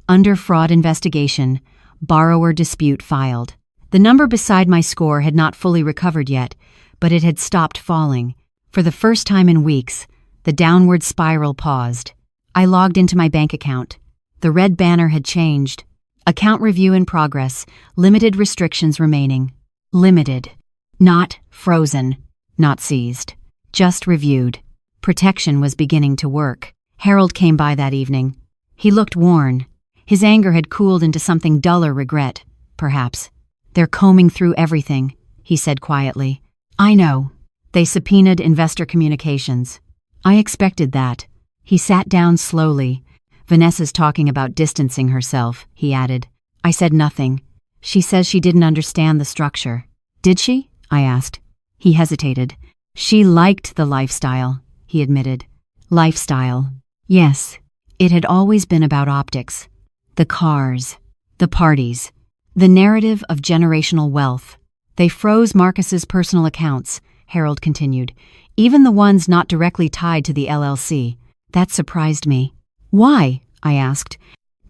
S1: under fraud investigation, borrower dispute filed. The number beside my score had not fully recovered yet, but it had stopped falling. For the first time in weeks, the downward spiral paused. I logged into my bank account. The red banner had changed. Account review in progress, limited restrictions remaining. Limited. Not frozen. Not seized. Just reviewed. Protection was beginning to work. Harold came by that evening. He looked worn. His anger had cooled into something duller regret, perhaps. "They're combing through everything," he said quietly. "I know. They subpoenaed investor communications. I expected that." He sat down slowly. "Vanessa's talking about distancing herself," he added. I said nothing. "She says she didn't understand the structure." "Did she?" I asked. He hesitated. "She liked the lifestyle," he admitted. Lifestyle. Yes, it had always been about optics. The cars. The parties. The narrative of generational wealth. "They froze Marcus's personal accounts," Harold continued, "even the ones not directly tied to the LLC. That surprised me." "Why?" I asked.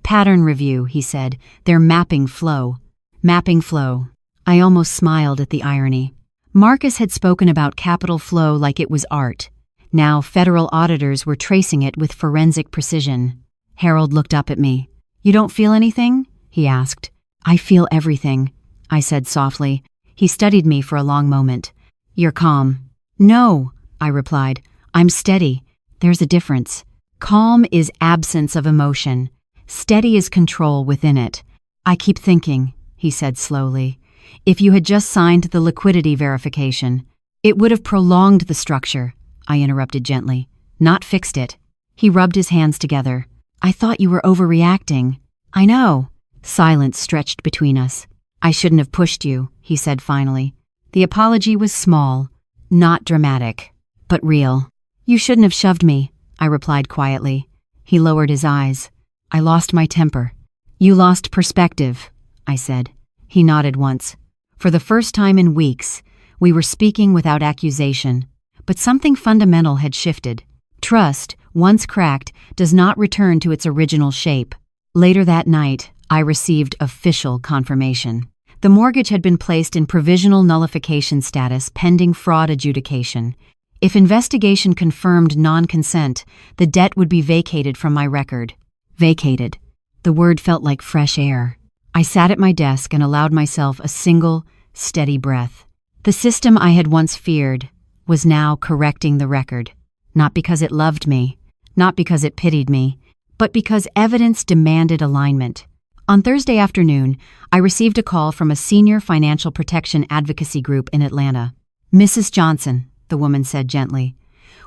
S1: "Pattern review," he said. "They're mapping flow." Mapping flow. I almost smiled at the irony. Marcus had spoken about capital flow like it was art. Now federal auditors were tracing it with forensic precision. Harold looked up at me. "You don't feel anything?" he asked. "I feel everything," I said softly. He studied me for a long moment. "You're calm." "No," I replied. "I'm steady. There's a difference. Calm is absence of emotion. Steady is control within it. I keep thinking," he said slowly, "if you had just signed the liquidity verification, it would have prolonged the structure," I interrupted gently, "not fixed it." He rubbed his hands together. "I thought you were overreacting." "I know." Silence stretched between us. "I shouldn't have pushed you," he said finally. The apology was small, not dramatic, but real. "You shouldn't have shoved me," I replied quietly. He lowered his eyes. "I lost my temper." "You lost perspective," I said. He nodded once. For the first time in weeks, we were speaking without accusation. But something fundamental had shifted. Trust, once cracked, does not return to its original shape. Later that night, I received official confirmation. The mortgage had been placed in provisional nullification status pending fraud adjudication. If investigation confirmed non-consent, the debt would be vacated from my record. Vacated. The word felt like fresh air. I sat at my desk and allowed myself a single, steady breath. The system I had once feared was now correcting the record. Not because it loved me, not because it pitied me, but because evidence demanded alignment. On Thursday afternoon, I received a call from a senior financial protection advocacy group in Atlanta. "Mrs. Johnson," the woman said gently,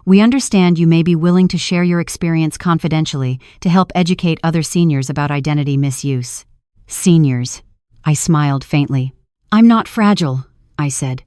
S1: "we understand you may be willing to share your experience confidentially to help educate other seniors about identity misuse." Seniors. I smiled faintly. "I'm not fragile," I said.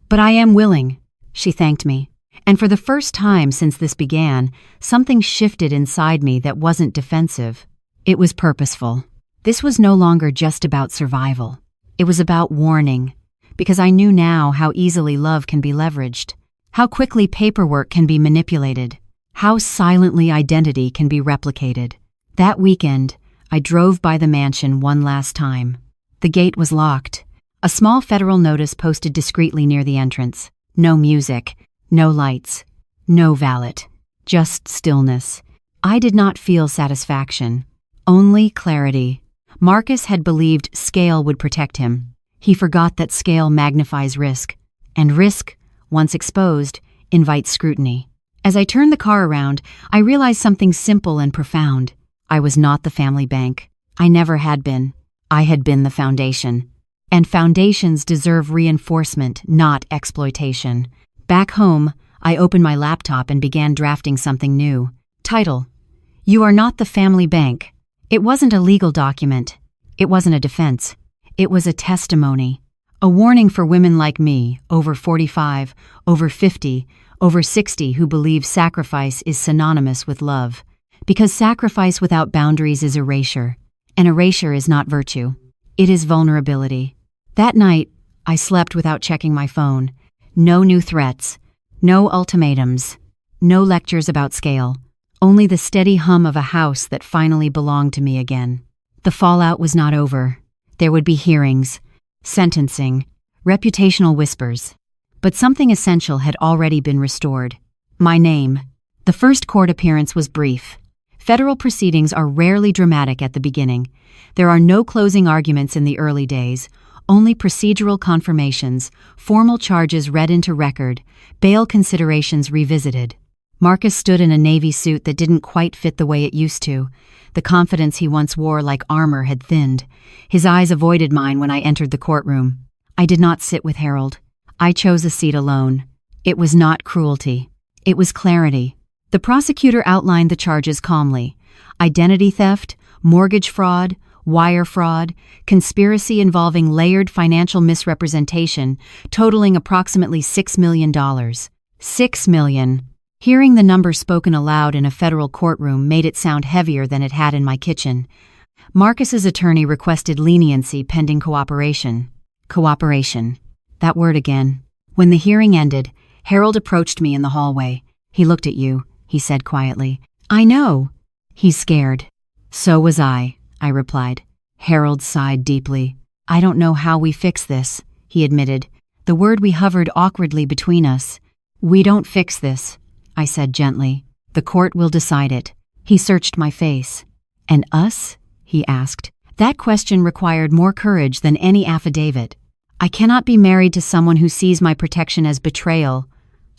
S1: "But I am willing." She thanked me. And for the first time since this began, something shifted inside me that wasn't defensive. It was purposeful. This was no longer just about survival. It was about warning, because I knew now how easily love can be leveraged, how quickly paperwork can be manipulated, how silently identity can be replicated. That weekend, I drove by the mansion one last time. The gate was locked. A small federal notice posted discreetly near the entrance. No music, no lights, no valet, just stillness. I did not feel satisfaction, only clarity. Marcus had believed scale would protect him. He forgot that scale magnifies risk, and risk, once exposed, invites scrutiny. As I turned the car around, I realized something simple and profound. I was not the family bank. I never had been. I had been the foundation. And foundations deserve reinforcement, not exploitation. Back home, I opened my laptop and began drafting something new. Title: You Are Not the Family Bank. It wasn't a legal document. It wasn't a defense. It was a testimony. A warning for women like me, over 45, over 50, over 60, who believe sacrifice is synonymous with love. Because sacrifice without boundaries is erasure. And erasure is not virtue. It is vulnerability. That night, I slept without checking my phone. No new threats. No ultimatums. No lectures about scale. Only the steady hum of a house that finally belonged to me again. The fallout was not over. There would be hearings, sentencing, reputational whispers. But something essential had already been restored. My name. The first court appearance was brief. Federal proceedings are rarely dramatic at the beginning. There are no closing arguments in the early days, only procedural confirmations, formal charges read into record, bail considerations revisited. Marcus stood in a navy suit that didn't quite fit the way it used to. The confidence he once wore like armor had thinned. His eyes avoided mine when I entered the courtroom. I did not sit with Harold. I chose a seat alone. It was not cruelty. It was clarity. The prosecutor outlined the charges calmly. Identity theft, mortgage fraud, wire fraud, conspiracy involving layered financial misrepresentation, totaling approximately $6 million. $6 million. Hearing the number spoken aloud in a federal courtroom made it sound heavier than it had in my kitchen. Marcus's attorney requested leniency pending cooperation. Cooperation. That word again. When the hearing ended, Harold approached me in the hallway. He looked at you, he said quietly. I know. He's scared. So was I replied. Harold sighed deeply. I don't know how we fix this, he admitted. The word we hovered awkwardly between us. We don't fix this, I said gently. The court will decide it. He searched my face. And us? He asked. That question required more courage than any affidavit. I cannot be married to someone who sees my protection as betrayal,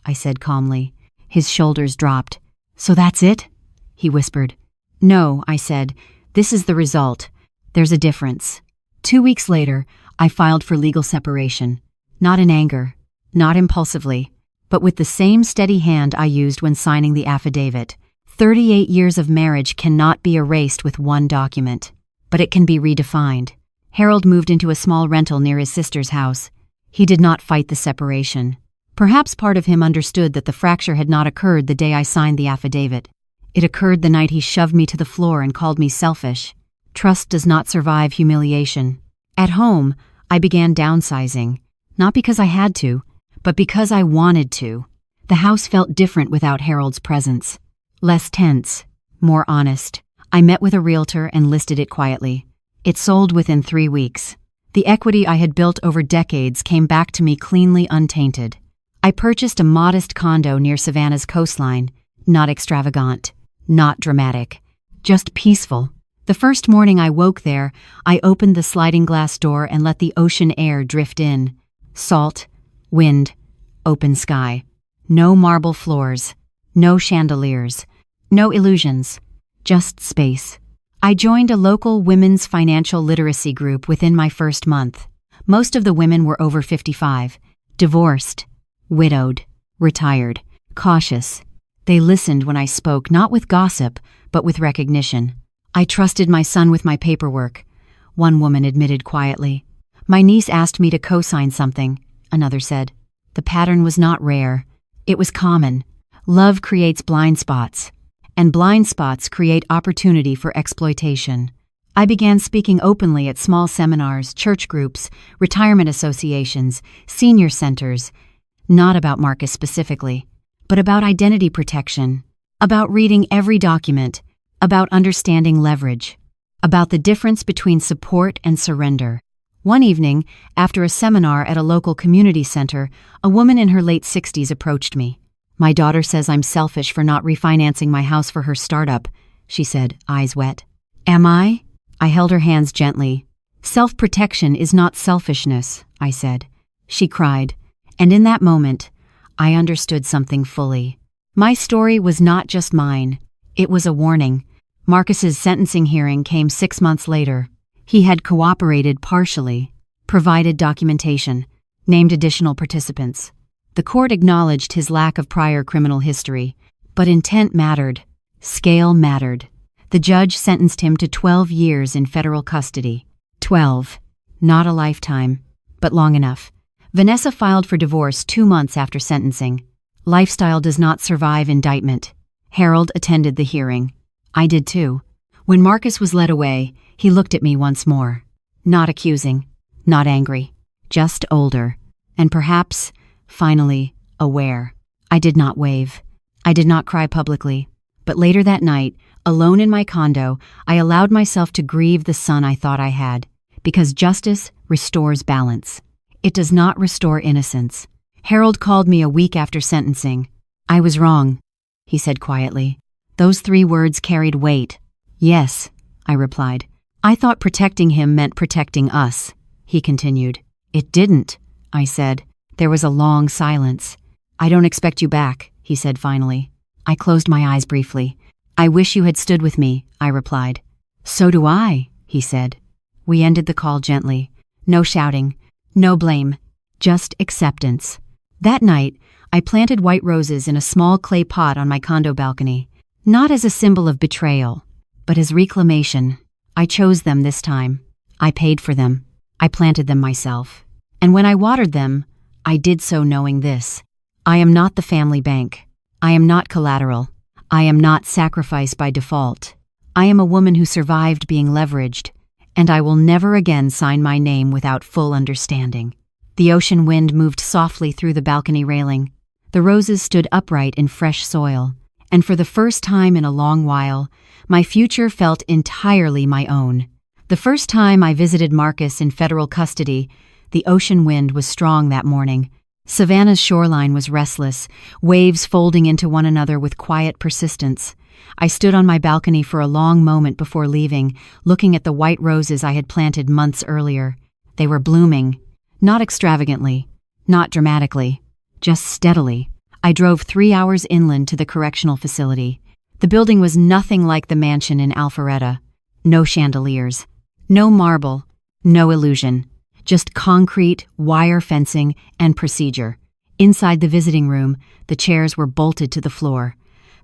S1: I said calmly. His shoulders dropped. So that's it? He whispered. No, I said. This is the result. There's a difference. 2 weeks later, I filed for legal separation. Not in anger, not impulsively, but with the same steady hand I used when signing the affidavit. 38 years of marriage cannot be erased with one document, but it can be redefined. Harold moved into a small rental near his sister's house. He did not fight the separation. Perhaps part of him understood that the fracture had not occurred the day I signed the affidavit. It occurred the night he shoved me to the floor and called me selfish. Trust does not survive humiliation. At home, I began downsizing, not because I had to, but because I wanted to. The house felt different without Harold's presence. Less tense, more honest. I met with a realtor and listed it quietly. It sold within 3 weeks. The equity I had built over decades came back to me cleanly untainted. I purchased a modest condo near Savannah's coastline, not extravagant, not dramatic, just peaceful. The first morning I woke there, I opened the sliding glass door and let the ocean air drift in. Salt, wind, open sky. No marble floors, no chandeliers, no illusions, just space. I joined a local women's financial literacy group within my first month. Most of the women were over 55, divorced, widowed, retired, cautious. They listened when I spoke, not with gossip, but with recognition. I trusted my son with my paperwork, one woman admitted quietly. My niece asked me to co-sign something, another said. The pattern was not rare. It was common. Love creates blind spots, and blind spots create opportunity for exploitation. I began speaking openly at small seminars, church groups, retirement associations, senior centers, not about Marcus specifically, but about identity protection, about reading every document, about understanding leverage, about the difference between support and surrender. One evening, after a seminar at a local community center, a woman in her late 60s approached me. "My daughter says I'm selfish for not refinancing my house for her startup," she said, eyes wet. "Am I?" I held her hands gently. "Self-protection is not selfishness," I said. She cried, and in that moment, I understood something fully. My story was not just mine. It was a warning. Marcus's sentencing hearing came 6 months later. He had cooperated partially, provided documentation, named additional participants. The court acknowledged his lack of prior criminal history, but intent mattered. Scale mattered. The judge sentenced him to 12 years in federal custody. 12. Not a lifetime, but long enough. Vanessa filed for divorce 2 months after sentencing. Lifestyle does not survive indictment. Harold attended the hearing. I did too. When Marcus was led away, he looked at me once more. Not accusing, not angry, just older, and perhaps, finally, aware. I did not wave. I did not cry publicly. But later that night, alone in my condo, I allowed myself to grieve the son I thought I had, because justice restores balance. It does not restore innocence. Harold called me a week after sentencing. "I was wrong," he said quietly. Those 3 words carried weight. "Yes," I replied. "I thought protecting him meant protecting us," he continued. "It didn't," I said. There was a long silence. "I don't expect you back," he said finally. I closed my eyes briefly. "I wish you had stood with me," I replied. "So do I," he said. We ended the call gently. No shouting, no blame, just acceptance. That night, I planted white roses in a small clay pot on my condo balcony, not as a symbol of betrayal, but as reclamation. I chose them this time. I paid for them. I planted them myself. And when I watered them, I did so knowing this. I am not the family bank. I am not collateral. I am not sacrifice by default. I am a woman who survived being leveraged, and I will never again sign my name without full understanding. The ocean wind moved softly through the balcony railing. The roses stood upright in fresh soil, and for the first time in a long while, my future felt entirely my own. The first time I visited Marcus in federal custody, the ocean wind was strong that morning. Savannah's shoreline was restless, waves folding into one another with quiet persistence. I stood on my balcony for a long moment before leaving, looking at the white roses I had planted months earlier. They were blooming. Not extravagantly, not dramatically, just steadily. I drove 3 hours inland to the correctional facility. The building was nothing like the mansion in Alpharetta. No chandeliers, no marble, no illusion, just concrete, wire fencing, and procedure. Inside the visiting room, the chairs were bolted to the floor.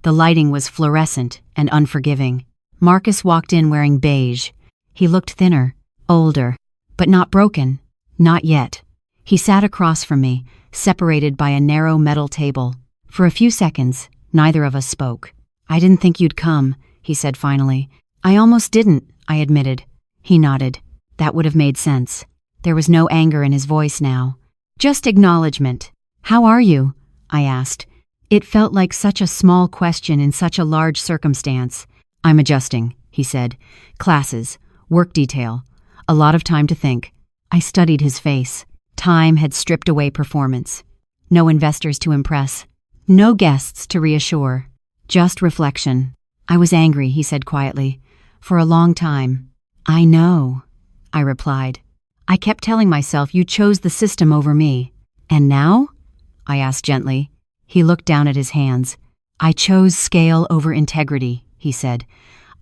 S1: The lighting was fluorescent and unforgiving. Marcus walked in wearing beige. He looked thinner, older, but not broken. Not yet. He sat across from me, separated by a narrow metal table. For a few seconds, neither of us spoke. "I didn't think you'd come," he said finally. "I almost didn't," I admitted. He nodded. That would have made sense. There was no anger in his voice now. Just acknowledgement. "How are you?" I asked. It felt like such a small question in such a large circumstance. "I'm adjusting," he said. "Classes, work detail, a lot of time to think." I studied his face. Time had stripped away performance. No investors to impress. No guests to reassure. Just reflection. "I was angry," he said quietly. "For a long time." "I know," I replied. "I kept telling myself you chose the system over me." "And now?" I asked gently. He looked down at his hands. "I chose scale over integrity," he said.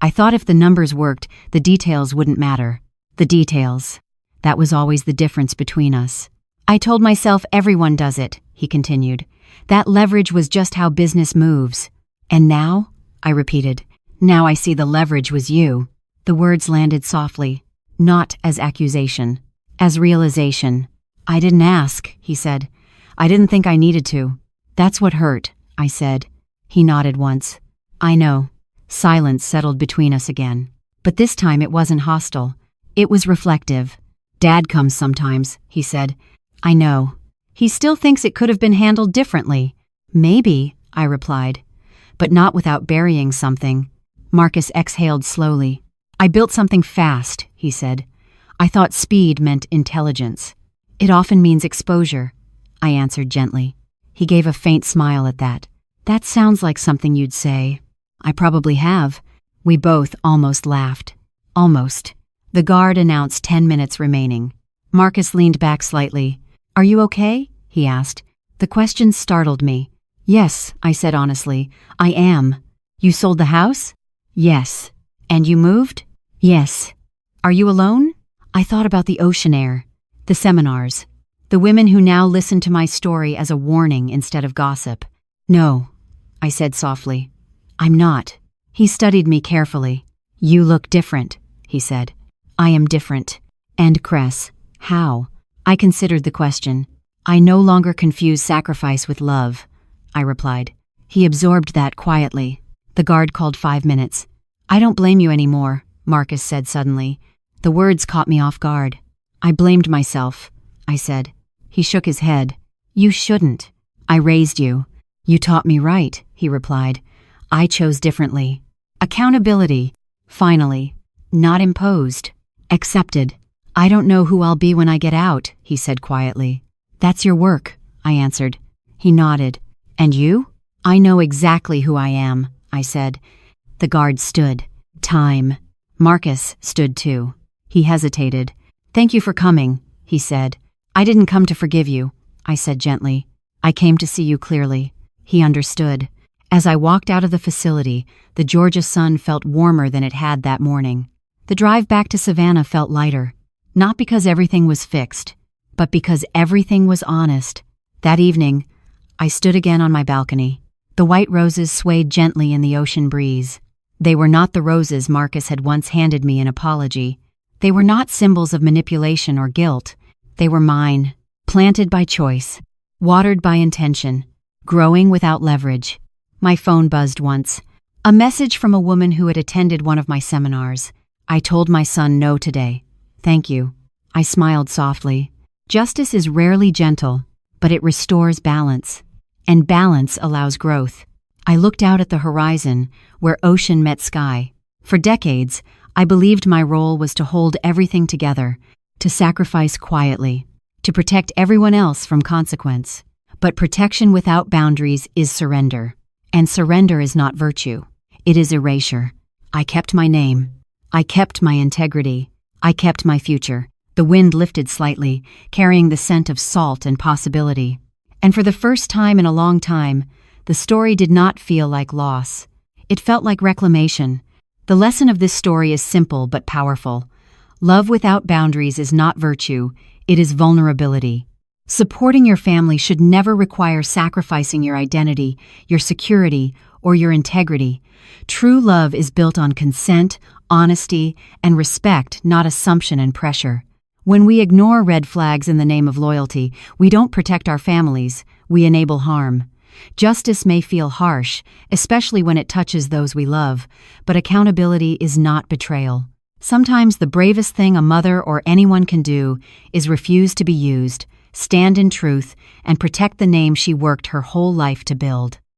S1: "I thought if the numbers worked, the details wouldn't matter." The details. That was always the difference between us. "I told myself everyone does it," he continued. "That leverage was just how business moves." "And now?" I repeated. "Now I see the leverage was you." The words landed softly, not as accusation, as realization. "I didn't ask," he said. "I didn't think I needed to." "That's what hurt," I said. He nodded once. "I know." Silence settled between us again. But this time it wasn't hostile. It was reflective. "Dad comes sometimes," he said. "I know. He still thinks it could have been handled differently." "Maybe," I replied. "But not without burying something." Marcus exhaled slowly. "I built something fast," he said. I thought speed meant intelligence. It often means exposure, I answered gently. He gave a faint smile at that. That sounds like something you'd say. I probably have. We both almost laughed. Almost. The guard announced 10 minutes remaining. Marcus leaned back slightly. Are you okay? He asked. The question startled me. Yes, I said honestly. I am. You sold the house? Yes. And you moved? Yes. Are you alone? I thought about the ocean air, the seminars, the women who now listen to my story as a warning instead of gossip. No, I said softly. I'm not. He studied me carefully. You look different, he said. I am different. And Cress, how? I considered the question. I no longer confuse sacrifice with love, I replied. He absorbed that quietly. The guard called 5 minutes. I don't blame you anymore, Marcus said suddenly. The words caught me off guard. I blamed myself, I said. He shook his head. You shouldn't. I raised you. You taught me right, he replied. I chose differently. Accountability. Finally. Not imposed. Accepted. I don't know who I'll be when I get out, he said quietly. That's your work, I answered. He nodded. And you? I know exactly who I am, I said. The guard stood. Time. Marcus stood too. He hesitated. Thank you for coming, he said. I didn't come to forgive you, I said gently. I came to see you clearly. He understood. As I walked out of the facility, the Georgia sun felt warmer than it had that morning. The drive back to Savannah felt lighter, not because everything was fixed, but because everything was honest. That evening, I stood again on my balcony. The white roses swayed gently in the ocean breeze. They were not the roses Marcus had once handed me in apology. They were not symbols of manipulation or guilt. They were mine, planted by choice, watered by intention, growing without leverage. My phone buzzed once. A message from a woman who had attended one of my seminars. I told my son no today. Thank you. I smiled softly. Justice is rarely gentle, but it restores balance. And balance allows growth. I looked out at the horizon, where ocean met sky. For decades, I believed my role was to hold everything together, to sacrifice quietly, to protect everyone else from consequence. But protection without boundaries is surrender. And surrender is not virtue. It is erasure. I kept my name. I kept my integrity. I kept my future. The wind lifted slightly, carrying the scent of salt and possibility. And for the first time in a long time, the story did not feel like loss. It felt like reclamation. The lesson of this story is simple but powerful. Love without boundaries is not virtue, it is vulnerability. Supporting your family should never require sacrificing your identity, your security, or your integrity. True love is built on consent, honesty, and respect, not assumption and pressure. When we ignore red flags in the name of loyalty, we don't protect our families, we enable harm. Justice may feel harsh, especially when it touches those we love, but accountability is not betrayal. Sometimes the bravest thing a mother or anyone can do is refuse to be used, stand in truth, and protect the name she worked her whole life to build.